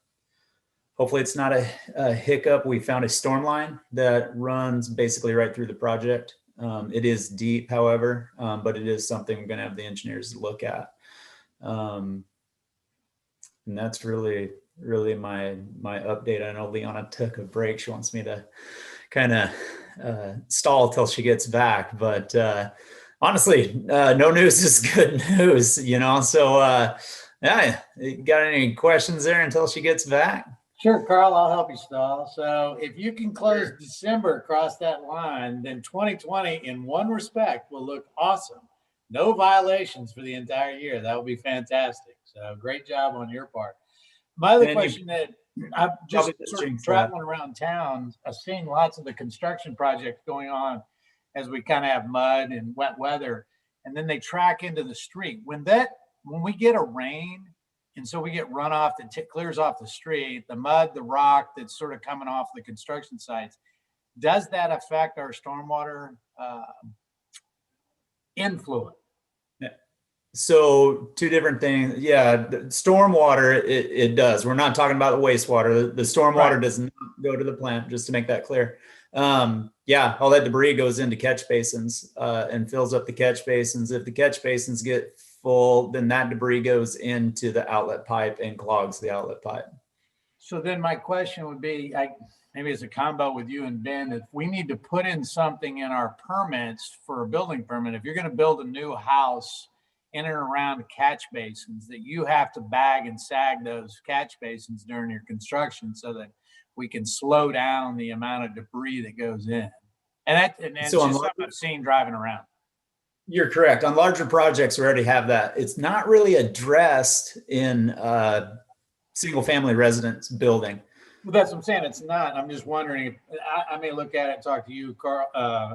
hopefully it's not a hiccup. We found a storm line that runs basically right through the project. It is deep, however, but it is something we're going to have the engineers look at. And that's really my update. I know Liana took a break. She wants me to kind of stall till she gets back, but honestly, no news is good news, so yeah, you got any questions there until she gets back? Sure, Carl, I'll help you stall. So if you can close December across that line, then 2020 in one respect will look awesome. No violations for the entire year. That would be fantastic. So great job on your part. My other question that I've just sort of traveling around town, I've seen lots of the construction projects going on as we kind of have mud and wet weather, and then they track into the street. When we get a rain, and so we get runoff that clears off the street, the mud, the rock that's sort of coming off the construction sites, does that affect our stormwater influence? So 2 different things. Yeah, the stormwater, it does. We're not talking about the wastewater. The stormwater does not go to the plant, just to make that clear. Yeah, all that debris goes into catch basins and fills up the catch basins. If the catch basins get full, then that debris goes into the outlet pipe and clogs the outlet pipe. So then my question would be, maybe it's a combo with you and Ben, if we need to put in something in our permits for a building permit, if you're going to build a new house in and around catch basins, that you have to bag and sag those catch basins during your construction so that we can slow down the amount of debris that goes in. And it's just something I've seen driving around. You're correct. On larger projects, we already have that. It's not really addressed in single family residence building. Well, that's what I'm saying. It's not. I'm just wondering if I may look at it and talk to you, Carl,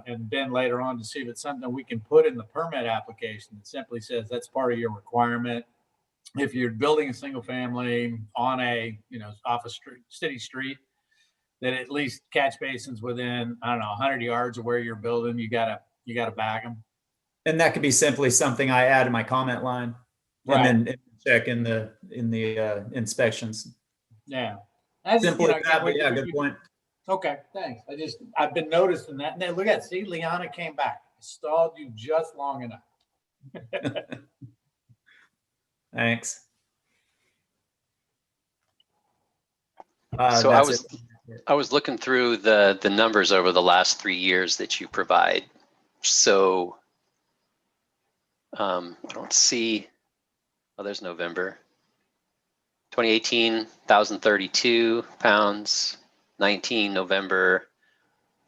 and Ben later on to see if it's something we can put in the permit application that simply says that's part of your requirement. If you're building a single family on a, off a street, city street, that at least catch basins within, I don't know, 100 yards of where you're building, you gotta bag them. And that could be simply something I add in my comment line, Right. and then check in the inspections. Yeah. Simple as that, but yeah, good point. Okay, thanks. I've been noticing that. Now look at, see, Liana came back. I stalled you just long enough. Thanks. So I was looking through the numbers over the last 3 years that you provide. So I don't see, oh, there's November. 2018, 1,032 pounds, 19 November,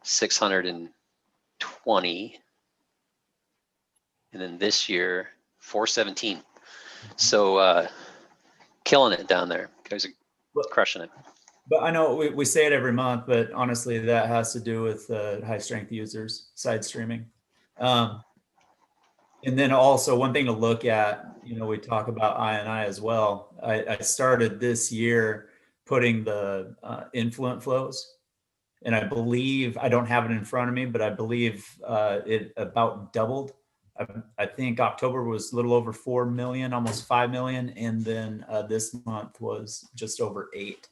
620. And then this year, 417. So killing it down there. You guys are crushing it. But I know we say it every month, but honestly, that has to do with high strength users, side streaming. And then also one thing to look at, we talk about I&I as well. I started this year putting the influent flows, and I believe, I don't have it in front of me, but I believe it about doubled. I think October was a little over 4 million, almost 5 million. And then this month was just over 8.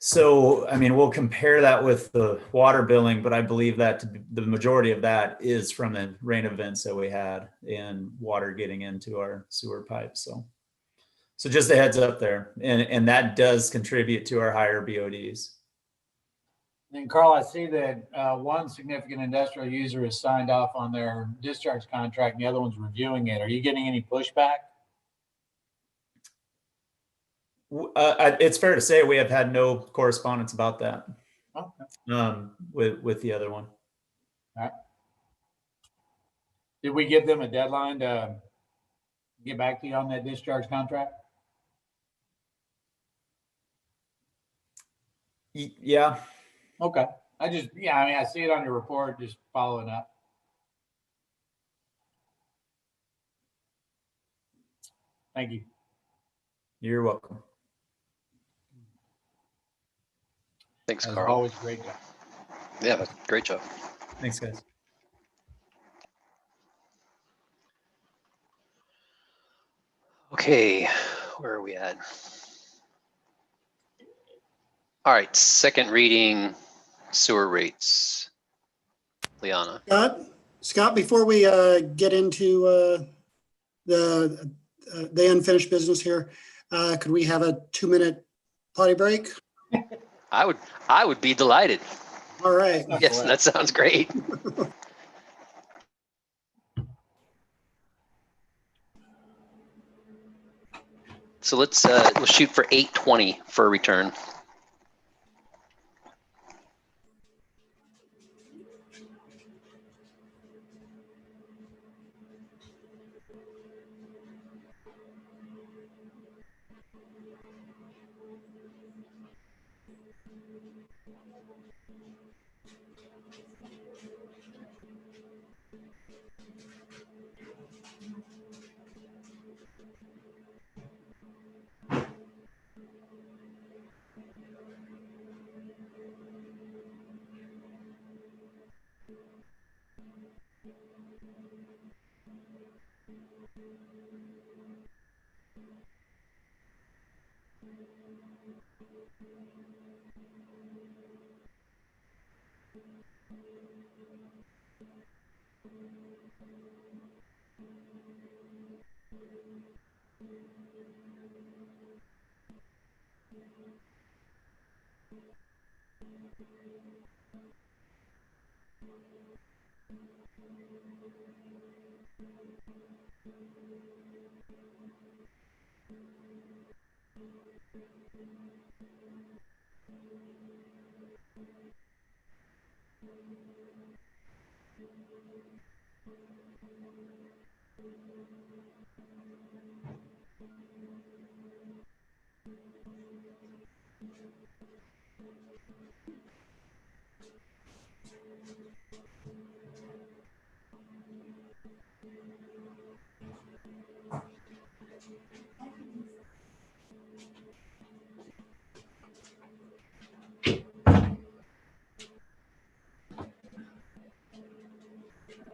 So, I mean, we'll compare that with the water billing, but I believe that the majority of that is from the rain events that we had and water getting into our sewer pipes. So just a heads up there. And that does contribute to our higher BODs. Then Carl, I see that one significant industrial user has signed off on their discharge contract and the other one's reviewing it. Are you getting any pushback? It's fair to say we have had no correspondence about that. Okay. With the other one. All right. Did we give them a deadline to get back to you on that discharge contract? Yeah. Okay. I mean, I see it on your report, just following up. Thank you. You're welcome. Thanks, As Carl. always, great job. Yeah, great job. Thanks, guys. Okay, where are we at? All right, second reading, sewer rates. Liana. Scott, before we get into the unfinished business here, could we have a 2-minute potty break? I would be delighted. All right. Yes, that sounds great. So let's shoot for 8:20 for a return.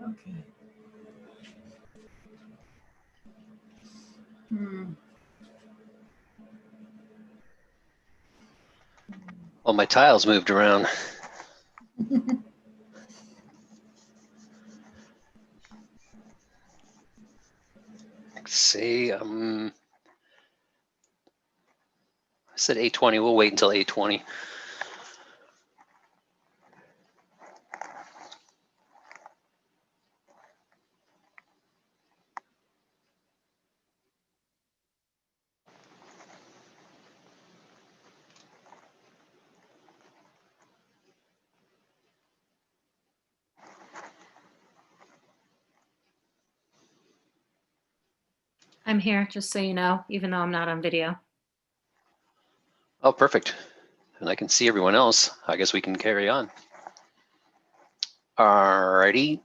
Okay. Hmm. Well, my tiles moved around. Let's see, I said 8:20. We'll wait until 8:20. I'm here, just so you know, even though I'm not on video. Oh, perfect. And I can see everyone else. I guess we can carry on. Alrighty.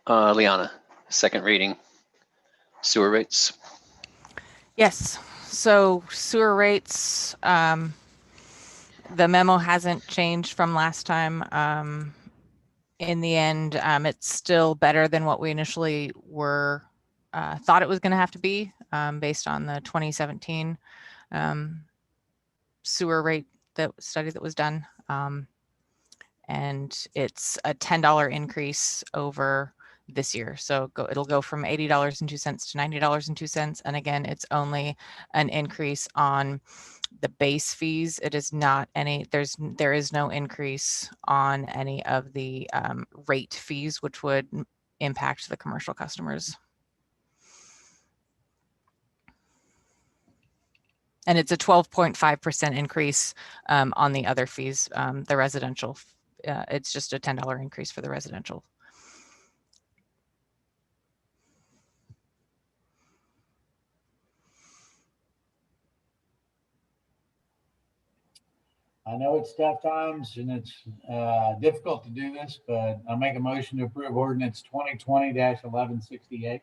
Liana, second reading. Sewer rates. Yes, so sewer rates, the memo hasn't changed from last time. In the end, it's still better than what we initially were thought it was going to have to be based on the 2017 sewer rate study that was done. And it's a $10 increase over this year. So it'll go from $80.02 to $90.02. And again, it's only an increase on the base fees. It is not any, there is no increase on any of the rate fees, which would impact the commercial customers. And it's a 12.5% increase on the other fees, the residential. It's just a $10 increase for the residential. I know it's tough times and it's difficult to do this, but I'll make a motion to approve ordinance 2020-1168.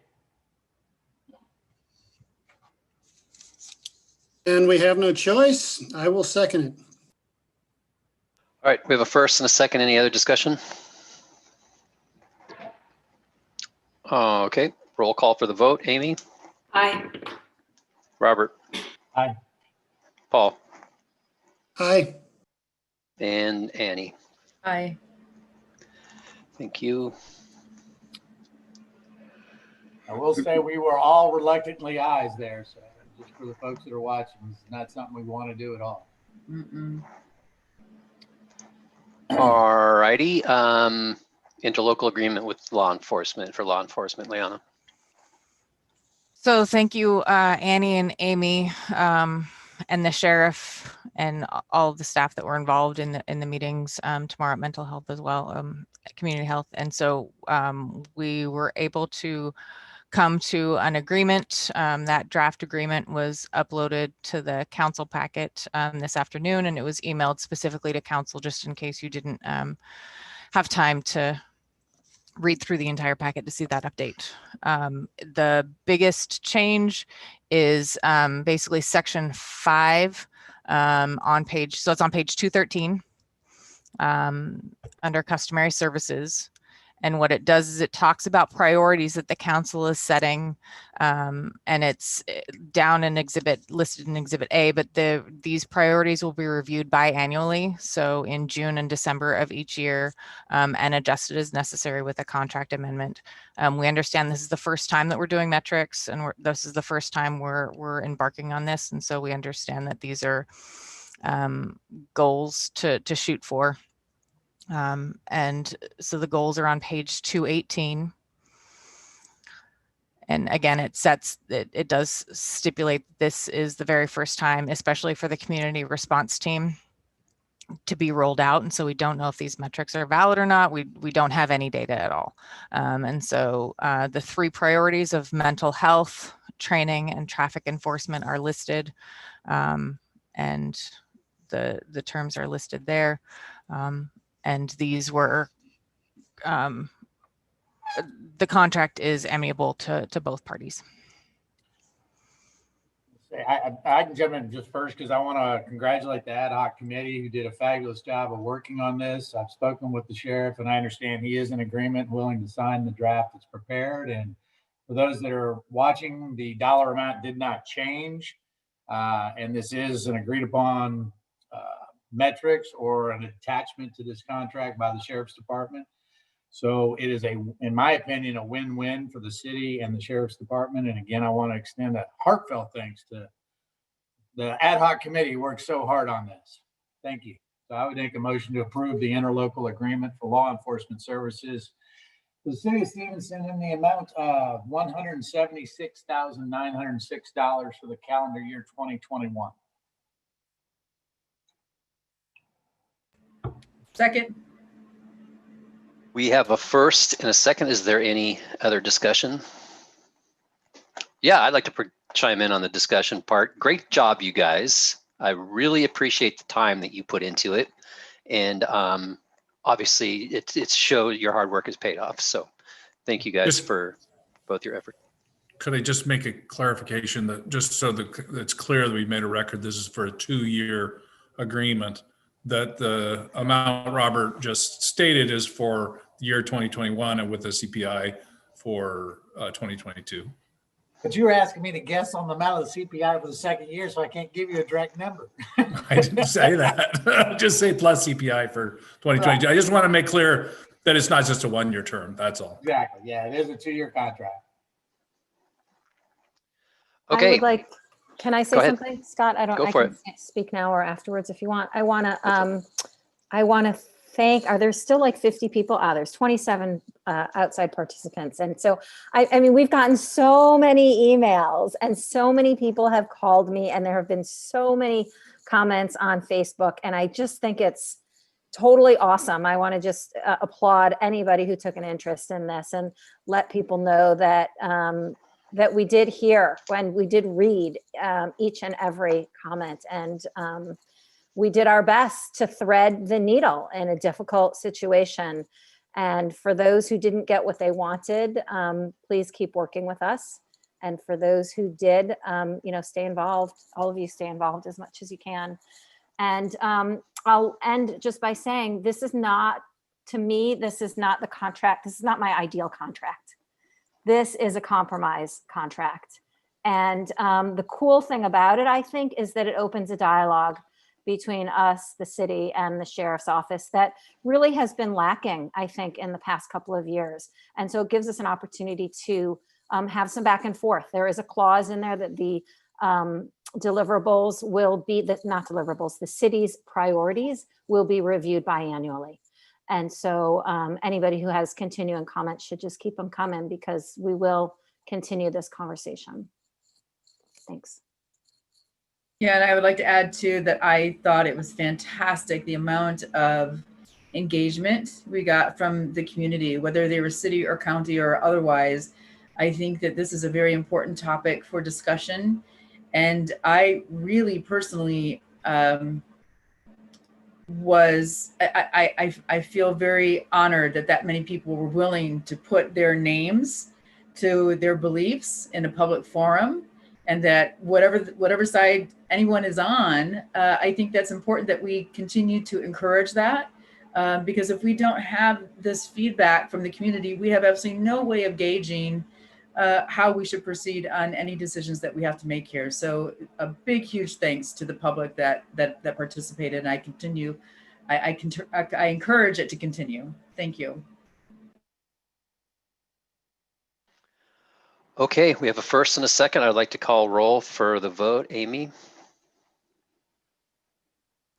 And we have no choice. I will second it. All right, we have a first and a second. Any other discussion? Okay, roll call for the vote. Amy? Aye. Robert? Aye. Paul? Aye. And Annie? Aye. Thank you. I will say we were all reluctantly ayes there. So just for the folks that are watching, it's not something we want to do at all. Mm-mm. All righty. Interlocal agreement with law enforcement, Liana. So thank you, Annie and Amy, and the sheriff and all of the staff that were involved in the meetings tomorrow at mental health as well, community health. And so we were able to come to an agreement. That draft agreement was uploaded to the council packet this afternoon, and it was emailed specifically to council just in case you didn't have time to read through the entire packet to see that update. The biggest change is basically section 5 on page, so it's on page 213 under customary services. And what it does is it talks about priorities that the council is setting, and it's down in listed in exhibit A, but these priorities will be reviewed biannually. So in June and December of each year, and adjusted as necessary with a contract amendment. We understand this is the first time that we're doing metrics, and this is the first time we're embarking on this. And so we understand that these are goals to shoot for. And so the goals are on page 218. And again, it does stipulate this is the very first time, especially for the community response team, to be rolled out. And so we don't know if these metrics are valid or not. We don't have any data at all. And so the 3 priorities of mental health, training, and traffic enforcement are listed. And the terms are listed there. And these were, the contract is amiable to both parties. I can jump in just first because I want to congratulate the ad hoc committee who did a fabulous job of working on this. I've spoken with the sheriff and I understand he is in agreement, willing to sign the draft that's prepared. And for those that are watching, the dollar amount did not change. And this is an agreed upon metrics or an attachment to this contract by the sheriff's department. So it is in my opinion, a win-win for the city and the sheriff's department. And again, I want to extend a heartfelt thanks to the ad hoc committee who worked so hard on this. Thank you. So I would make a motion to approve the interlocal agreement for law enforcement services for the city of Stevenson in the amount of $176,906 for the calendar year 2021. Second. We have a first and a second. Is there any other discussion? Yeah, I'd like to chime in on the discussion part. Great job, you guys. I really appreciate the time that you put into it. And obviously, it's showed your hard work has paid off. So thank you guys for both your effort. Could I just make a clarification that just so that it's clear that we made a record, this is for a 2-year agreement, that the amount Robert just stated is for the year 2021 and with the CPI for 2022. But you were asking me to guess on the amount of the CPI for the second year, so I can't give you a direct number. I didn't say that. Just say plus CPI for 2022. Right. I just want to make clear that it's not just a 1-year term. That's all. Exactly. Yeah, it is a 2-year contract. Okay. I would like, can I say something, Scott? I can speak now or afterwards if you want. I want to thank, are there still like 50 people? There's 27 outside participants. And so, I mean, we've gotten so many emails and so many people have called me and there have been so many comments on Facebook. And I just think it's totally awesome. I want to just applaud anybody who took an interest in this and let people know that that we did hear when we did read each and every comment. And we did our best to thread the needle in a difficult situation. And for those who didn't get what they wanted, please keep working with us. And for those who did, stay involved. All of you stay involved as much as you can. And I'll end just by saying, this is not, to me, this is not the contract. This is not my ideal contract. This is a compromise contract. And the cool thing about it, I think, is that it opens a dialogue between us, the city, and the sheriff's office that really has been lacking, I think, in the past couple of years. And so it gives us an opportunity to have some back and forth. There is a clause in there that the deliverables will be, not deliverables, the city's priorities will be reviewed biannually. And so anybody who has continuing comments should just keep them coming because we will continue this conversation. Thanks. Yeah, and I would like to add too that I thought it was fantastic the amount of engagement we got from the community, whether they were city or county or otherwise. I think that this is a very important topic for discussion. And I really personally I feel very honored that many people were willing to put their names to their beliefs in a public forum, and that whatever side anyone is on, I think that's important that we continue to encourage that, because if we don't have this feedback from the community, we have absolutely no way of gauging how we should proceed on any decisions that we have to make here. So a big, huge thanks to the public that participated, and I encourage it to continue. Thank you. Okay, we have a first and a second. I'd like to call roll for the vote. Amy?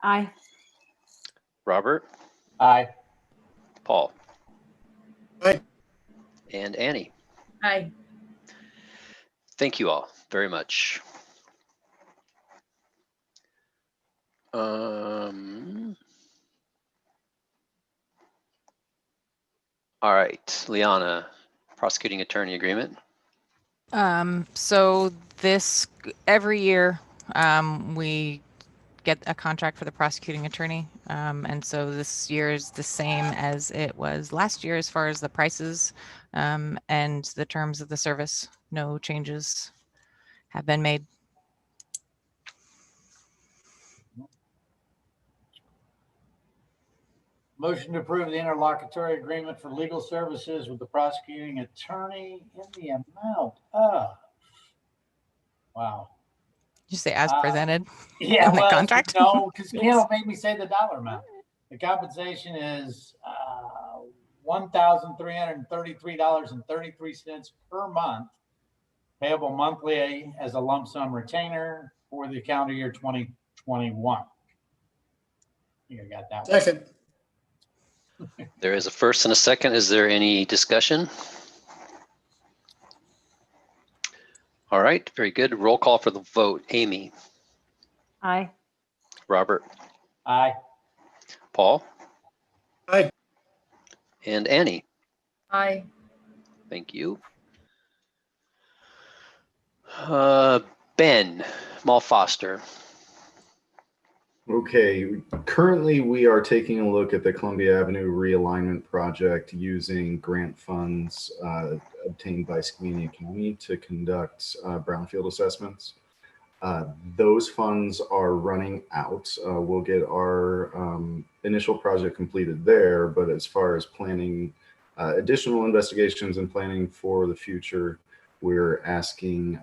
Aye. Robert? Aye. Paul? Aye. And Annie? Aye. Thank you all very much. All right, Liana, prosecuting attorney agreement. So this, every year, we get a contract for the prosecuting attorney. And so this year is the same as it was last year as far as the prices and the terms of the service. No changes have been made. Motion to approve the interlocutory agreement for legal services with the prosecuting attorney in the amount of, wow. Did you say as presented? Yeah, in the well, contract? no, because Ken will make me say the dollar amount. The compensation is $1,333.33 per month, payable monthly as a lump sum retainer for the calendar year 2021. I think I got that one. Second. There is a first and a second. Is there any discussion? All right, very good. Roll call for the vote. Amy, Aye. Robert, Aye. Paul, Aye. and Annie. Aye. Thank you. Ben Malfoster. Okay, currently we are taking a look at the Columbia Avenue realignment project using grant funds obtained by Skamania County to conduct brownfield assessments. Those funds are running out. We'll get our initial project completed there, but as far as planning additional investigations and planning for the future, we're asking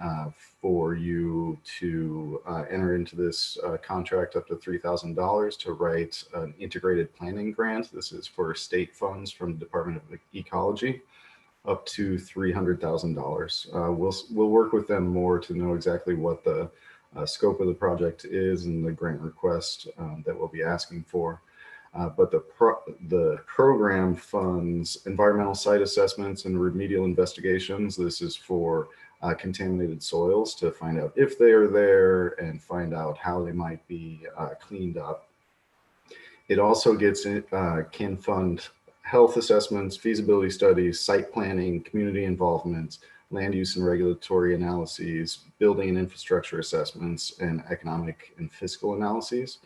for you to enter into this contract up to $3,000 to write an integrated planning grant. This is for state funds from the Department of Ecology, up to $300,000. We'll work with them more to know exactly what the scope of the project is and the grant request that we'll be asking for. But the program funds environmental site assessments and remedial investigations. This is for contaminated soils to find out if they are there and find out how they might be cleaned up. It also can fund health assessments, feasibility studies, site planning, community involvement, land use and regulatory analyses, building and infrastructure assessments, and economic and fiscal analyses.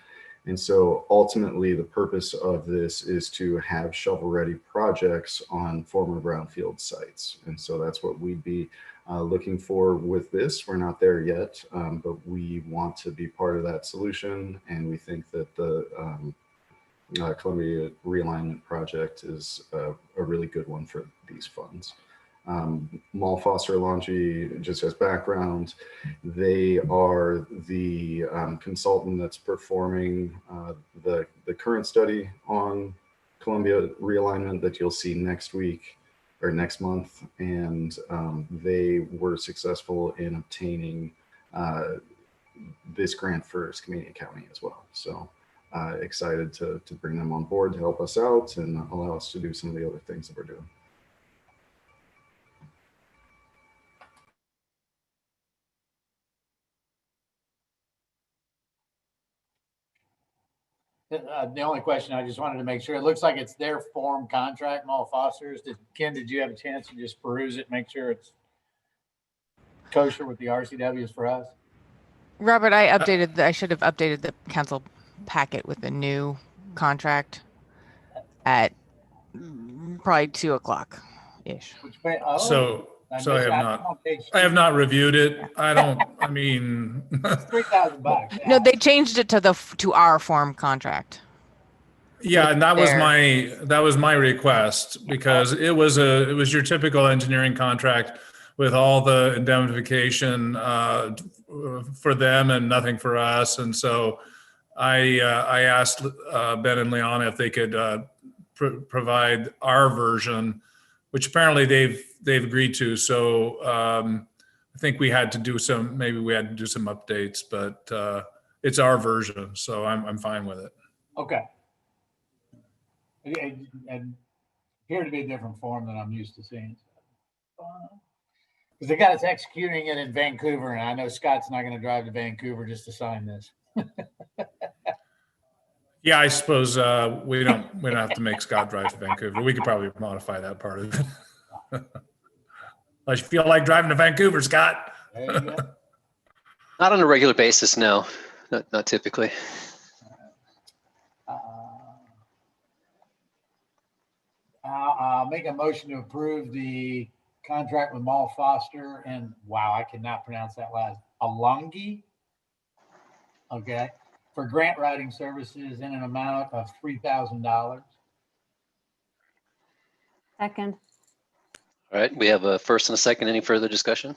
And so ultimately the purpose of this is to have shovel-ready projects on former brownfield sites. And so that's what we'd be looking for with this. We're not there yet, but we want to be part of that solution. And we think that the Columbia Realignment Project is a really good one for these funds. Foster Longi, just as background, they are the consultant that's performing the current study on Columbia realignment that you'll see next week or next month, and they were successful in obtaining this grant for Skamania County as well. So excited to bring them on board to help us out and allow us to do some of the other things that we're doing. The only question I just wanted to make sure, it looks like it's their form contract, Foster's. Ken, did you have a chance to just peruse it, make sure it's kosher with the RCWs for us? Robert, I should have updated the council packet with the new contract at probably 2:00-ish. So I have not reviewed it. I mean, $3,000. No, they changed it to our form contract. Yeah, and that was my request, because it was your typical engineering contract with all the indemnification for them and nothing for us. And so I asked Ben and Liana if they could provide our version, which apparently they've agreed to. So I think we had to do some updates, but it's our version, so I'm fine with it. Okay. And appeared to be a different form than I'm used to seeing. Because they got us executing it in Vancouver, and I know Scott's not going to drive to Vancouver just to sign this. Yeah, I suppose we don't have to make Scott drive to Vancouver. We could probably modify that part of it. Unless you feel like driving to Vancouver, Scott. There you go. Not on a regular basis, no. Not typically. I'll make a motion to approve the contract with Mall Foster and wow, I cannot pronounce that last. Alongi. Okay. For grant writing services in an amount of $3,000. Second. All right, we have a first and a second. Any further discussion?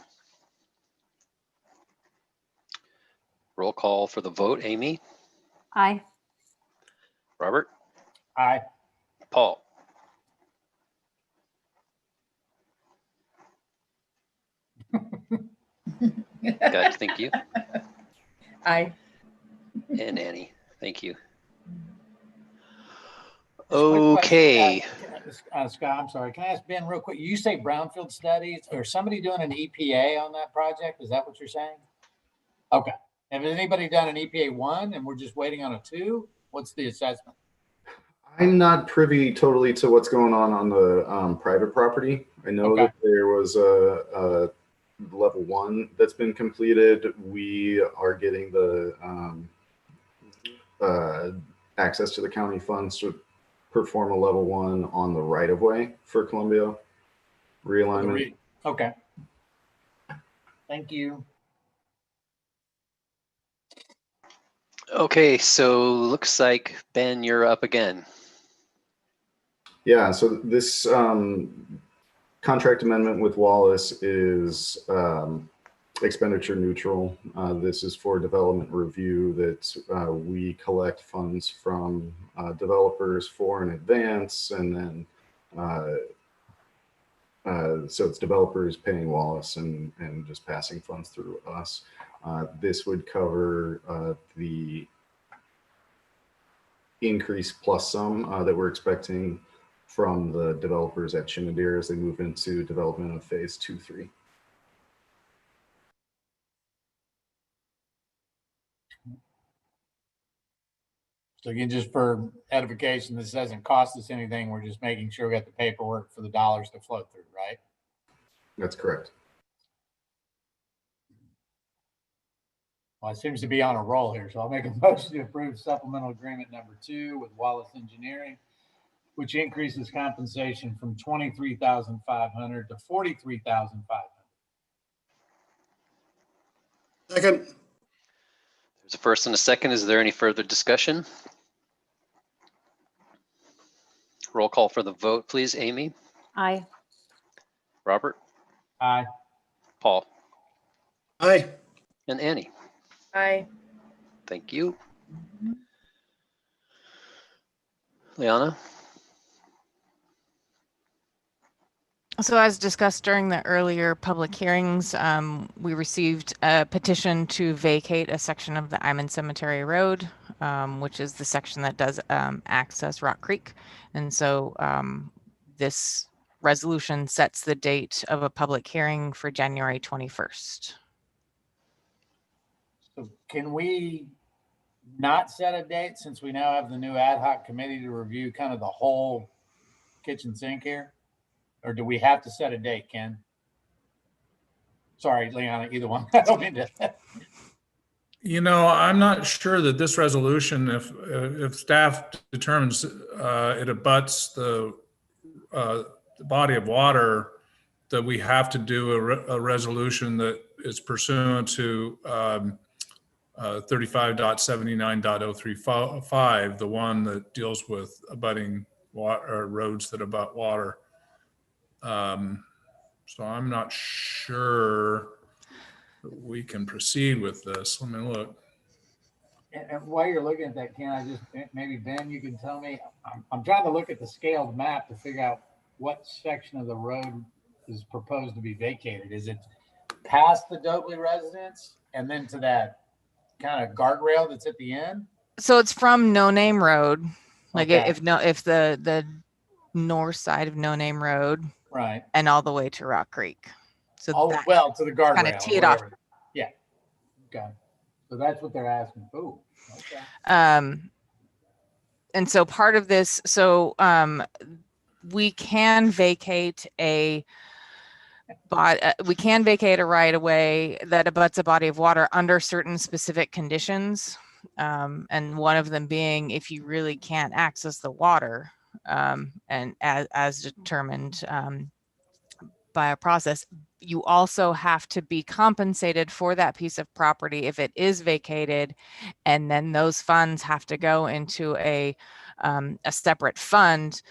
Roll call for the vote. Amy? Aye. Robert? Aye. Paul? Gotcha, thank you. Aye. And Annie, thank you. Just one Okay. question, Scott, I'm sorry. Can I ask Ben real quick? You say brownfield studies or somebody doing an EPA on that project? Is that what you're saying? Okay. Have anybody done an EPA 1 and we're just waiting on a 2? What's the assessment? I'm not privy totally to what's going on the private property. I know that there was a level 1 that's been completed. We are getting the access to the county funds to perform a level 1 on the right of way for Columbia realignment. Okay. Thank you. Okay, so looks like Ben, you're up again. Yeah, so this contract amendment with Wallace is expenditure neutral. This is for development review that we collect funds from developers for in advance, and then so it's developers paying Wallace and just passing funds through us. This would cover the increase plus some that we're expecting from the developers at Shenandoah as they move into development of phase 2-3. So again, just for edification, this doesn't cost us anything. We're just making sure we got the paperwork for the dollars to flow through, right? That's correct. Well, it seems to be on a roll here. So I'll make a motion to approve supplemental agreement number 2 with Wallace Engineering, which increases compensation from $23,500 to $43,500. Second. There's a first and a second. Is there any further discussion? Roll call for the vote, please. Amy? Aye. Robert? Aye. Paul? Aye. And Annie? Aye. Thank you. Liana? So as discussed during the earlier public hearings, we received a petition to vacate a section of the Iman Cemetery Road, which is the section that does access Rock Creek. And so this resolution sets the date of a public hearing for January 21st. So can we not set a date since we now have the new ad hoc committee to review kind of the whole kitchen sink here? Or do we have to set a date, Ken? Sorry, Liana, either one. I don't mean to. You know, I'm not sure that this resolution, if staff determines it abuts the body of water, that we have to do a resolution that is pursuant to 35.79.035, the one that deals with abutting water, roads that abut water. So I'm not sure that we can proceed with this. Let me look. And while you're looking at that, Ken, I just maybe Ben, you can tell me. I'm trying to look at the scaled map to figure out what section of the road is proposed to be vacated. Is it past the Dobley residence and then to that kind of guardrail that's at the end? So it's from No Name Road, like Okay. if the north side of No Name Road, right, and all the way to Rock Creek. So to the guardrail, kind of tee it off. Yeah. Okay. So that's what they're asking. Ooh. Okay. and so part of this, so we can vacate a right of way that abuts a body of water under certain specific conditions. And one of them being if you really can't access the water, and as determined by a process. You also have to be compensated for that piece of property if it is vacated, and then those funds have to go into a separate fund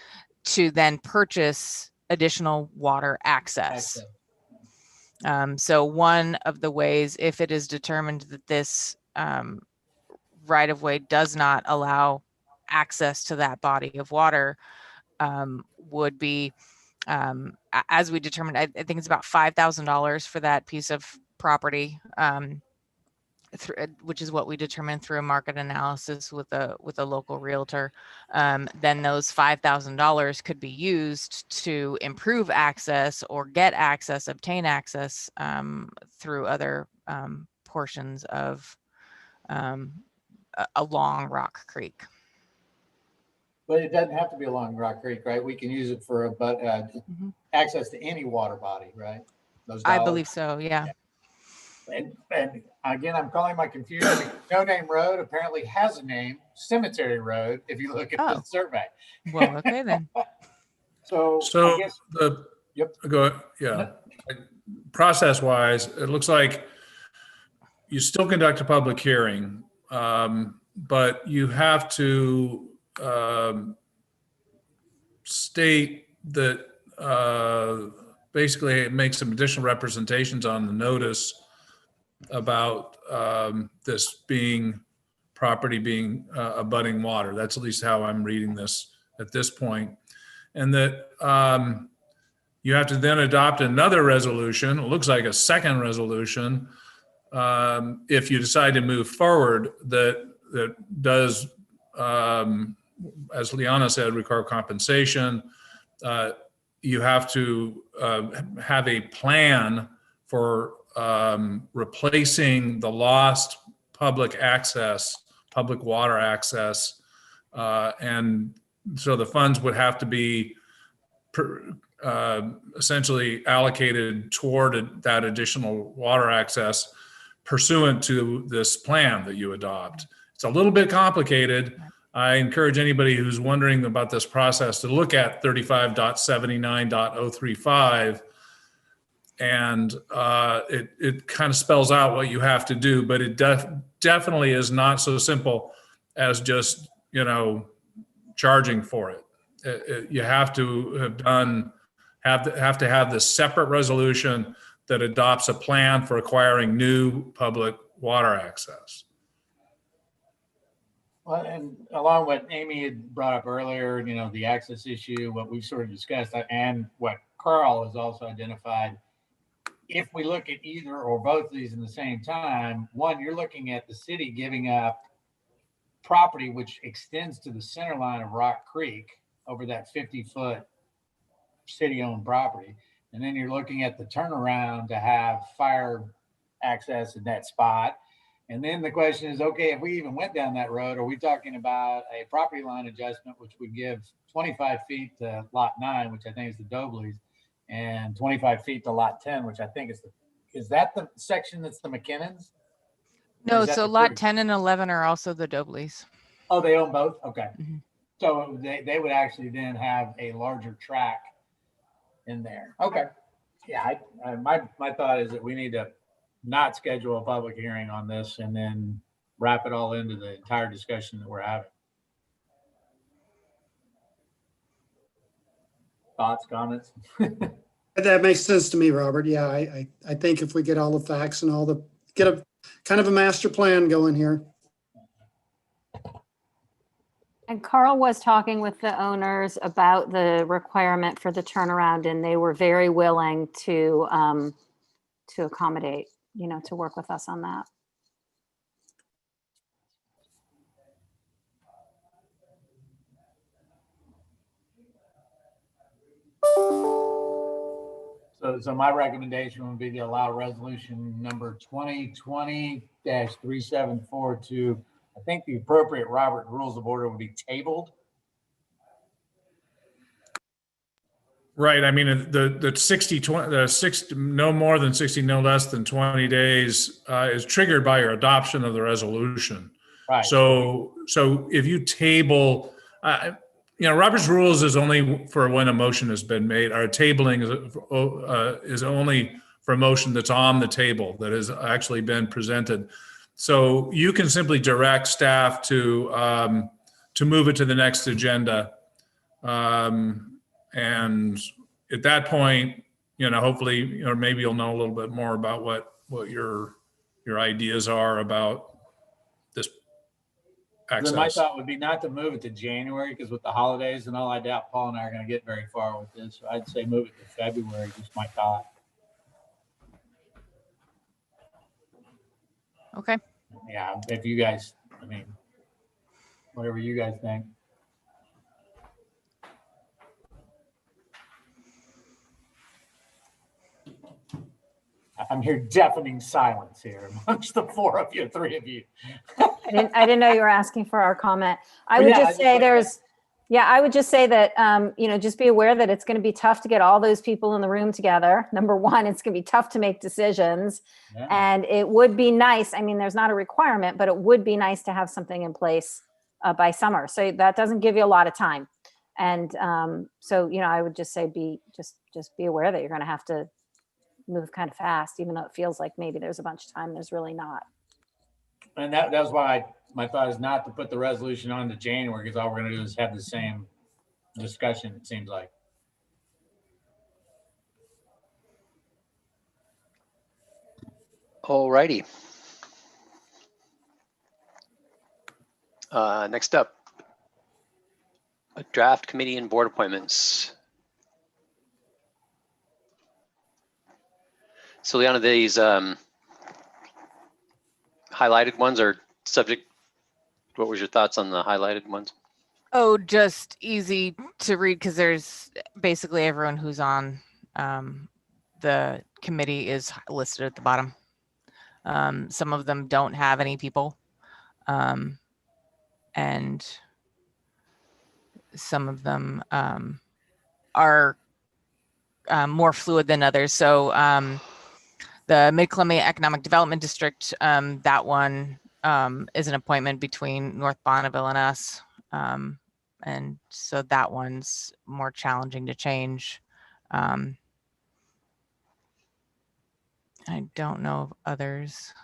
to then purchase additional water access. So one of the ways, if it is determined that this right of way does not allow access to that body of water, would be, as we determined, I think it's about $5,000 for that piece of property, which is what we determined through a market analysis with a local realtor. Then those $5,000 could be used to improve access or get access, obtain access through other portions of along Rock Creek. But it doesn't have to be along Rock Creek, right? We can use it for access to any water body, right? Those I believe so, yeah. And again, I'm calling my confusion. No Name Road apparently has a name, Cemetery Road, if you look at the survey. Well, okay then. So I guess, Process wise, it looks like you still conduct a public hearing, but you have to state that basically make some additional representations on the notice about this property being abutting water. That's at least how I'm reading this at this point. And that you have to then adopt another resolution. It looks like a second resolution if you decide to move forward that does, as Liana said, require compensation. You have to have a plan for replacing the lost public water access. And so the funds would have to be essentially allocated toward that additional water access pursuant to this plan that you adopt. It's a little bit complicated. I encourage anybody who's wondering about this process to look at 35.79.035, and it kind of spells out what you have to do, but it definitely is not so simple as just, charging for it. You have to have this separate resolution that adopts a plan for acquiring new public water access. Well, and along what Amy had brought up earlier, the access issue, what we've sort of discussed, and what Carl has also identified, if we look at either or both of these in the same time, one, you're looking at the city giving up property which extends to the center line of Rock Creek over that 50-foot city-owned property. And then you're looking at the turnaround to have fire access in that spot. And then the question is, okay, if we even went down that road, are we talking about a property line adjustment, which would give 25 feet to lot 9, which I think is the Dobleys, and 25 feet to lot 10, which I think is that the section that's the McKinnons? No, so lot 10 and 11 are also the Dobleys. Oh, they own both? Okay. Mm-hmm. So they would actually then have a larger track in there. Okay. Yeah, my thought is that we need to not schedule a public hearing on this and then wrap it all into the entire discussion that we're having. Thoughts, comments? That makes sense to me, Robert. Yeah, I think if we get all the facts and get a kind of a master plan going here. And Carl was talking with the owners about the requirement for the turnaround, and they were very willing to accommodate, to work with us on that. So my recommendation would be to allow resolution number 2020-3742 I think the appropriate Robert Rules of Order would be tabled. Right. I mean, the 60, 20, the 60, no more than 60, no less than 20 days is triggered by your adoption of the resolution. Right. So if you table, Robert's rules is only for when a motion has been made. Our tabling is only for a motion that's on the table, that has actually been presented. So you can simply direct staff to move it to the next agenda. And at that point, hopefully, maybe you'll know a little bit more about what your ideas are about this access. Then my thought would be not to move it to January, because with the holidays and all, I doubt Paul and I are going to get very far with this. So I'd say move it to February, just my thought. Okay. Yeah, if you guys, whatever you guys think. I'm hearing deafening silence here amongst the three of you. I didn't know you were asking for our comment. I would just say I would just say that, just be aware that it's going to be tough to get all those people in the room together. Number one, it's going to be tough to make decisions. Yeah. And it would be nice. I mean, there's not a requirement, but it would be nice to have something in place by summer. So that doesn't give you a lot of time. And I would just say just be aware that you're going to have to move kind of fast, even though it feels like maybe there's a bunch of time. There's really not. And that was why my thought is not to put the resolution on to January, because all we're going to do is have the same discussion, it seems like. All righty. Next up, draft committee and board appointments. So Leona, these highlighted ones are subject. What was your thoughts on the highlighted ones? Oh, just easy to read because there's basically everyone who's on the committee is listed at the bottom. Some of them don't have any people, and some of them are more fluid than others. So the Mid-Columbia Economic Development District, that one is an appointment between North Bonneville and us. And so that one's more challenging to change. I don't know of others.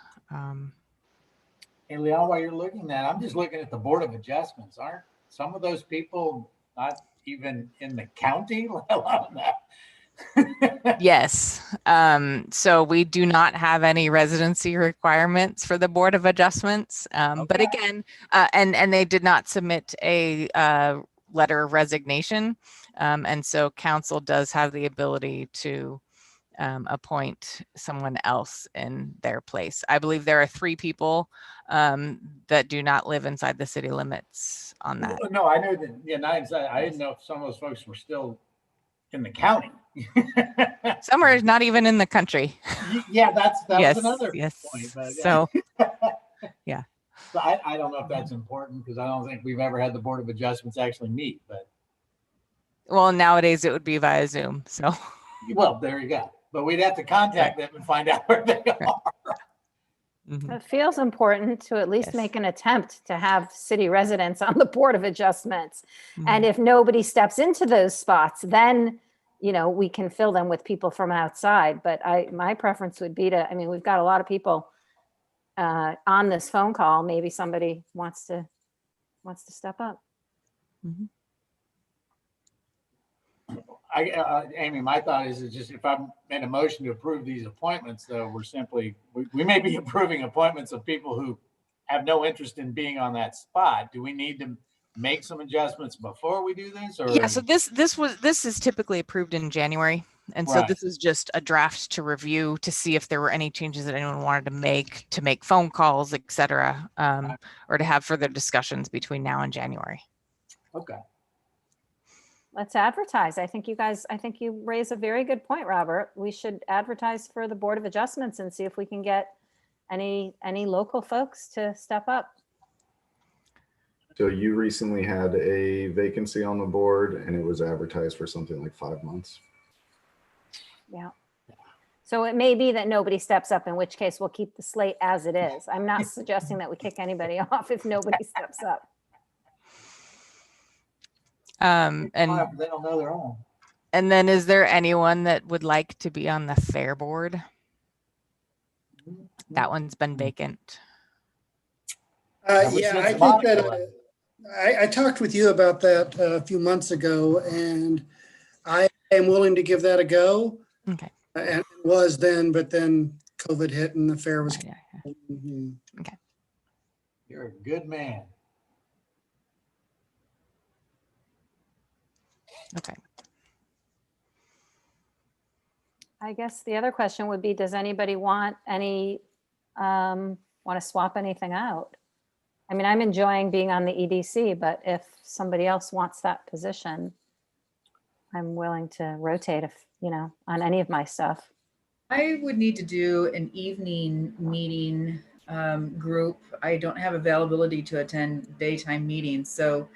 Hey, Leon, while you're looking at, I'm just looking at the Board of Adjustments. Aren't some of those people not even in the county, let alone that? Yes. So we do not have any residency requirements for the Board of Adjustments. But again, and they did not submit a letter of resignation. And so council does have the ability to appoint someone else in their place. I believe there are 3 people that do not live inside the city limits on that. No, I know that. Yeah, not inside. I didn't know if some of those folks were still in the county. Some are not even in the country. Yeah, that yes, was another point. But, yeah. So, yeah. So I don't know if that's important, because I don't think we've ever had the Board of Adjustments actually meet. But well, nowadays it would be via Zoom. So, well, there you go. But we'd have to contact them and find out where they are. Mm-hmm. It feels important to at least make an attempt to have city residents on the Board of Adjustments. Mm-hmm. And if nobody steps into those spots, then, we can fill them with people from outside. But my preference would be to, we've got a lot of people on this phone call. Maybe somebody wants to step up. Mm-hmm. Amy, my thought is just if I made a motion to approve these appointments, though, we may be approving appointments of people who have no interest in being on that spot. Do we need to make some adjustments before we do this? Or? Yeah, so this is typically approved in January. And so this is just a draft to review to see if there were any changes that anyone wanted to make phone calls, et cetera, or to have further discussions between now and January. Okay. Let's advertise. I think you raise a very good point, Robert. We should advertise for the Board of Adjustments and see if we can get any local folks to step up. So you recently had a vacancy on the board and it was advertised for something like 5 months. Yeah. So it may be that nobody steps up, in which case we'll keep the slate as it is. I'm not suggesting that we kick anybody off if nobody steps up. And They don't know their own. and then is there anyone that would like to be on the fair board? That one's been vacant. Yeah, I think that I talked with you about that a few months ago, and I am willing to give that a go. Okay. And it was then, but then COVID hit and the fair was. Mhm. Okay. You're a good man. Okay. I guess the other question would be, does anybody want to swap anything out? I mean, I'm enjoying being on the EDC, but if somebody else wants that position, I'm willing to rotate on any of my stuff. I would need to do an evening meeting group. I don't have availability to attend daytime meetings. So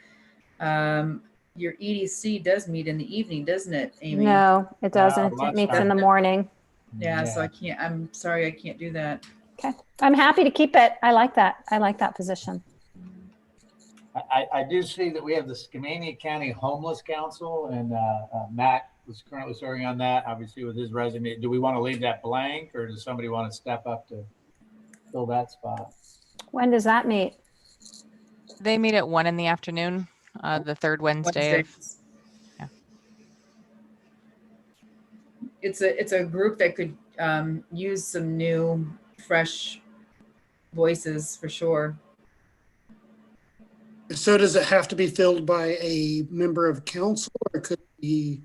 your EDC does meet in the evening, doesn't it, Amy? No, it doesn't. It meets in the morning. Yeah, so I can't, I'm sorry, I can't do that. Okay. I'm happy to keep it. I like that. I like that position. I do see that we have the Skamania County Homeless Council, and Matt was currently serving on that, obviously with his resume. Do we want to leave that blank, or does somebody want to step up to fill that spot? When does that meet? They meet at 1 p.m, the third Wednesday. Yeah. It's a group that could use some new, fresh voices for sure. So does it have to be filled by a member of council, or could it be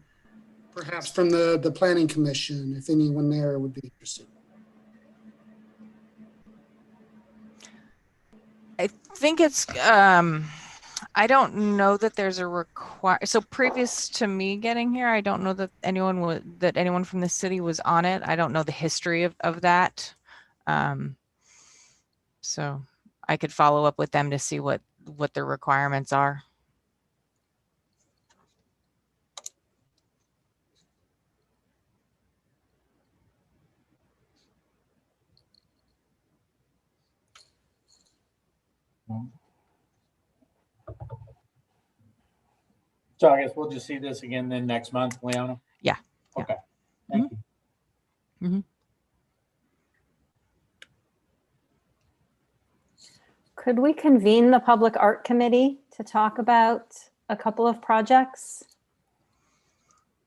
perhaps from the planning commission, if anyone there would be interested? I think it's I don't know that there's a so previous to me getting here, I don't know that anyone from the city was on it. I don't know the history of that. So I could follow up with them to see what their requirements are. So I guess we'll just see this again then next month, Leona? Yeah. Okay. Thank you. Mm-hmm. Could we convene the Public Art Committee to talk about a couple of projects?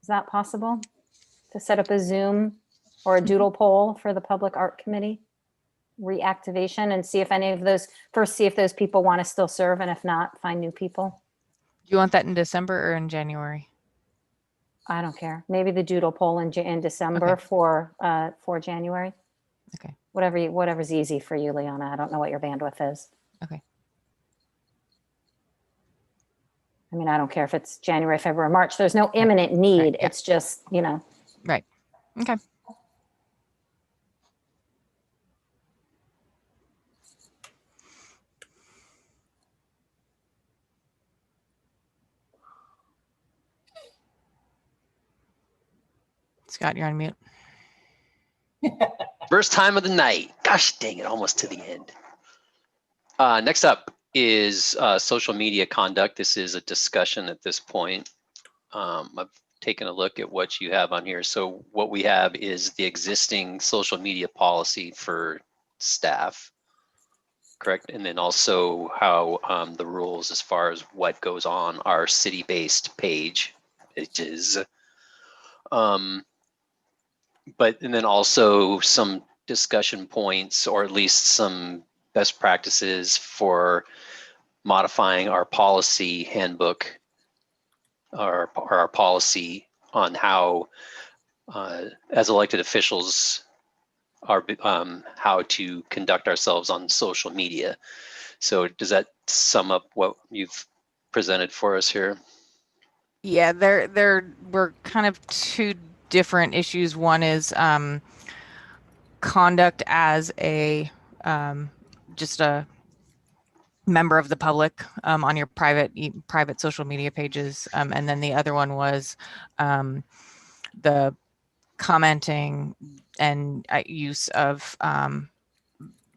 Is that possible? To set up a Zoom or a doodle poll for the Public Art Committee reactivation, and see if any of those, first see if those people want to still serve, and if not, find new people. Do you want that in December or in January? I don't care. Maybe the doodle poll in December Okay. for January. Okay. Whatever's easy for you, Leona. I don't know what your bandwidth is. Okay. I mean, I don't care if it's January, February, March. There's no imminent need. Right, yeah. It's just, Right. Okay. Scott, you're on mute. First time of the night. Gosh dang it, almost to the end. Next up is social media conduct. This is a discussion at this point. I've taken a look at what you have on here. So what we have is the existing social media policy for staff, correct? And then also how the rules as far as what goes on our city-based page, which is and then also some discussion points, or at least some best practices for modifying our policy handbook, or our policy on how, as elected officials, are how to conduct ourselves on social media. So does that sum up what you've presented for us here? Yeah, there were kind of two different issues. One is conduct as a just a member of the public on your private social media pages. And then the other one was the commenting and use of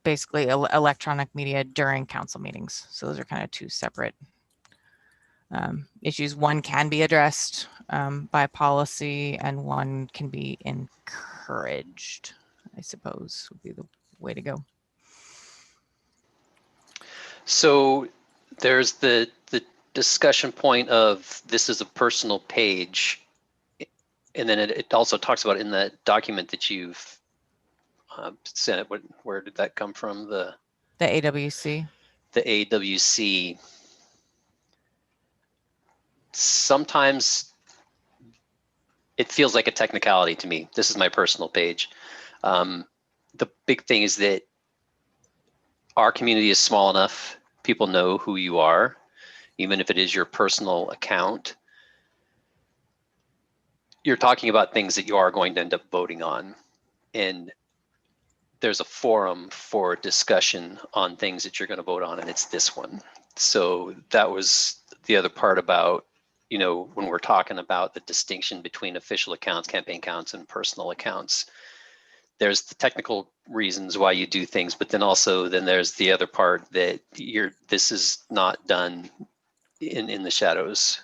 basically electronic media during council meetings. So those are kind of two separate issues. One can be addressed by policy and one can be encouraged, I suppose would be the way to go. So there's the discussion point of this is a personal page. And then it also talks about in the document that you've sent, where did that come from? The AWC. The AWC. Sometimes it feels like a technicality to me. This is my personal page. The big thing is that our community is small enough. People know who you are, even if it is your personal account. You're talking about things that you are going to end up voting on. And there's a forum for discussion on things that you're going to vote on, and it's this one. So that was the other part about, you know, when we're talking about the distinction between official accounts, campaign accounts, and personal accounts. There's the technical reasons why you do things, but then also there's the other part that this is not done in the shadows.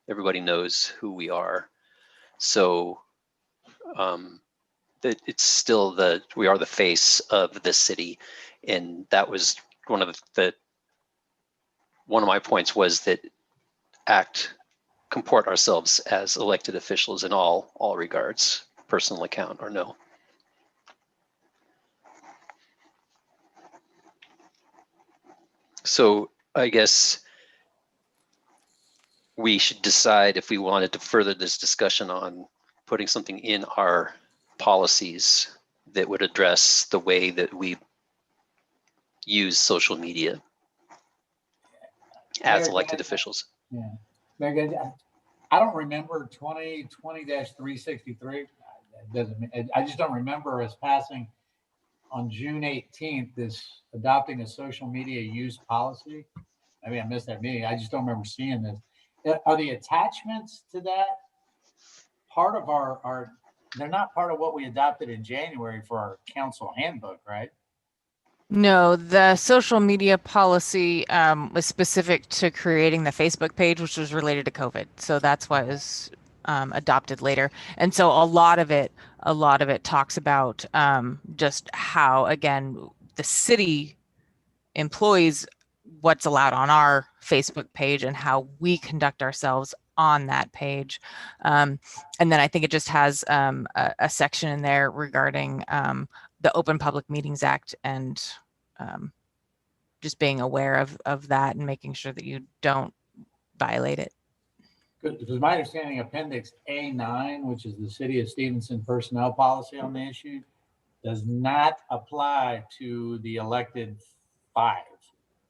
Everybody knows who we are. So that it's still we are the face of the city. And that was one of my points, was that comport ourselves as elected officials in all regards, personal account or no. So I guess we should decide if we wanted to further this discussion on putting something in our policies that would address the way that we use social media as elected officials. Yeah. Megan, I don't remember 2020-363. I just don't remember us passing on June 18th, this adopting a social media use policy. Maybe I missed that meeting. I just don't remember seeing this. Are the attachments to that part of our they're not part of what we adopted in January for our council handbook, right? No, the social media policy was specific to creating the Facebook page, which was related to COVID. So that's why it was adopted later. And so a lot of it talks about just how, again, the city employs what's allowed on our Facebook page and how we conduct ourselves on that page. And then I think it just has a section in there regarding the Open Public Meetings Act and just being aware of that and making sure that you don't violate it. Good, because my understanding, Appendix A9, which is the City of Stevenson personnel policy on the issue, does not apply to the elected 5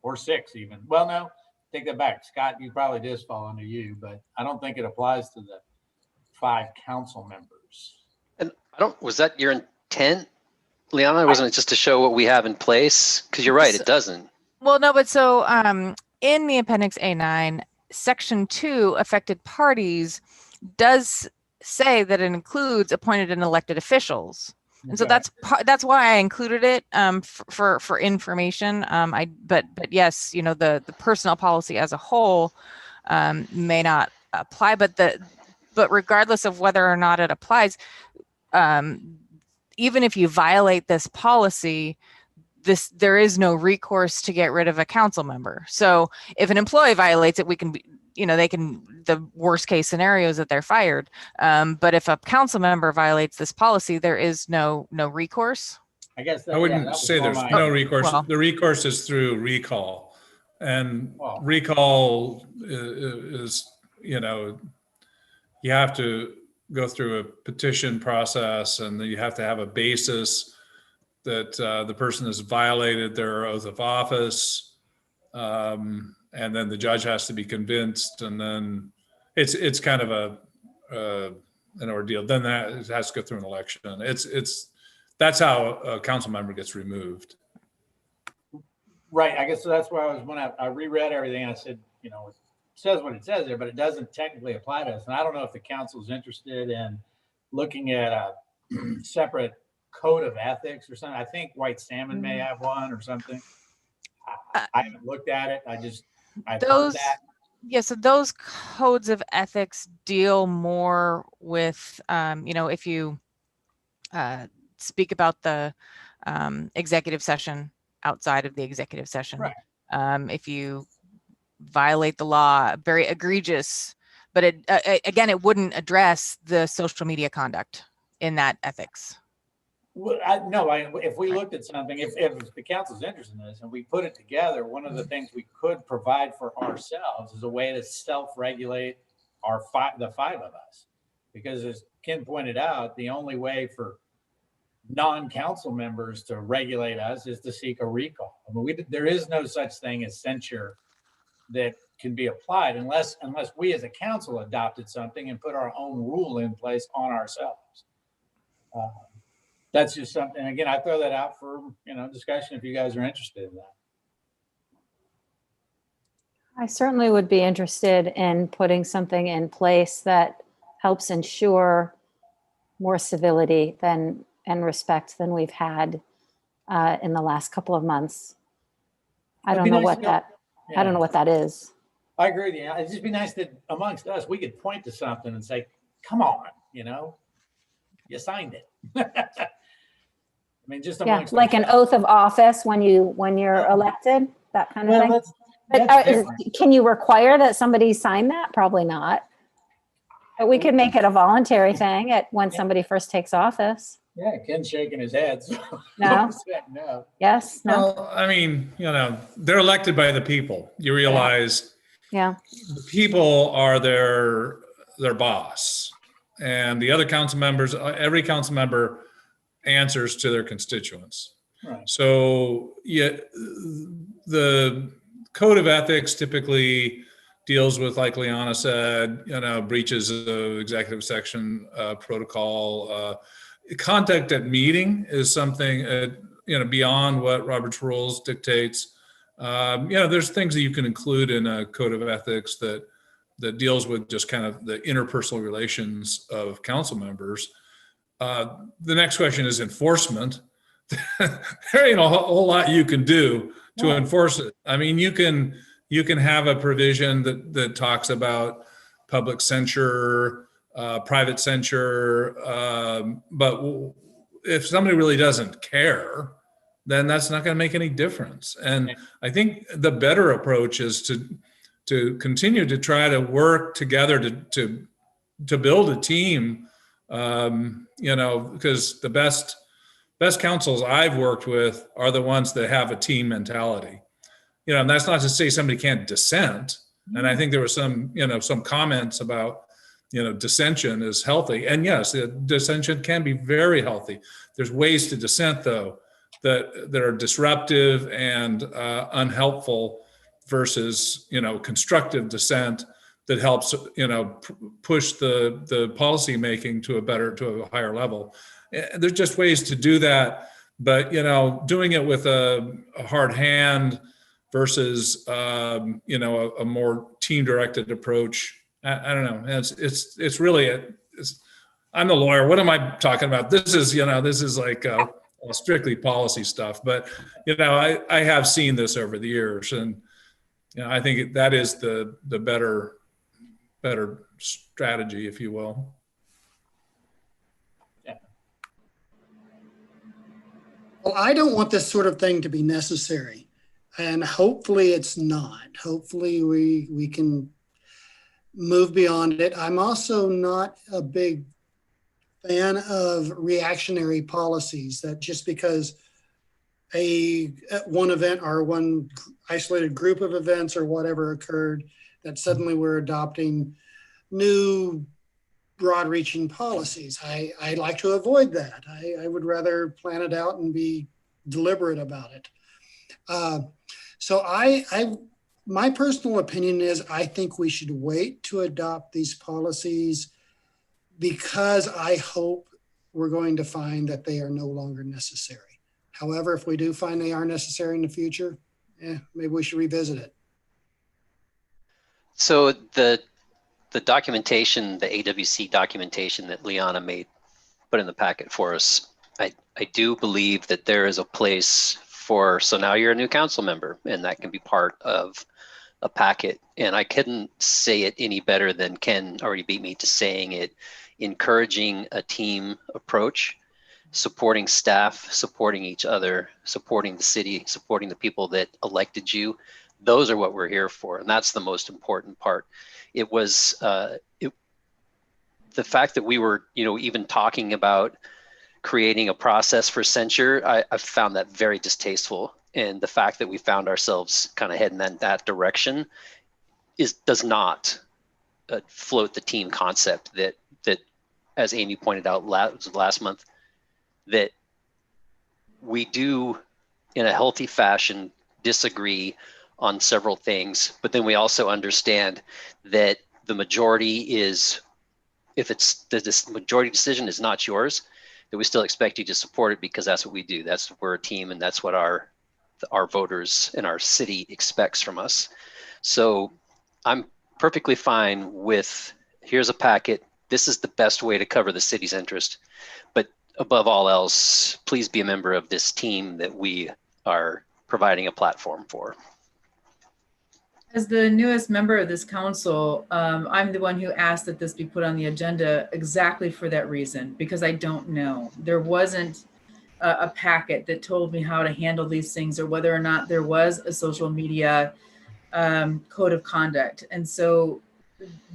or 6 even. Well, no, take that back. Scott, you probably does fall under you, but I don't think it applies to the 5 council members. And was that your intent, Liana? Wasn't it just to show what we have in place? Because you're right, it doesn't. Well, no, but so in the Appendix A9, Section 2, affected parties, does say that it includes appointed and elected officials. And so that's why I included it for information. But yes, you know, the personnel policy as a whole may not apply, but regardless of whether or not it applies, even if you violate this policy, there is no recourse to get rid of a council member. So if an employee violates it, we can be, you know, the worst case scenario is that they're fired. But if a council member violates this policy, there is no recourse. I guess I wouldn't say there's no recourse. Well, the recourse is through recall, and recall is, you know, you have to go through a petition process, and you have to have a basis that the person has violated their oath of office, and then the judge has to be convinced, and then it's kind of an ordeal. Then that it has to go through an election. That's how a council member gets removed. Right. I guess so. That's where I was when I reread everything. I said, you know, it says what it says there, but it doesn't technically apply to us. And I don't know if the council's interested in looking at a separate code of ethics or something. I think White Salmon may have one or something. I haven't looked at it. I've heard that. Yeah, so those codes of ethics deal more with, you know, if you speak about the executive session outside of the executive session. Right. If you violate the law, very egregious, but it again, it wouldn't address the social media conduct in that ethics. Well, if we looked at something, if the council's interested in this and we put it together, one of the things we could provide for ourselves is a way to self-regulate the five of us. Because as Ken pointed out, the only way for non-council members to regulate us is to seek a recall. I mean, there is no such thing as censure that can be applied unless we as a council adopted something and put our own rule in place on ourselves. That's just something, again, I throw that out for, you know, discussion if you guys are interested in that. I certainly would be interested in putting something in place that helps ensure more civility and respect than we've had in the last couple of months. I don't know what that is. I agree with you. It'd just be nice that amongst us, we could point to something and say, come on, you know, you signed it. I mean, just amongst like an oath of office when you're elected, that kind of thing. But can you require that somebody sign that? Probably not. But we could make it a voluntary thing when somebody first takes office. Yeah, Ken's shaking his head. So no. No. Yes. No. Well, I mean, you know, they're elected by the people. You realize the people are their boss, and the other council members, every council member answers to their constituents. Right. So the code of ethics typically deals with, like Liana said, you know, breaches of executive section protocol. Conduct at meeting is something, you know, beyond what Robert's rules dictates. You know, there's things that you can include in a code of ethics that deals with just kind of the interpersonal relations of council members. The next question is enforcement. There ain't a whole lot you can do to enforce it. I mean, you can have a provision that talks about public censure, private censure, but if somebody really doesn't care, then that's not going to make any difference. And I think the better approach is to continue to try to work together to build a team. You know, because the best councils I've worked with are the ones that have a team mentality. You know, and that's not to say somebody can't dissent. And I think there were some comments about, you know, dissension is healthy. And yes, dissension can be very healthy. There's ways to dissent, though, that are disruptive and unhelpful versus, you know, constructive dissent that helps, you know, push the policy making to a higher level. There's just ways to do that. But, you know, doing it with a hard hand versus, you know, a more team-directed approach, I don't know. It's really, I'm the lawyer. What am I talking about? This is like strictly policy stuff. But, you know, I have seen this over the years. And, you know, I think that is the better strategy, if you will. Well, I don't want this sort of thing to be necessary, and hopefully it's not. Hopefully we can move beyond it. I'm also not a big fan of reactionary policies that just because one event or one isolated group of events or whatever occurred, that suddenly we're adopting new broad-reaching policies. I like to avoid that. I would rather plan it out and be deliberate about it. So my personal opinion is I think we should wait to adopt these policies because I hope we're going to find that they are no longer necessary. However, if we do find they are necessary in the future, maybe we should revisit it. So the documentation, the AWC documentation that Liana put in the packet for us, I do believe that there is a place for, so now you're a new council member and that can be part of a packet. And I couldn't say it any better than Ken already beat me to saying it, encouraging a team approach, supporting staff, supporting each other, supporting the city, supporting the people that elected you. Those are what we're here for. And that's the most important part. It was the fact that we were, even talking about creating a process for censure, I found that very distasteful. And the fact that we found ourselves kind of heading in that direction does not float the team concept that as Amy pointed out last month, that we do in a healthy fashion disagree on several things, but then we also understand that the majority is, if it's the majority decision is not yours, that we still expect you to support it because that's what we do. We're a team, and that's what our voters in our city expects from us. So I'm perfectly fine with, here's a packet. This is the best way to cover the city's interest. But above all else, please be a member of this team that we are providing a platform for. As the newest member of this council, I'm the one who asked that this be put on the agenda exactly for that reason, because I don't know. There wasn't a packet that told me how to handle these things or whether or not there was a social media code of conduct. And so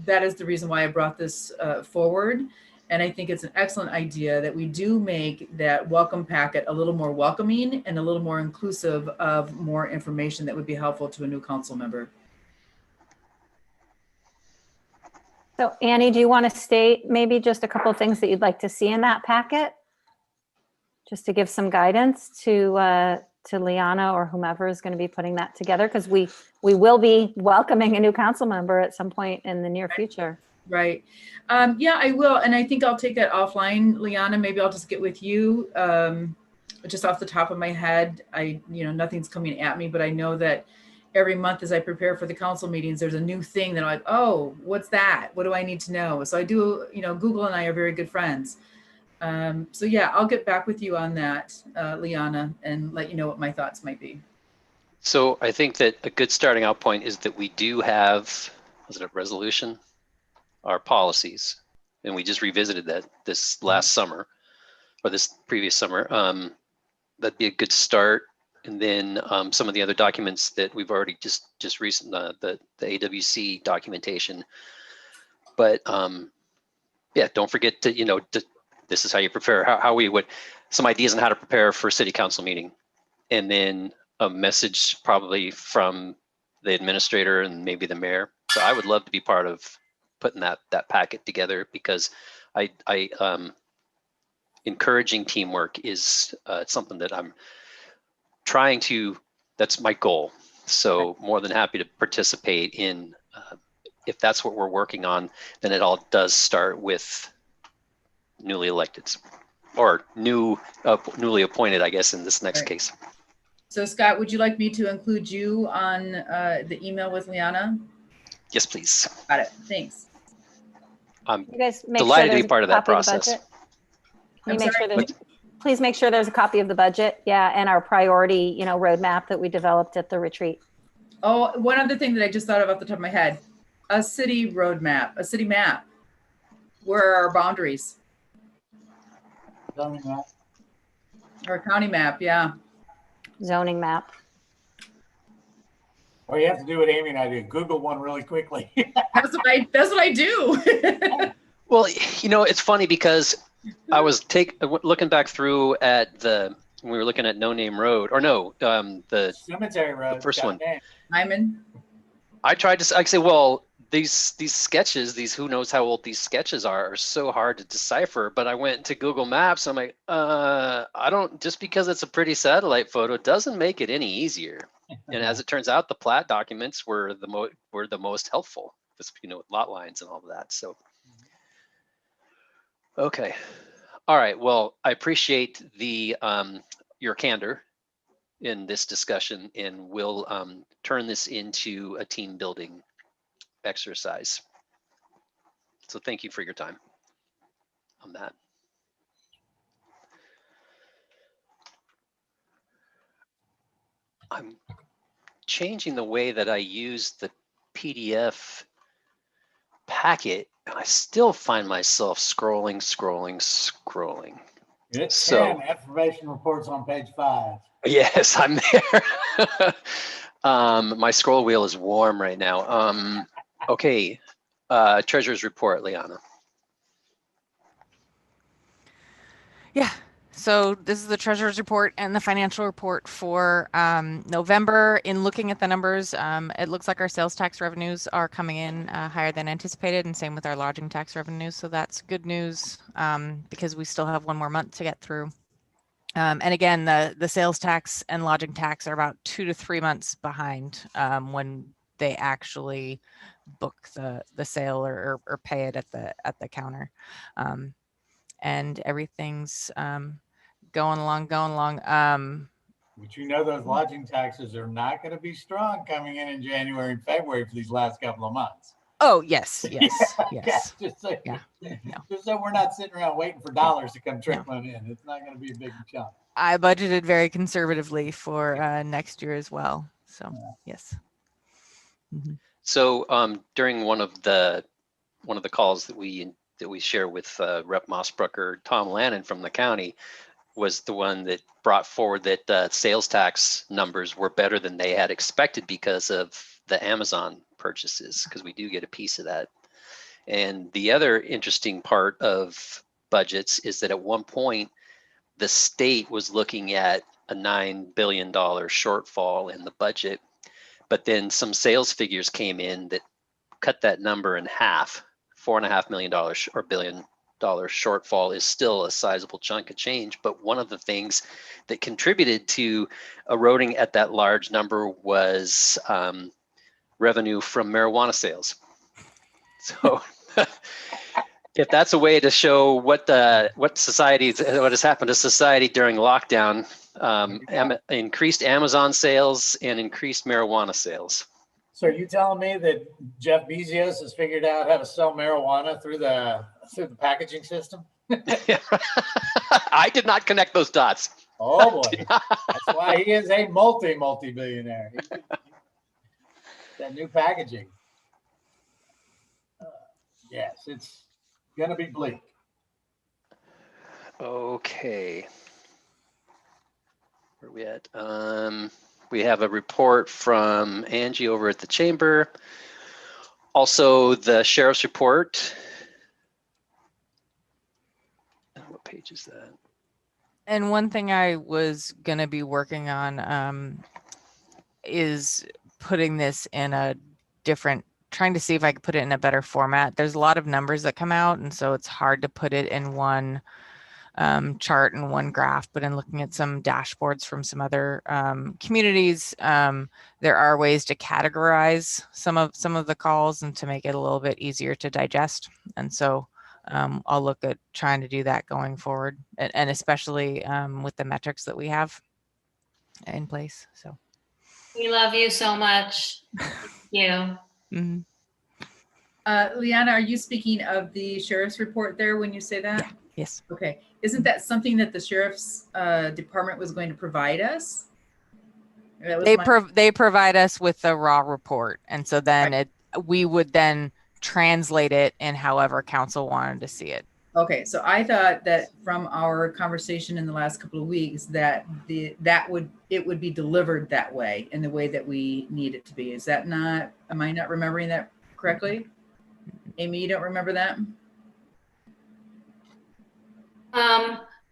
that is the reason why I brought this forward. And I think it's an excellent idea that we do make that welcome packet a little more welcoming and a little more inclusive of more information that would be helpful to a new council member. So Annie, do you want to state maybe just a couple of things that you'd like to see in that packet? Just to give some guidance to Liana or whomever is going to be putting that together, because we will be welcoming a new council member at some point in the near future. Right. Yeah, I will. And I think I'll take that offline, Liana. Maybe I'll just get with you. Just off the top of my head, nothing's coming at me, but I know that every month as I prepare for the council meetings, there's a new thing that I'm like, oh, what's that? What do I need to know? So I do, Google and I are very good friends. So yeah, I'll get back with you on that, Liana, and let you know what my thoughts might be. So I think that a good starting out point is that we do have, was it a resolution? Our policies. And we just revisited that this last summer or this previous summer. That'd be a good start. And then some of the other documents that we've already just recent, the AWC documentation. But yeah, don't forget to, this is how you prepare, how we would, some ideas on how to prepare for a city council meeting. And then a message probably from the administrator and maybe the mayor. So I would love to be part of putting that packet together, because I encouraging teamwork is something that I'm trying to, that's my goal. So more than happy to participate in, if that's what we're working on, then it all does start with newly electeds or newly appointed, I guess, in this next case. So Scott, would you like me to include you on the email with Liana? Yes, please. Got it. Thanks. I'm You guys make delighted sure to be part of that process. Can you make sure there's, please make sure there's a copy of the budget, yeah, and our priority, roadmap that we developed at the retreat. Oh, one other thing that I just thought of off the top of my head, a city roadmap, a city map. Where are our boundaries? Zoning map. Or a county map, yeah. Zoning map. Well, you have to do what Amy and I do. Google one really quickly. That's what I do. Well, it's funny because I was looking back through at when we were looking at No Name Road, or no, the Cemetery Road. the first one. Hyman. I tried to, I say, well, these sketches, who knows how old these sketches are so hard to decipher. But I went to Google Maps. I'm like, I don't, just because it's a pretty satellite photo doesn't make it any easier. And as it turns out, the plat documents were the most helpful, with lot lines and all of that. So, okay, all right. Well, I appreciate the your candor in this discussion, and we'll turn this into a team building exercise. So thank you for your time on that. I'm changing the way that I use the PDF packet, and I still find myself scrolling. It's So, 10 information reports on page 5. yes, I'm there. My scroll wheel is warm right now. Okay, treasurer's report, Liana. Yeah. So this is the treasurer's report and the financial report for November. In looking at the numbers, it looks like our sales tax revenues are coming in higher than anticipated, and same with our lodging tax revenues. So that's good news because we still have one more month to get through. And again, the sales tax and lodging tax are about 2 to 3 months behind when they actually book the sale or pay it at the counter. And everything's going along. But you know those lodging taxes are not going to be strong coming in January and February for these last couple of months. Oh, yes. Just so, Yeah. just so we're not sitting around waiting for dollars to come trickling in. It's not going to be a big chunk. I budgeted very conservatively for next year as well. So, yes. So during one of the calls that we share with Rep. Mossbrucker, Tom Lannon from the county was the one that brought forward that sales tax numbers were better than they had expected because of the Amazon purchases, because we do get a piece of that. And the other interesting part of budgets is that at one point, the state was looking at a $9 billion shortfall in the budget, but then some sales figures came in that cut that number in half. $4.5 million or $1 billion shortfall is still a sizable chunk of change, but one of the things that contributed to eroding at that large number was revenue from marijuana sales. So if that's a way to show what has happened to society during lockdown, increased Amazon sales and increased marijuana sales. So are you telling me that Jeff Bezos has figured out how to sell marijuana through the packaging system? I did not connect those dots. Oh boy, that's why he is a multi-billionaire. That new packaging. Yes, it's gonna be bleak. Okay. Where are we at? We have a report from Angie over at the chamber. Also, the sheriff's report. What page is that? And one thing I was going to be working on is putting this in a different, trying to see if I could put it in a better format. There's a lot of numbers that come out, and so it's hard to put it in one chart and one graph, but in looking at some dashboards from some other communities, there are ways to categorize some of the calls and to make it a little bit easier to digest. And so I'll look at trying to do that going forward, and especially with the metrics that we have in place. So We love you so much. Thank you. Mm-hmm. Liana, are you speaking of the sheriff's report there when you say that? Yeah. Yes. Okay. Isn't that something that the sheriff's department was going to provide us? They provide us with the raw report, and so then we would then translate it in however council wanted to see it. Okay, so I thought that from our conversation in the last couple of weeks that it would be delivered that way, in the way that we need it to be. Is that not? Am I not remembering that correctly? Amy, you don't remember that?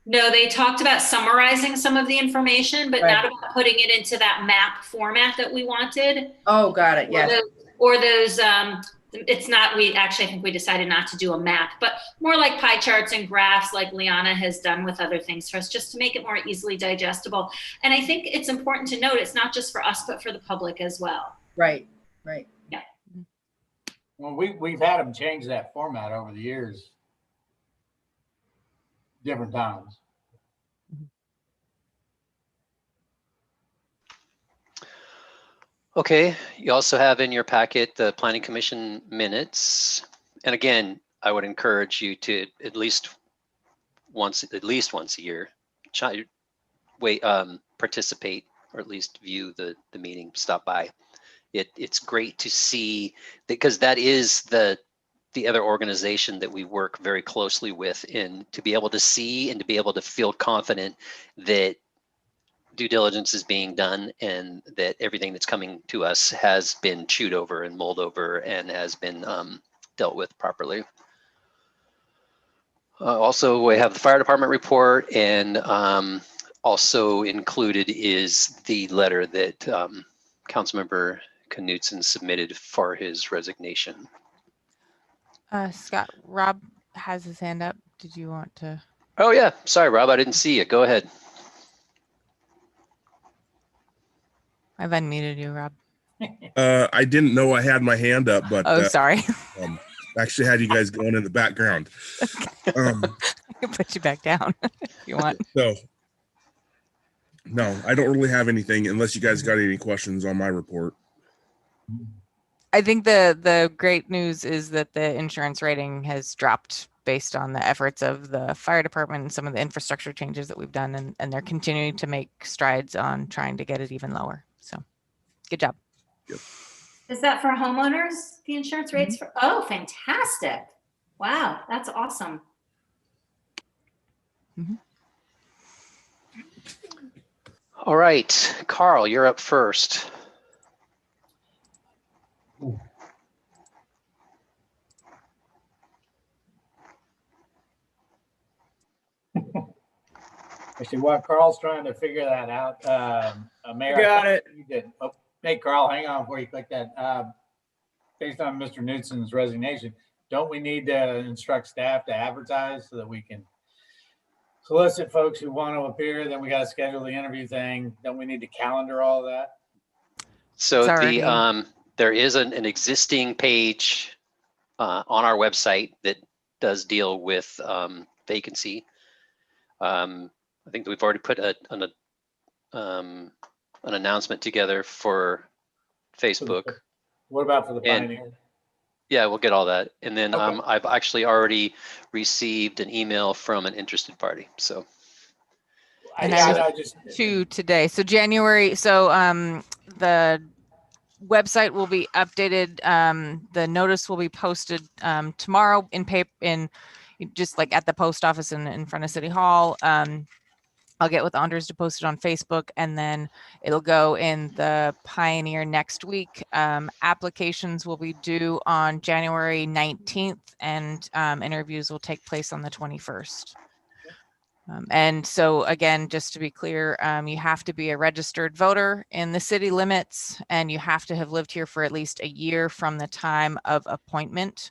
No, they talked about summarizing some of the information, but not about putting it into that map format that we wanted. Oh, got it. Yes. Or those, it's not, I think we decided not to do a map, but more like pie charts and graphs like Liana has done with other things for us, just to make it more easily digestible. And I think it's important to note, it's not just for us, but for the public as well. Right. Yeah. Well, we've had them change that format over the years. Different times. Okay, you also have in your packet the Planning Commission minutes. And again, I would encourage you to at least once a year, participate or at least view the meeting, stop by. It's great to see, because that is the other organization that we work very closely with, and to be able to see and to be able to feel confident that due diligence is being done and that everything that's coming to us has been chewed over and mulled over and has been dealt with properly. Also, we have the fire department report, and also included is the letter that Councilmember Knudsen submitted for his resignation. Scott, Rob has his hand up. Did you want to? Oh yeah, sorry, Rob, I didn't see you. Go ahead. I've unmuted you, Rob. I didn't know I had my hand up, but Oh, sorry. Actually had you guys going in the background. I can put you back down if you want. So, no, I don't really have anything unless you guys got any questions on my report. I think the great news is that the insurance rating has dropped based on the efforts of the fire department and some of the infrastructure changes that we've done, and they're continuing to make strides on trying to get it even lower. So good job. Yep. Is that for homeowners, the insurance rates for? Oh, fantastic. Wow, that's awesome. All right, Carl, you're up first. Actually, while Carl's trying to figure that out, Mayor, Got it. You did. Oh, hey, Carl, hang on before you click that. Based on Mr. Knudsen's resignation, don't we need to instruct staff to advertise so that we can solicit folks who want to appear? Then we got to schedule the interview thing. Don't we need to calendar all of that? So there is an existing page on our website that does deal with vacancy. I think we've already put an announcement together for Facebook. What about for the Pioneer? Yeah, we'll get all that. And then I've actually already received an email from an interested party. So And I just two today. So January. So the website will be updated. The notice will be posted tomorrow in paper, in just like at the post office in front of City Hall. I'll get with Andres to post it on Facebook, and then it'll go in the Pioneer next week. Applications will be due on January 19th, and interviews will take place on the 21st. And so again, just to be clear, you have to be a registered voter in the city limits, and you have to have lived here for at least a year from the time of appointment.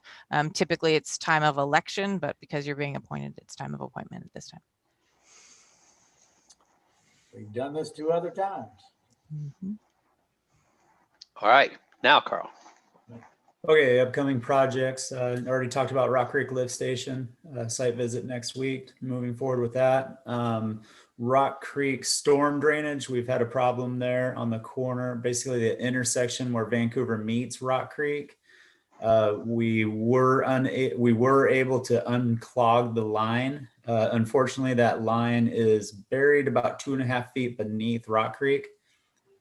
Typically it's time of election, but because you're being appointed, it's time of appointment at this time. We've done this 2 other times. All right, now Carl. Okay, upcoming projects. Already talked about Rock Creek Lift Station, site visit next week, moving forward with that. Rock Creek storm drainage, we've had a problem there on the corner, basically the intersection where Vancouver meets Rock Creek. We were able to unclog the line. Unfortunately, that line is buried about 2.5 feet beneath Rock Creek.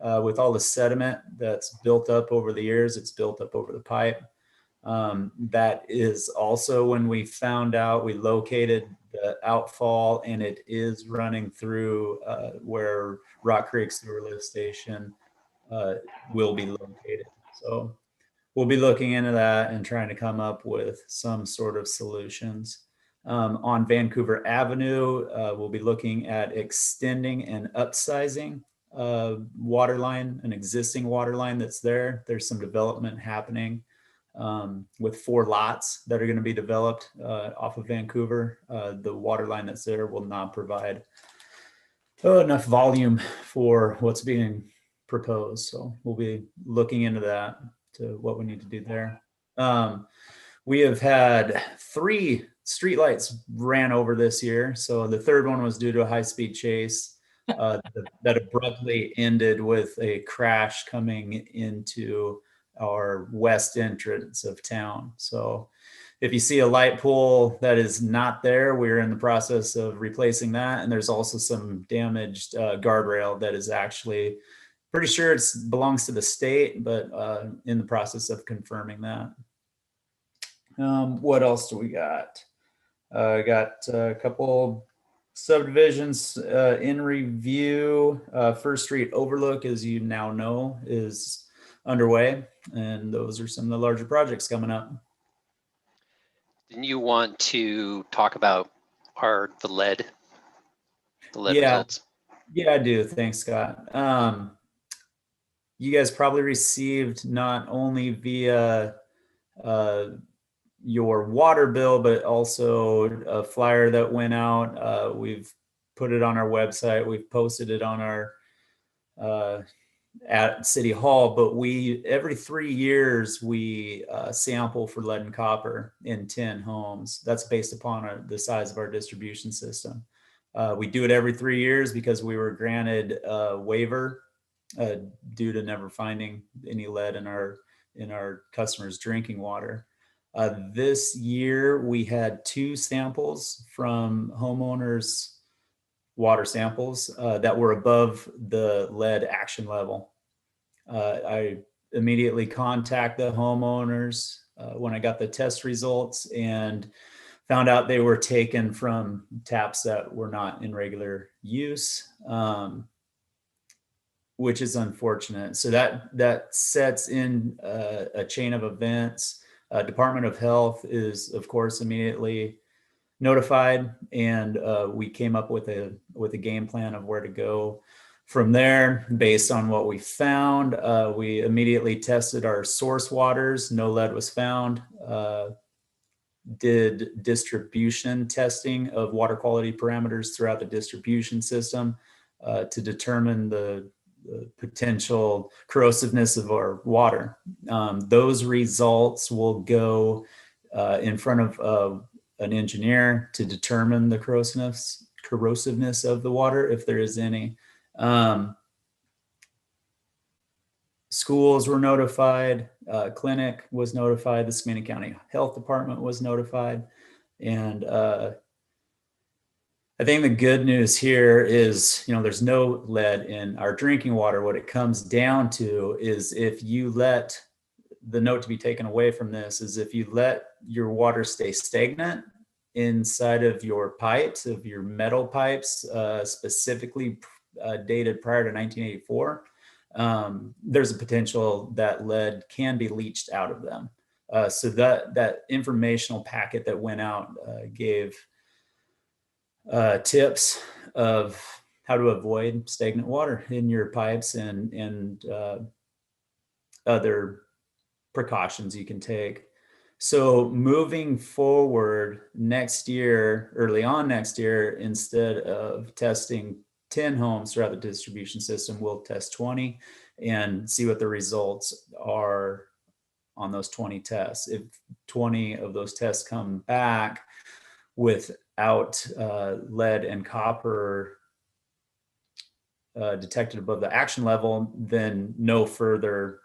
With all the sediment that's built up over the years, it's built up over the pipe. That is also when we found out, we located the outfall, and it is running through where Rock Creek Sewer Lift Station will be located. So we'll be looking into that and trying to come up with some sort of solutions. On Vancouver Avenue, we'll be looking at extending and upsizing water line, an existing water line that's there. There's some development happening with 4 lots that are going to be developed off of Vancouver. The water line that's there will not provide enough volume for what's being proposed. So we'll be looking into that, to what we need to do there. We have had 3 streetlights ran over this year. So the 3rd one was due to a high-speed chase. that abruptly ended with a crash coming into our west entrance of town. So if you see a light pole that is not there, we're in the process of replacing that. And there's also some damaged guardrail that is actually pretty sure it belongs to the state, but in the process of confirming that. What else do we got? Got a couple subdivisions in review. First Street Overlook, as you now know, is underway, and those are some of the larger projects coming up. Didn't you want to talk about the lead Yeah. results? Yeah, I do. Thanks, Scott. You guys probably received not only via your water bill, but also a flyer that went out. We've put it on our website. We've posted it on our at City Hall, but every 3 years we sample for lead and copper in 10 homes. That's based upon the size of our distribution system. We do it every 3 years because we were granted a waiver due to never finding any lead in our customers' drinking water. This year we had 2 samples from homeowners' water samples that were above the lead action level. I immediately contact the homeowners when I got the test results and found out they were taken from taps that were not in regular use, which is unfortunate. So that sets in a chain of events. Department of Health is, of course, immediately notified, and we came up with a game plan of where to go from there based on what we found. We immediately tested our source waters. No lead was found. Did distribution testing of water quality parameters throughout the distribution system to determine the potential corrosiveness of our water. Those results will go in front of an engineer to determine the corrosiveness of the water, if there is any. Schools were notified, clinic was notified, the Skamania County Health Department was notified. And I think the good news here is, there's no lead in our drinking water. What it comes down to is if you let the note to be taken away from this is if you let your water stay stagnant inside of your pipes, of your metal pipes, specifically dated prior to 1984, there's a potential that lead can be leached out of them. So that informational packet that went out gave tips of how to avoid stagnant water in your pipes and other precautions you can take. So moving forward next year, early on next year, instead of testing 10 homes throughout the distribution system, we'll test 20 and see what the results are on those 20 tests. If 20 of those tests come back without lead and copper detected above the action level, then no further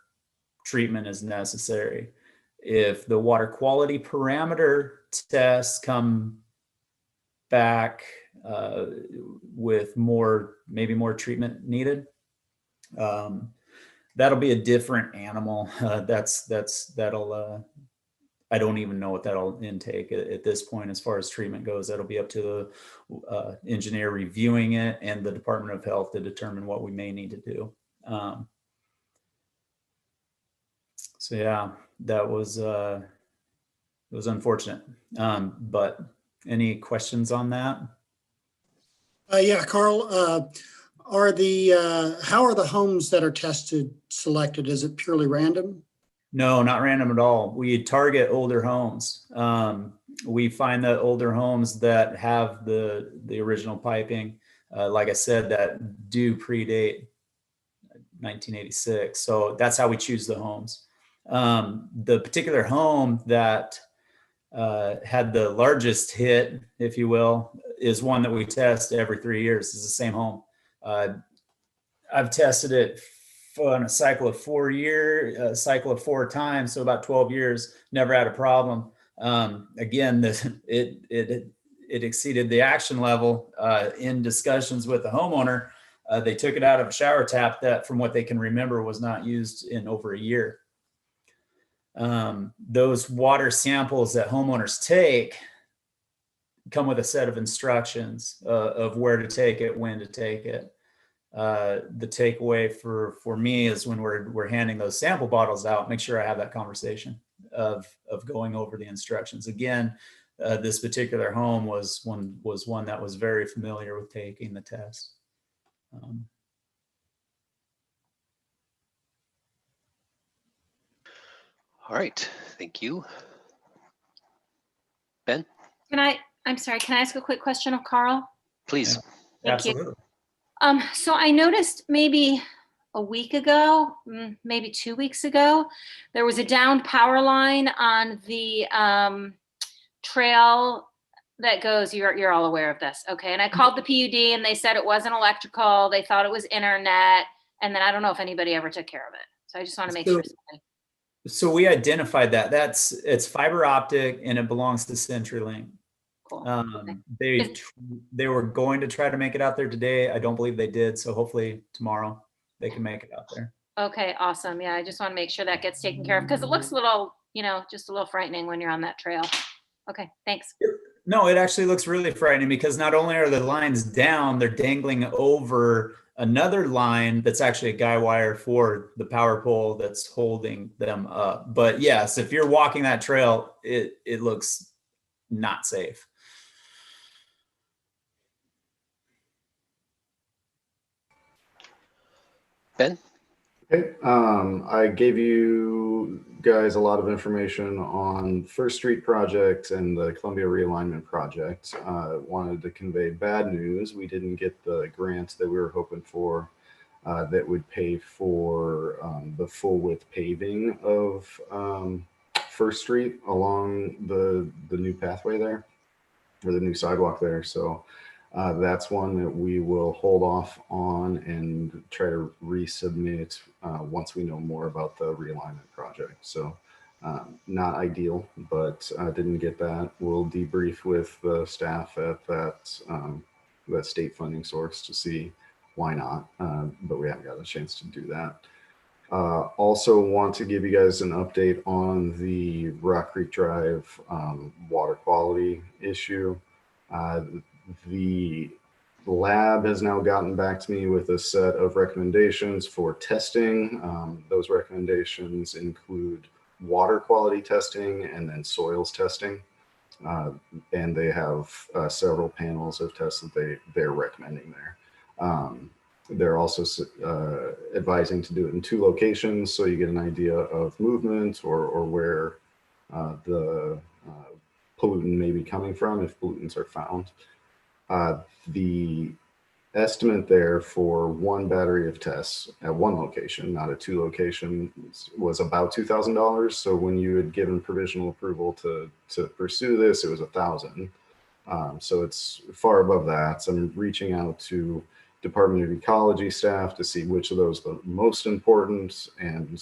treatment is necessary. If the water quality parameter tests come back with maybe more treatment needed, that'll be a different animal. That'll I don't even know what that'll intake at this point as far as treatment goes. That'll be up to the engineer reviewing it and the Department of Health to determine what we may need to do. So yeah, that was unfortunate. But any questions on that? Yeah, Carl, how are the homes that are tested selected? Is it purely random? No, not random at all. We target older homes. We find that older homes that have the original piping, like I said, that do predate 1986. So that's how we choose the homes. The particular home that had the largest hit, if you will, is one that we test every 3 years. It's the same home. I've tested it on a cycle of 4 cycle of 4 times, so about 12 years, never had a problem. Again, it exceeded the action level in discussions with the homeowner. They took it out of a shower tap that, from what they can remember, was not used in over a year. Those water samples that homeowners take come with a set of instructions of where to take it, when to take it. The takeaway for me is when we're handing those sample bottles out, make sure I have that conversation of going over the instructions. Again, this particular home was one that was very familiar with taking the test. All right, thank you. Ben? I'm sorry, can I ask a quick question of Carl? Please. Thank Absolutely. you. So I noticed maybe a week ago, maybe 2 weeks ago, there was a downed power line on the trail that goes, you're all aware of this. Okay. And I called the PUD and they said it wasn't electrical. They thought it was internet. And then I don't know if anybody ever took care of it. So I just want to make sure. So we identified that it's fiber optic and it belongs to CenturyLink. Cool. They were going to try to make it out there today. I don't believe they did. So hopefully tomorrow they can make it out there. Okay, awesome. Yeah, I just want to make sure that gets taken care of because it looks a little, just a little frightening when you're on that trail. Okay, thanks. No, it actually looks really frightening because not only are the lines down, they're dangling over another line that's actually a guy wire for the power pole that's holding them up. But yes, if you're walking that trail, it looks not safe. Ben? Okay, I gave you guys a lot of information on First Street project and the Columbia realignment project. Wanted to convey bad news. We didn't get the grant that we were hoping for that would pay for the full width paving of First Street along the new pathway there, or the new sidewalk there. So that's one that we will hold off on and try to resubmit once we know more about the realignment project. So not ideal, but didn't get that. We'll debrief with the staff at that state funding source to see why not, but we haven't got a chance to do that. Also want to give you guys an update on the Rock Creek Drive water quality issue. The lab has now gotten back to me with a set of recommendations for testing. Those recommendations include water quality testing and then soils testing. And they have several panels of tests that they're recommending there. They're also advising to do it in 2 locations so you get an idea of movement or where the pollutant may be coming from if pollutants are found. The estimate there for 1 battery of tests at 1 location, not at 2 locations, was about $2,000. So when you had given provisional approval to pursue this, it was $1,000. So it's far above that. So I'm reaching out to Department of Ecology staff to see which of those are the most important, and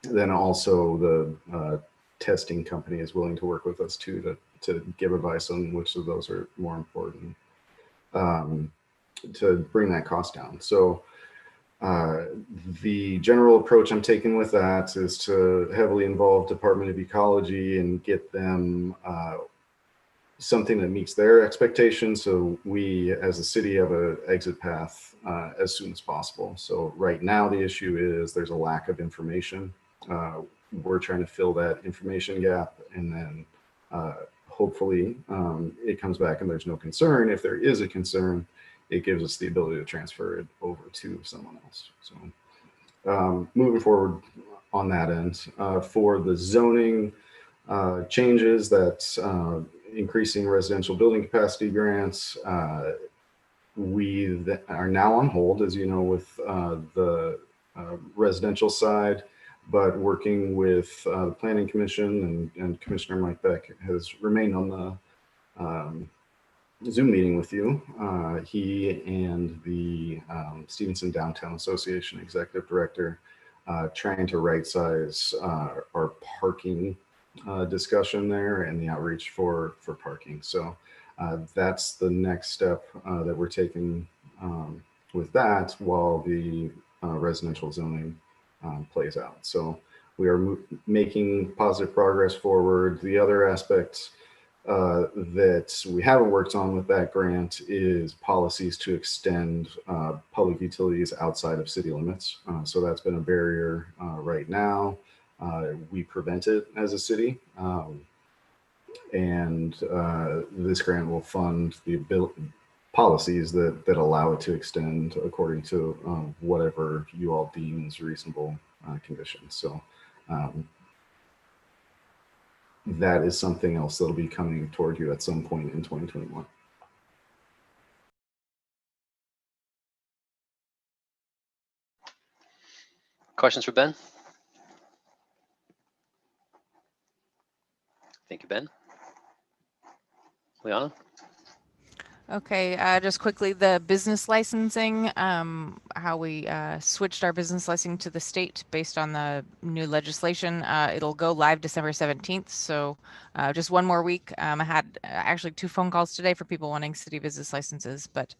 then also the testing company is willing to work with us too to give advice on which of those are more important to bring that cost down. So the general approach I'm taking with that is to heavily involve Department of Ecology and get them something that meets their expectations. So we as a city have an exit path as soon as possible. So right now the issue is there's a lack of information. We're trying to fill that information gap, and then hopefully it comes back and there's no concern. If there is a concern, it gives us the ability to transfer it over to someone else. So moving forward on that end, for the zoning changes that increasing residential building capacity grants, we are now on hold, as you know, with the residential side, but working with the Planning Commission and Commissioner Mike Beck has remained on Zoom meeting with you. He and the Stevenson Downtown Association executive director trying to right size our parking discussion there and the outreach for parking. So that's the next step that we're taking with that while the residential zoning plays out. So we are making positive progress forward. The other aspects that we haven't worked on with that grant is policies to extend public utilities outside of city limits. So that's been a barrier right now. We prevent it as a city. And this grant will fund the policies that allow it to extend according to whatever you all deem is reasonable conditions. So that is something else that'll be coming toward you at some point in 2021. Questions for Ben? Thank you, Ben. Liana? Okay, just quickly, the business licensing, how we switched our business licensing to the state based on the new legislation. It'll go live December 17th, so just one more week. I had actually 2 phone calls today for people wanting city business licenses, but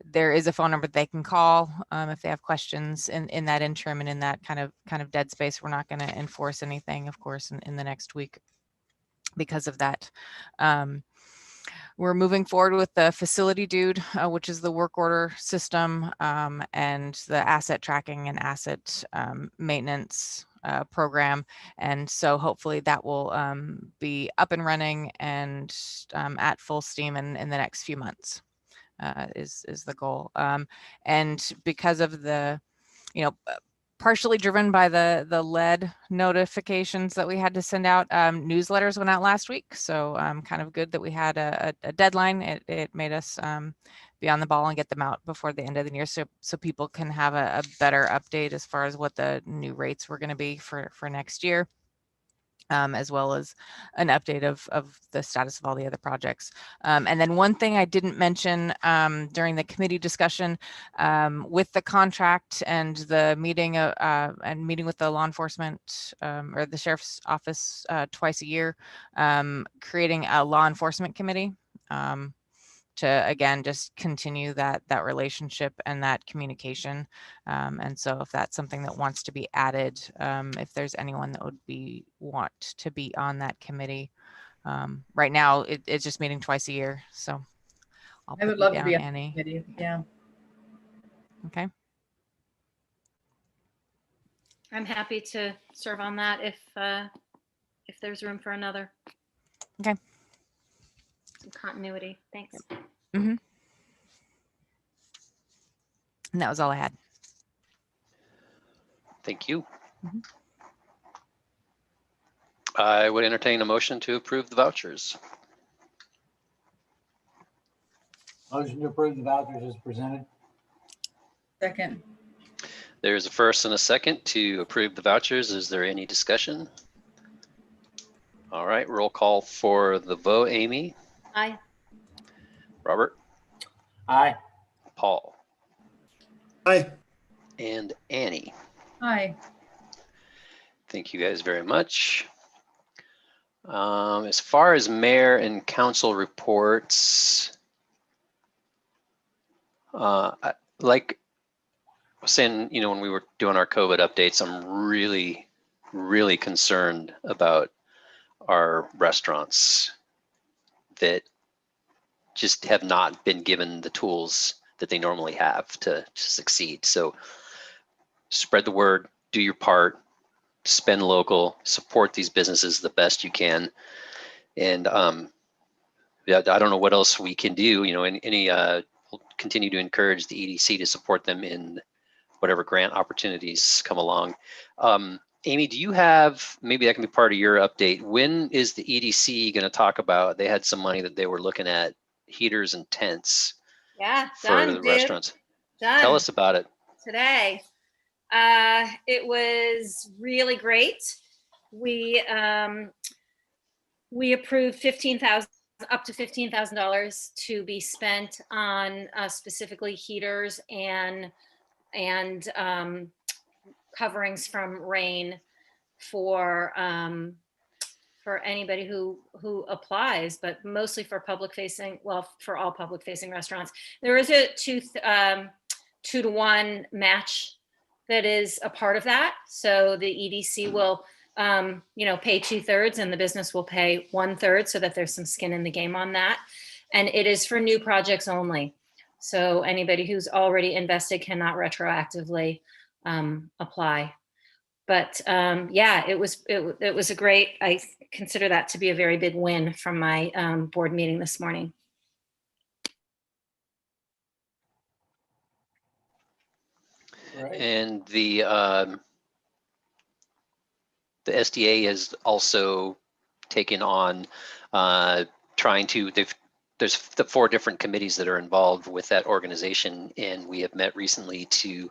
there is a phone number they can call if they have questions in that interim and in that kind of dead space. We're not going to enforce anything, of course, in the next week because of that. We're moving forward with the facility dude, which is the work order system and the asset tracking and asset maintenance program. And so hopefully that will be up and running and at full steam in the next few months is the goal. And because of the, partially driven by the lead notifications that we had to send out, newsletters went out last week. So kind of good that we had a deadline. It made us be on the ball and get them out before the end of the year, so people can have a better update as far as what the new rates were going to be for next year. As well as an update of the status of all the other projects. And then one thing I didn't mention during the committee discussion with the contract and the meeting with the law enforcement or the sheriff's office twice a year, creating a law enforcement committee to, again, just continue that relationship and that communication. And so if that's something that wants to be added, if there's anyone that would want to be on that committee. Right now, it's just meeting twice a year. So I would love to be on Annie. the committee. Yeah. Okay. I'm happy to serve on that if there's room for another. Okay. Some continuity. Thanks. Mm-hmm. And that was all I had. Thank you. Mm-hmm. I would entertain a motion to approve the vouchers. Motion to approve the vouchers is presented. Second. There's a first and a second to approve the vouchers. Is there any discussion? All right, roll call for the vote. Amy? Aye. Robert? Aye. Paul? Aye. And Annie? Aye. Thank you guys very much. As far as mayor and council reports, like I was saying, when we were doing our COVID updates, I'm really, really concerned about our restaurants that just have not been given the tools that they normally have to succeed. So spread the word, do your part, spend local, support these businesses the best you can. And yeah, I don't know what else we can do. We'll continue to encourage the EDC to support them in whatever grant opportunities come along. Amy, do you have, maybe that can be part of your update. When is the EDC going to talk about, they had some money that they were looking at heaters and tents Yeah, for done, the dude. restaurants? Done. Tell us about it. Today. It was really great. We approved $15,000 up to $15,000 to be spent on specifically heaters and coverings from rain for anybody who applies, but mostly for public facing, well, for all public facing restaurants. There is a 2-to-1 match that is a part of that. So the EDC will, pay 2/3 and the business will pay 1/3, so that there's some skin in the game on that. And it is for new projects only. So anybody who's already invested cannot retroactively apply. But it was a great, I consider that to be a very big win from my board meeting this morning. Right. And the SDA has also taken on there's the 4 different committees that are involved with that organization, and we have met recently to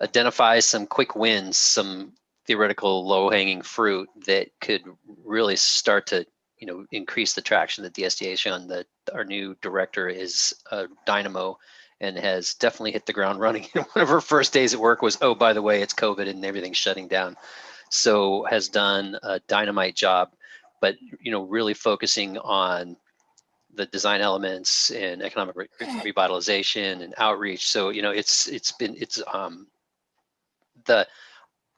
identify some quick wins, some theoretical low-hanging fruit that could really start to increase the traction that the SDA has shown. That our new director is a dynamo and has definitely hit the ground running. One of her first days at work was, oh, by the way, it's COVID and everything's shutting down. So has done a dynamite job, but really focusing on the design elements and economic revitalization and outreach. So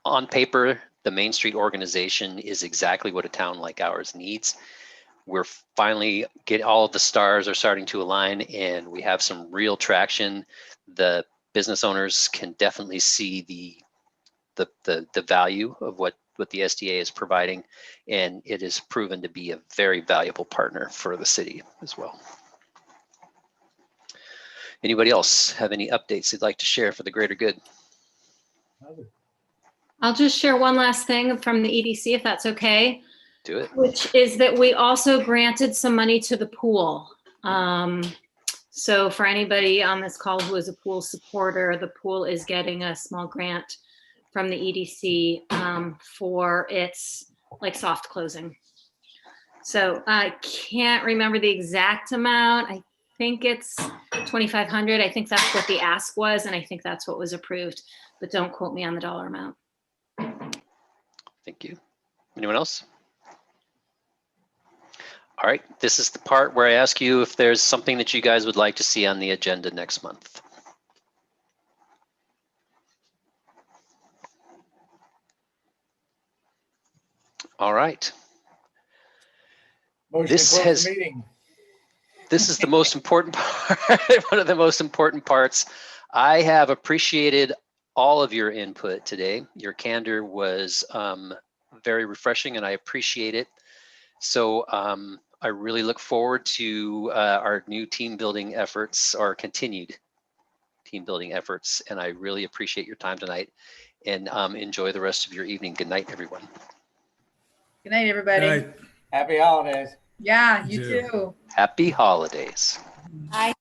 on paper, the Main Street organization is exactly what a town like ours needs. We're finally all of the stars are starting to align, and we have some real traction. The business owners can definitely see the value of what the SDA is providing, and it has proven to be a very valuable partner for the city as well. Anybody else have any updates they'd like to share for the greater good? I'll just share one last thing from the EDC, if that's okay. Do it. Which is that we also granted some money to the pool. So for anybody on this call who is a pool supporter, the pool is getting a small grant from the EDC for its soft closing. So I can't remember the exact amount. I think it's $2,500. I think that's what the ask was, and I think that's what was approved, but don't quote me on the dollar amount. Thank you. Anyone else? All right, this is the part where I ask you if there's something that you guys would like to see on the agenda next month. All right. Motion to close the meeting. This is the most important part, one of the most important parts. I have appreciated all of your input today. Your candor was very refreshing, and I appreciate it. So I really look forward to our new team building efforts, our continued team building efforts, and I really appreciate your time tonight, and enjoy the rest of your evening. Good night, everyone. Good night, everybody. Good night. Happy holidays. Yeah, you too. Happy holidays. Bye.